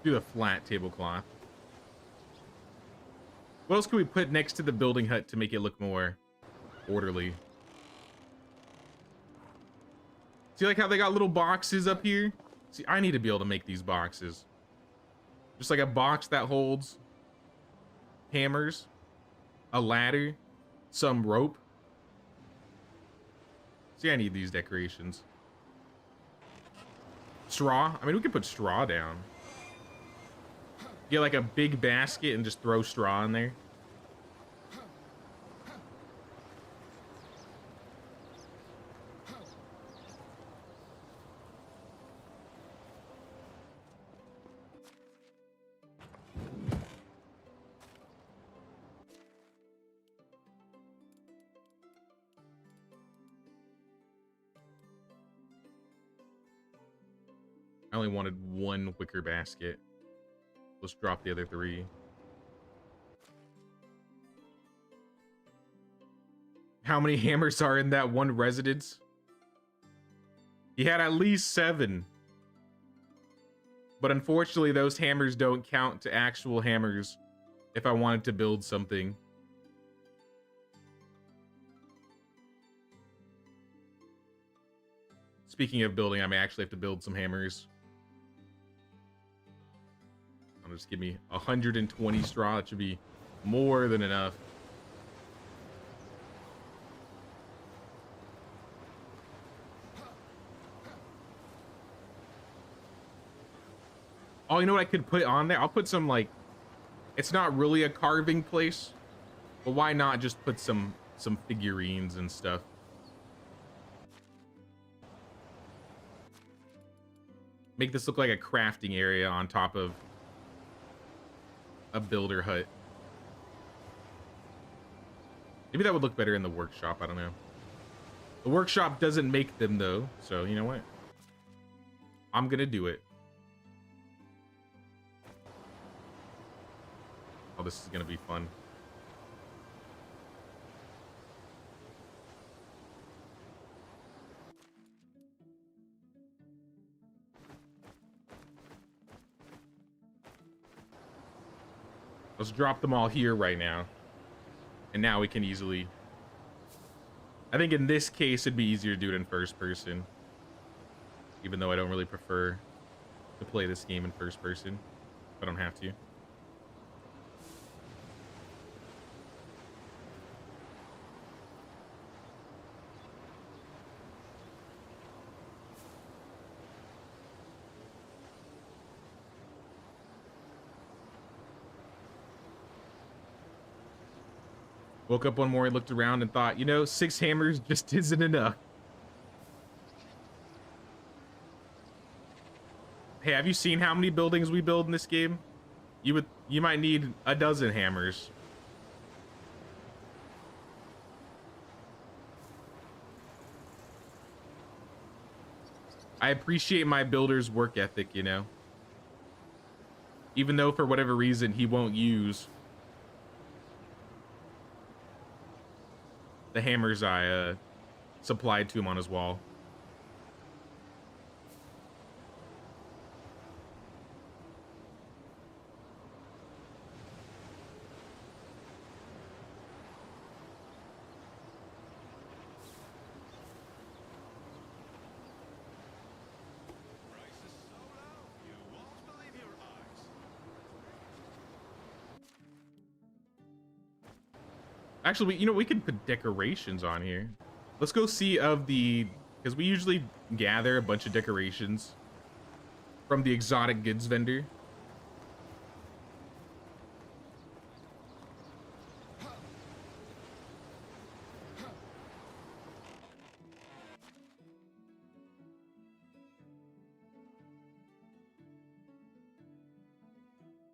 Do the flat tablecloth. What else can we put next to the building hut to make it look more orderly? See, like how they got little boxes up here? See, I need to be able to make these boxes. Just like a box that holds hammers, a ladder, some rope. See, I need these decorations. Straw? I mean, we could put straw down. Get like a big basket and just throw straw in there. I only wanted one wicker basket. Let's drop the other 3. How many hammers are in that one residence? He had at least 7. But unfortunately, those hammers don't count to actual hammers if I wanted to build something. Speaking of building, I may actually have to build some hammers. I'll just give me 120 straw. That should be more than enough. Oh, you know what I could put on there? I'll put some, like, it's not really a carving place, but why not just put some figurines and stuff? Make this look like a crafting area on top of a builder hut. Maybe that would look better in the workshop. I don't know. The workshop doesn't make them though, so you know what? I'm gonna do it. Oh, this is gonna be fun. Let's drop them all here right now. And now we can easily... I think in this case, it'd be easier to do it in first person. Even though I don't really prefer to play this game in first person. I don't have to. Woke up one morning, looked around, and thought, you know, 6 hammers just isn't enough. Hey, have you seen how many buildings we build in this game? You might need a dozen hammers. I appreciate my builder's work ethic, you know. Even though for whatever reason he won't use the hammers I supplied to him on his wall.
Price is so low, you won't believe your eyes.
Actually, you know, we could put decorations on here. Let's go see of the... Because we usually gather a bunch of decorations from the exotic goods vendor.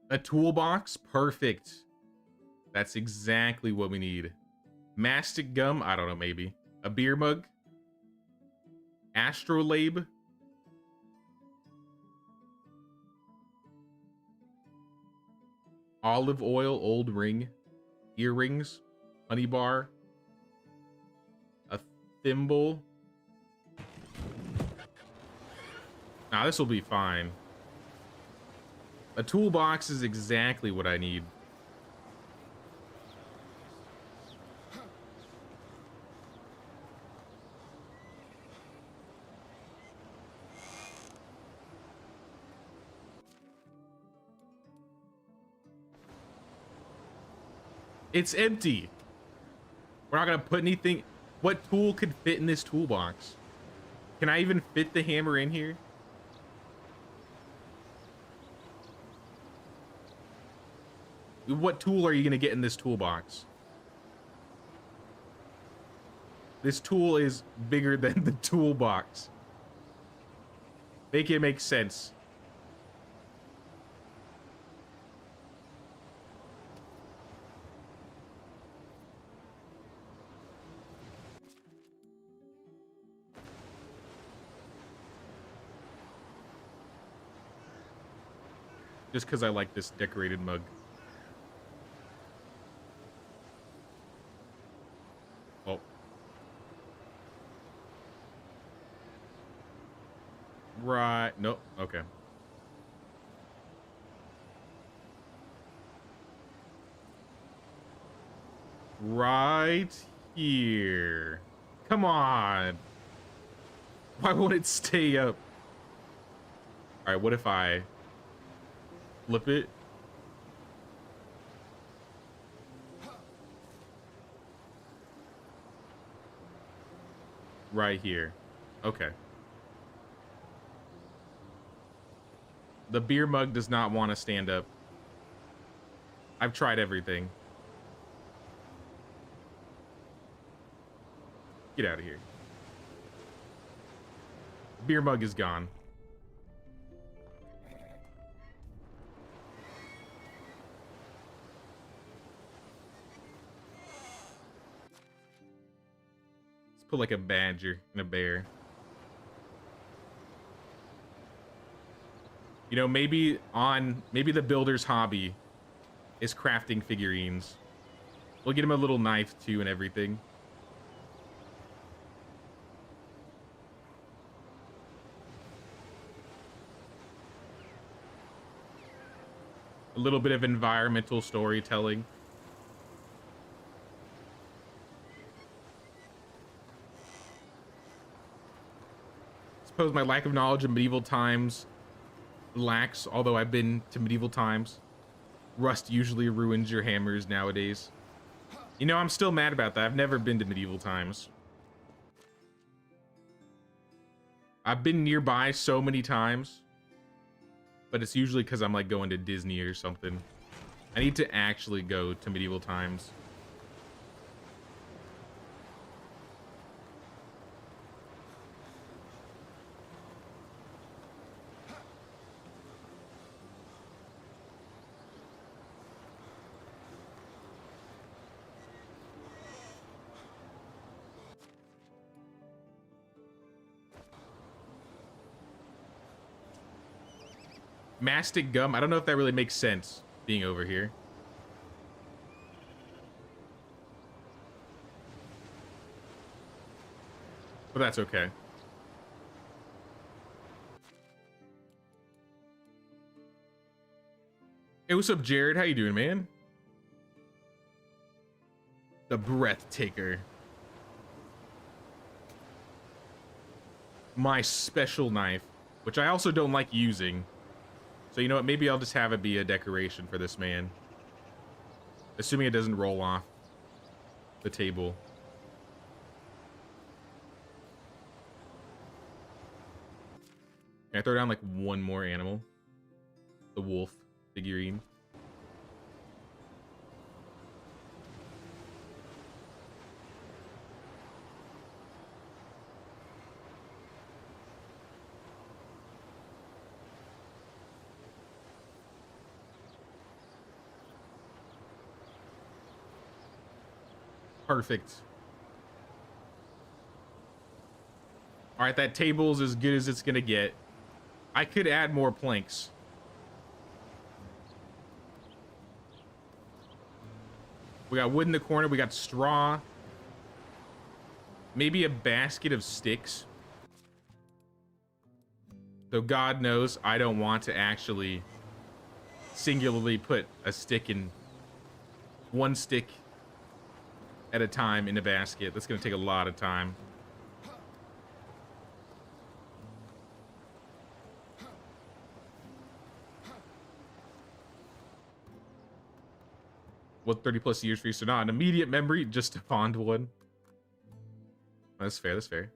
A toolbox? Perfect. That's exactly what we need. Mastic gum? I don't know, maybe. A beer mug? Astrolabe? Olive oil, old ring. Earrings? Honey bar? A thimble? Nah, this will be fine. A toolbox is exactly what I need. It's empty. We're not gonna put anything. What tool could fit in this toolbox? Can I even fit the hammer in here? What tool are you gonna get in this toolbox? This tool is bigger than the toolbox. Make it make sense. Just because I like this decorated mug. Oh. Right. Nope. Okay. Right here. Come on. Why won't it stay up? All right, what if I flip it? Right here. Okay. The beer mug does not want to stand up. I've tried everything. Get out of here. Beer mug is gone. Let's put like a badger and a bear. You know, maybe the builder's hobby is crafting figurines. We'll get him a little knife too and everything. A little bit of environmental storytelling. Suppose my lack of knowledge of medieval times lacks, although I've been to medieval times. Rust usually ruins your hammers nowadays. You know, I'm still mad about that. I've never been to medieval times. I've been nearby so many times, but it's usually because I'm like going to Disney or something. I need to actually go to medieval times. Mastic gum. I don't know if that really makes sense being over here. But that's okay. Hey, what's up, Jared? How you doing, man? The breath taker. My special knife, which I also don't like using. So you know what, maybe I'll just have it be a decoration for this man. Assuming it doesn't roll off the table. Can I throw down like one more animal? The wolf figurine. Perfect. All right, that table's as good as it's gonna get. I could add more planks. We got wood in the corner. We got straw. Maybe a basket of sticks. Though God knows I don't want to actually singularly put a stick in, one stick at a time in a basket. That's gonna take a lot of time. What 30 plus years for you? So not an immediate memory, just a fond one. That's fair, that's fair.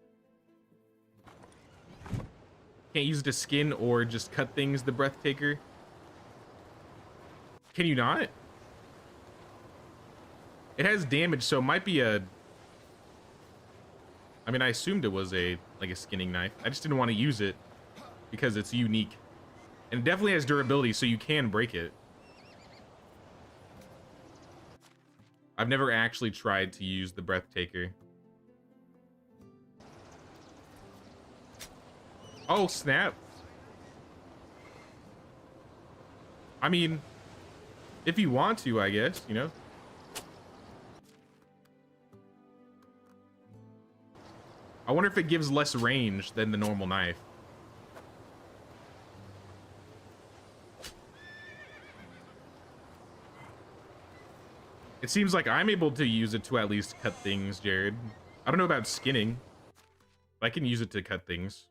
Can't use it to skin or just cut things, the breath taker. Can you not? It has damage, so it might be a... I mean, I assumed it was a skinning knife. I just didn't want to use it because it's unique. And it definitely has durability, so you can break it. I've never actually tried to use the breath taker. Oh, snap. I mean, if you want to, I guess, you know? I wonder if it gives less range than the normal knife. It seems like I'm able to use it to at least cut things, Jared. I don't know about skinning, but I can use it to cut things.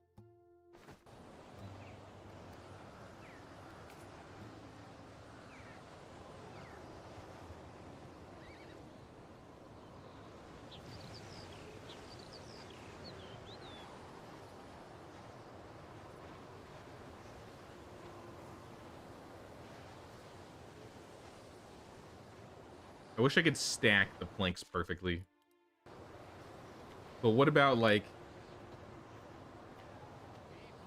I wish I could stack the planks perfectly. But what about, like...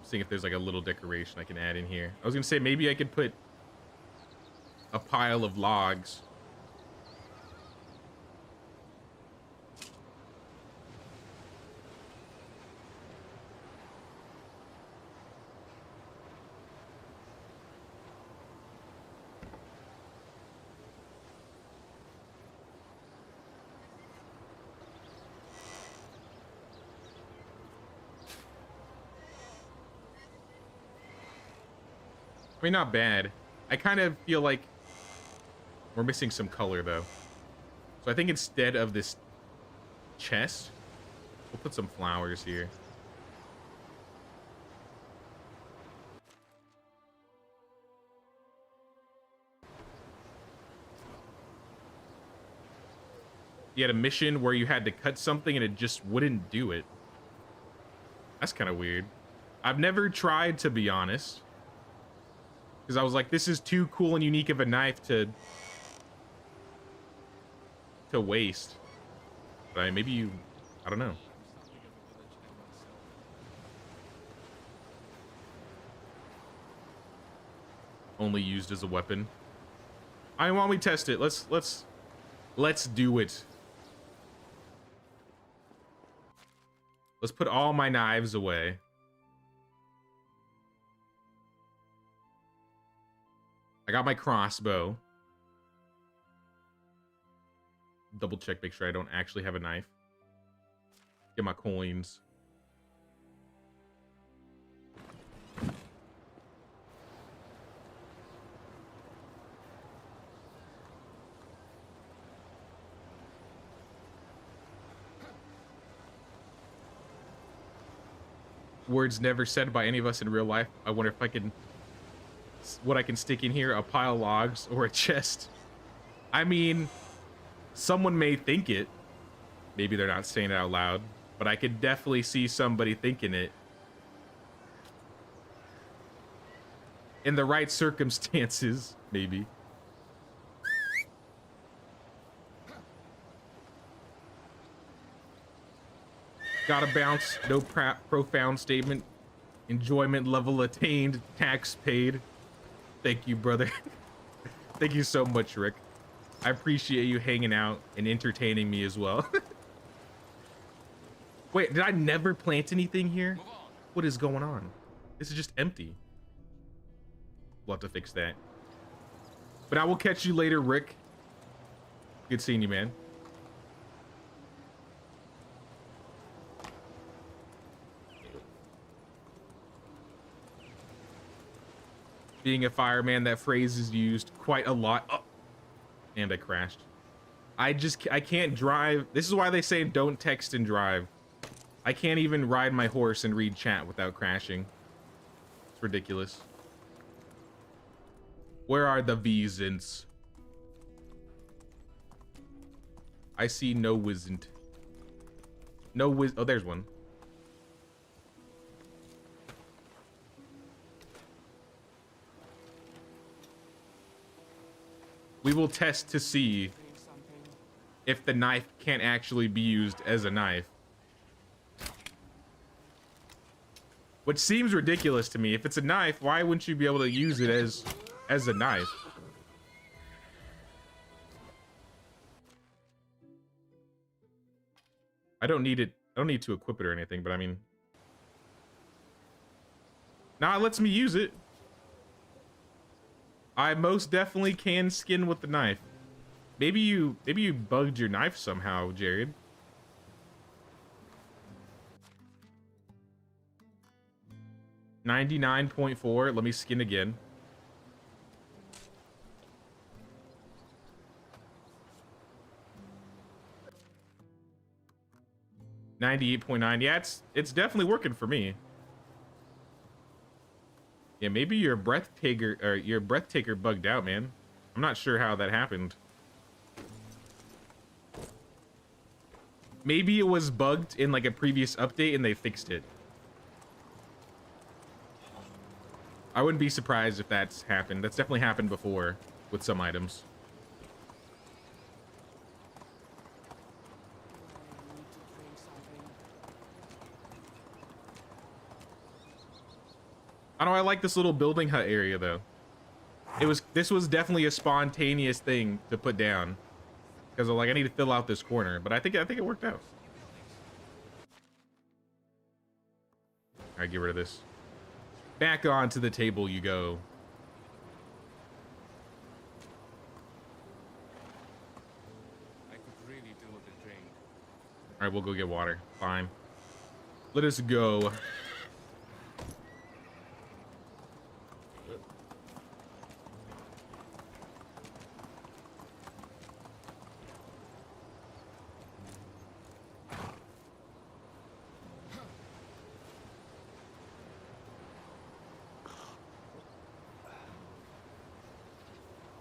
seeing if there's, like, a little decoration I can add in here. I was gonna say, maybe I could put a pile of logs. I mean, not bad. I kind of feel like we're missing some color, though. So I think instead of this chest, we'll put some flowers here. You had a mission where you had to cut something and it just wouldn't do it. That's kind of weird. I've never tried, to be honest. Because I was like, this is too cool and unique of a knife to waste. But I mean, maybe you... I don't know. Only used as a weapon. I want we test it. Let's do it. Let's put all my knives away. I got my crossbow. Double check, make sure I don't actually have a knife. Get my coins. Words never said by any of us in real life. I wonder if I can... what I can stick in here, a pile of logs or a chest. I mean, someone may think it. Maybe they're not saying it out loud, but I could definitely see somebody thinking it. In the right circumstances, maybe. Gotta bounce. No profound statement. Enjoyment level attained. Tax paid. Thank you, brother. Thank you so much, Rick. I appreciate you hanging out and entertaining me as well. Wait, did I never plant anything here? What is going on? This is just empty. We'll have to fix that. But I will catch you later, Rick. Good seeing you, man. Being a fireman, that phrase is used quite a lot. Oh, and I crashed. I can't drive. This is why they say don't text and drive. I can't even ride my horse and read chat without crashing. It's ridiculous. Where are the Visents? I see no Wisent. No Wiz. Oh, there's one. We will test to see if the knife can't actually be used as a knife. Which seems ridiculous to me. If it's a knife, why wouldn't you be able to use it as a knife? I don't need it. I don't need to equip it or anything, but I mean... Nah, it lets me use it. I most definitely can skin with the knife. Maybe you bugged your knife somehow, Jared. $99.4. Let me skin again. $98.9. Yeah, it's definitely working for me. Yeah, maybe your breathtaker bugged out, man. I'm not sure how that happened. Maybe it was bugged in like a previous update and they fixed it. I wouldn't be surprised if that's happened. That's definitely happened before with some items. I don't know, I like this little building hut area though. This was definitely a spontaneous thing to put down. Because like I need to fill out this corner, but I think it worked out. Alright, get rid of this. Back onto the table you go.
I could really do with a drink.
Alright, we'll go get water. Fine. Let us go.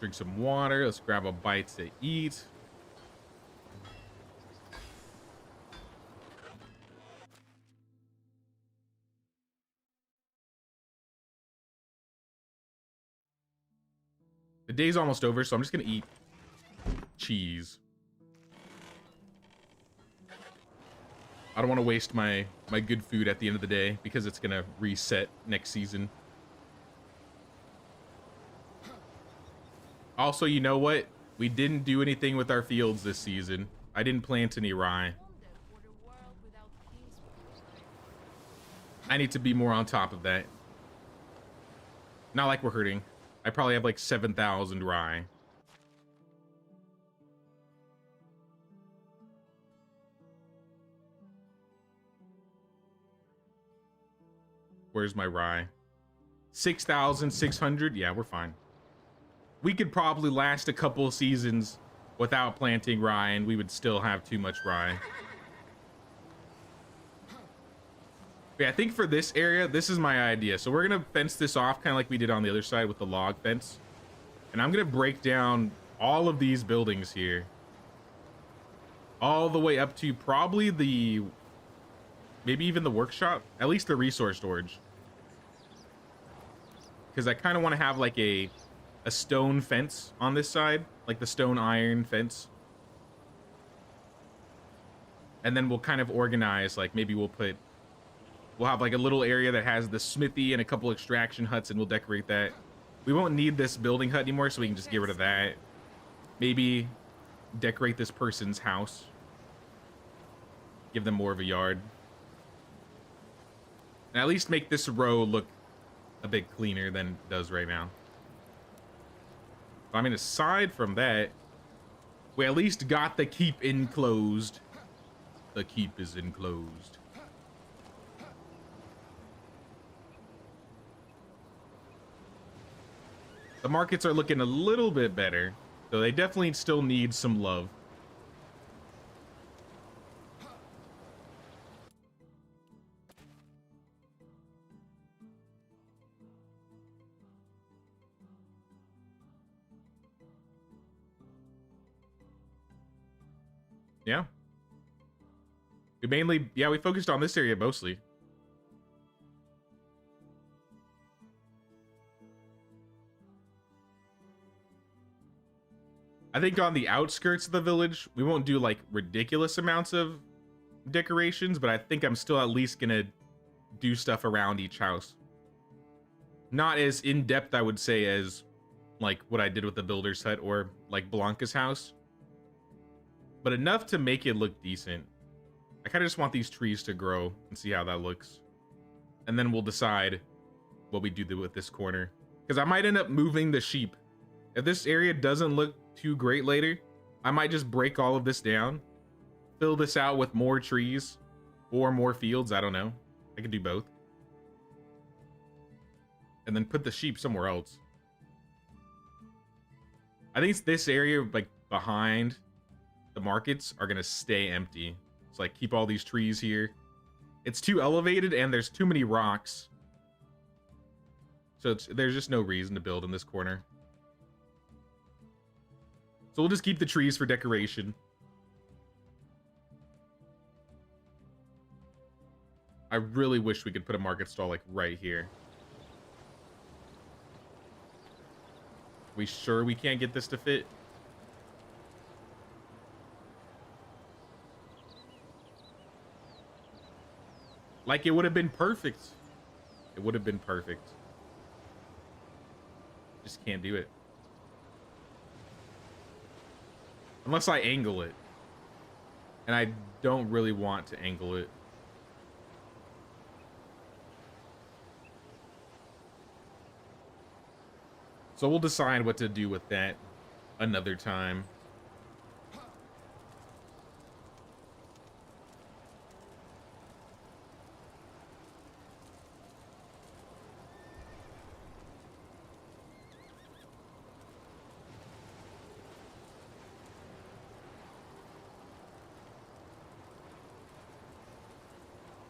Drink some water. Let's grab a bite to eat. The day's almost over, so I'm just gonna eat cheese. I don't want to waste my good food at the end of the day because it's gonna reset next season. Also, you know what? We didn't do anything with our fields this season. I didn't plant any rye. I need to be more on top of that. Not like we're hurting. I probably have like 7,000 rye. Where's my rye? 6,600? Yeah, we're fine. We could probably last a couple of seasons without planting rye and we would still have too much rye. Yeah, I think for this area, this is my idea. So we're gonna fence this off kind of like we did on the other side with the log fence. And I'm gonna break down all of these buildings here. All the way up to probably the, maybe even the workshop, at least the resource storage. Because I kind of want to have like a stone fence on this side, like the stone iron fence. And then we'll kind of organize, like maybe we'll have like a little area that has the smithy and a couple extraction huts and we'll decorate that. We won't need this building hut anymore, so we can just get rid of that. Maybe decorate this person's house. Give them more of a yard. And at least make this row look a bit cleaner than it does right now. I mean, aside from that, we at least got the keep enclosed. The keep is enclosed. The markets are looking a little bit better, so they definitely still need some love. Yeah. We mainly, yeah, we focused on this area mostly. I think on the outskirts of the village, we won't do like ridiculous amounts of decorations, but I think I'm still at least gonna do stuff around each house. Not as in-depth, I would say, as like what I did with the builder's hut or like Blanca's house, but enough to make it look decent. I kind of just want these trees to grow and see how that looks. And then we'll decide what we do with this corner. Because I might end up moving the sheep. If this area doesn't look too great later, I might just break all of this down, fill this out with more trees or more fields. I don't know. I could do both. And then put the sheep somewhere else. I think it's this area, like behind the markets, are going to stay empty. It's like, keep all these trees here. It's too elevated and there's too many rocks. So there's just no reason to build in this corner. So we'll just keep the trees for decoration. I really wish we could put a market stall like right here. We sure we can't get this to fit? Like, it would have been perfect. It would have been perfect. Just can't do it. Unless I angle it. And I don't really want to angle it. So we'll decide what to do with that another time.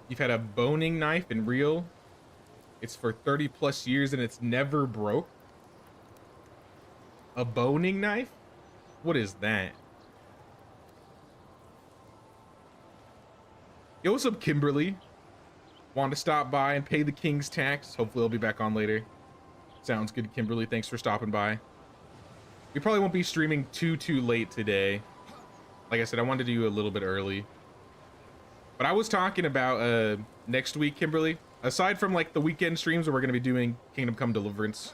You've had a boning knife in real. It's for 30 plus years and it's never broke. A boning knife? What is that? Yo, what's up, Kimberly? Want to stop by and pay the king's tax? Hopefully I'll be back on later. Sounds good, Kimberly. Thanks for stopping by. We probably won't be streaming too late today. Like I said, I wanted to do a little bit early. But I was talking about next week, Kimberly. Aside from like the weekend streams where we're going to be doing Kingdom Come Deliverance.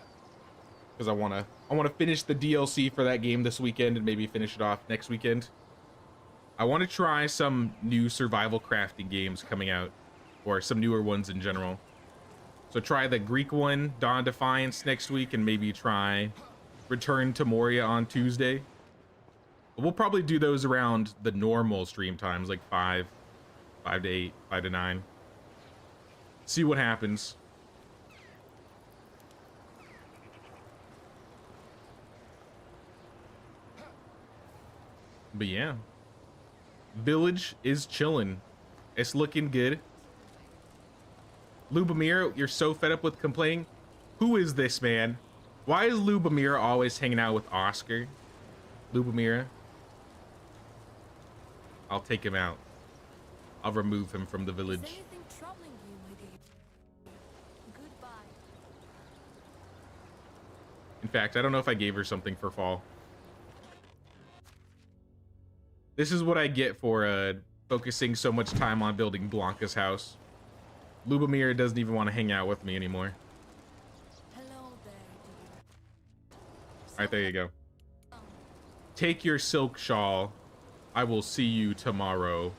Because I want to finish the DLC for that game this weekend and maybe finish it off next weekend. I want to try some new survival crafting games coming out, or some newer ones in general. So try the Greek one, Dawn Defiance, next week, and maybe try Return to Moria on Tuesday. But we'll probably do those around the normal stream times, like 5 to 8, 5 to 9. See what happens. But yeah, village is chilling. It's looking good. Lubomir, you're so fed up with complaining. Who is this man? Why is Lubomir always hanging out with Oscar? Lubomir, I'll take him out. I'll remove him from the village.
Is anything troubling you, my dear? Goodbye.
In fact, I don't know if I gave her something for fall. This is what I get for focusing so much time on building Blanca's house. Lubomir doesn't even want to hang out with me anymore.
Hello there, dear.
Alright, there you go. Take your silk shawl. I will see you tomorrow.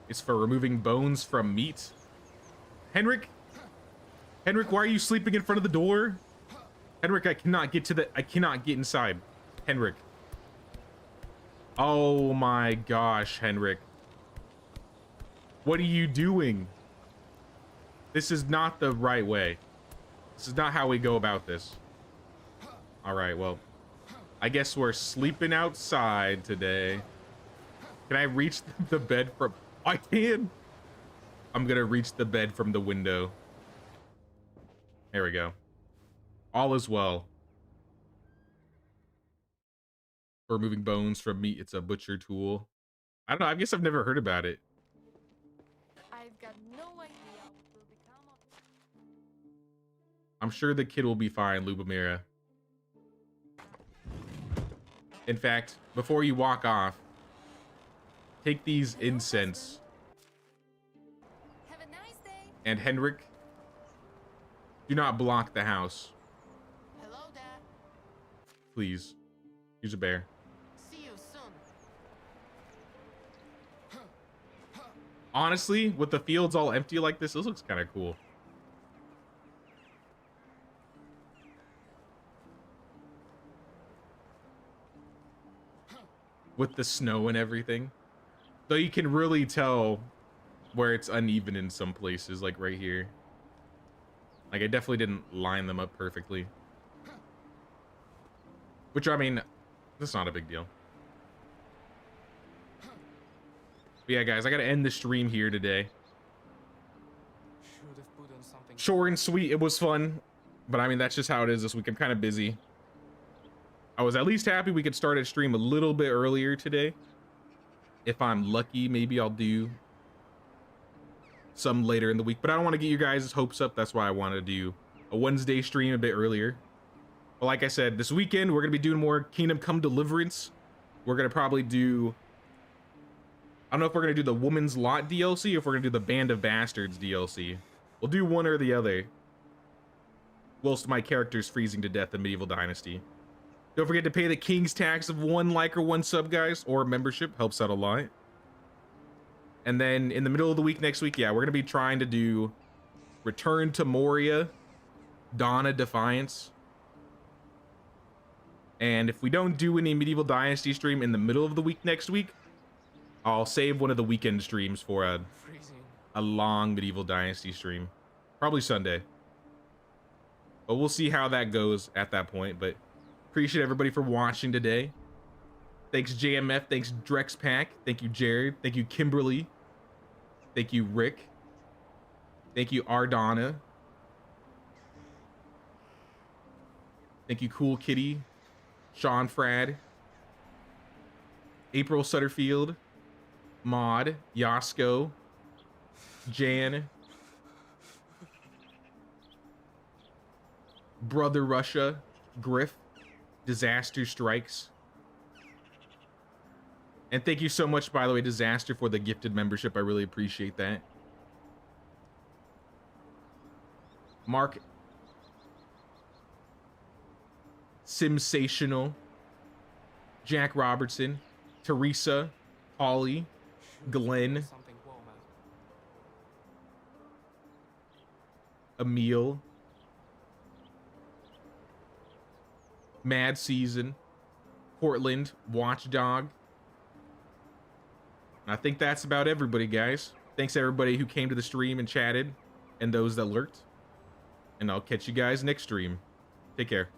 It's for removing bones from meat. Henrik? Henrik, why are you sleeping in front of the door? Henrik, I cannot get inside. Henrik. Oh my gosh, Henrik. What are you doing? This is not the right way. This is not how we go about this. All right, well, I guess we're sleeping outside today. Can I reach the bed from... I can. I'm gonna reach the bed from the window. There we go. All is well. For removing bones from meat, it's a butcher tool. I don't know, I guess I've never heard about it.
I've got no idea what will become of it.
I'm sure the kid will be fine, Lubomira. In fact, before you walk off, take these incense.
Have a nice day.
And Henrik, do not block the house.
Hello, Dad.
Please. Here's a bear.
See you soon.
Honestly, with the fields all empty like this looks kind of cool. With the snow and everything. Though you can really tell where it's uneven in some places, like right here. Like, I definitely didn't line them up perfectly. Which, I mean, that's not a big deal. But yeah, guys, I gotta end the stream here today.
Should have put on something.
Short and sweet, it was fun. But I mean, that's just how it is this week. I'm kind of busy. I was at least happy we could start a stream a little bit earlier today. If I'm lucky, maybe I'll do some later in the week. But I don't want to get you guys' hopes up. That's why I wanted to do a Wednesday stream a bit earlier. But like I said, this weekend, we're going to be doing more Kingdom Come Deliverance. We're going to probably do... I don't know if we're going to do the Woman's Lot DLC or if we're going to do the Band of Bastards DLC. We'll do one or the other. Whilst my character's freezing to death in Medieval Dynasty. Don't forget to pay the King's tax of 1 like or 1 sub, guys, or membership. Helps out a lot. And then in the middle of the week next week, yeah, we're going to be trying to do Return to Moria, Dawn of Defiance. And if we don't do any Medieval Dynasty stream in the middle of the week next week, I'll save one of the weekend streams for a long Medieval Dynasty stream. Probably Sunday. But we'll see how that goes at that point. But appreciate everybody for watching today. Thanks JMF, thanks Drexpack, thank you Jared, thank you Kimberly, thank you Rick, thank you Ardonna, thank you Cool Kitty, Sean Frad, April Sutterfield, Maud, Yasko, Jan, Brother Russia, Griff, Disaster Strikes. And thank you so much, by the way, Disaster, for the gifted membership. I really appreciate that. Mark. Simsational. Jack Robertson. Teresa. Holly. Glenn. Emil. Mad Season. Portland. Watchdog. I think that's about everybody, guys. Thanks everybody who came to the stream and chatted, and those that lurked. And I'll catch you guys next stream. Take care.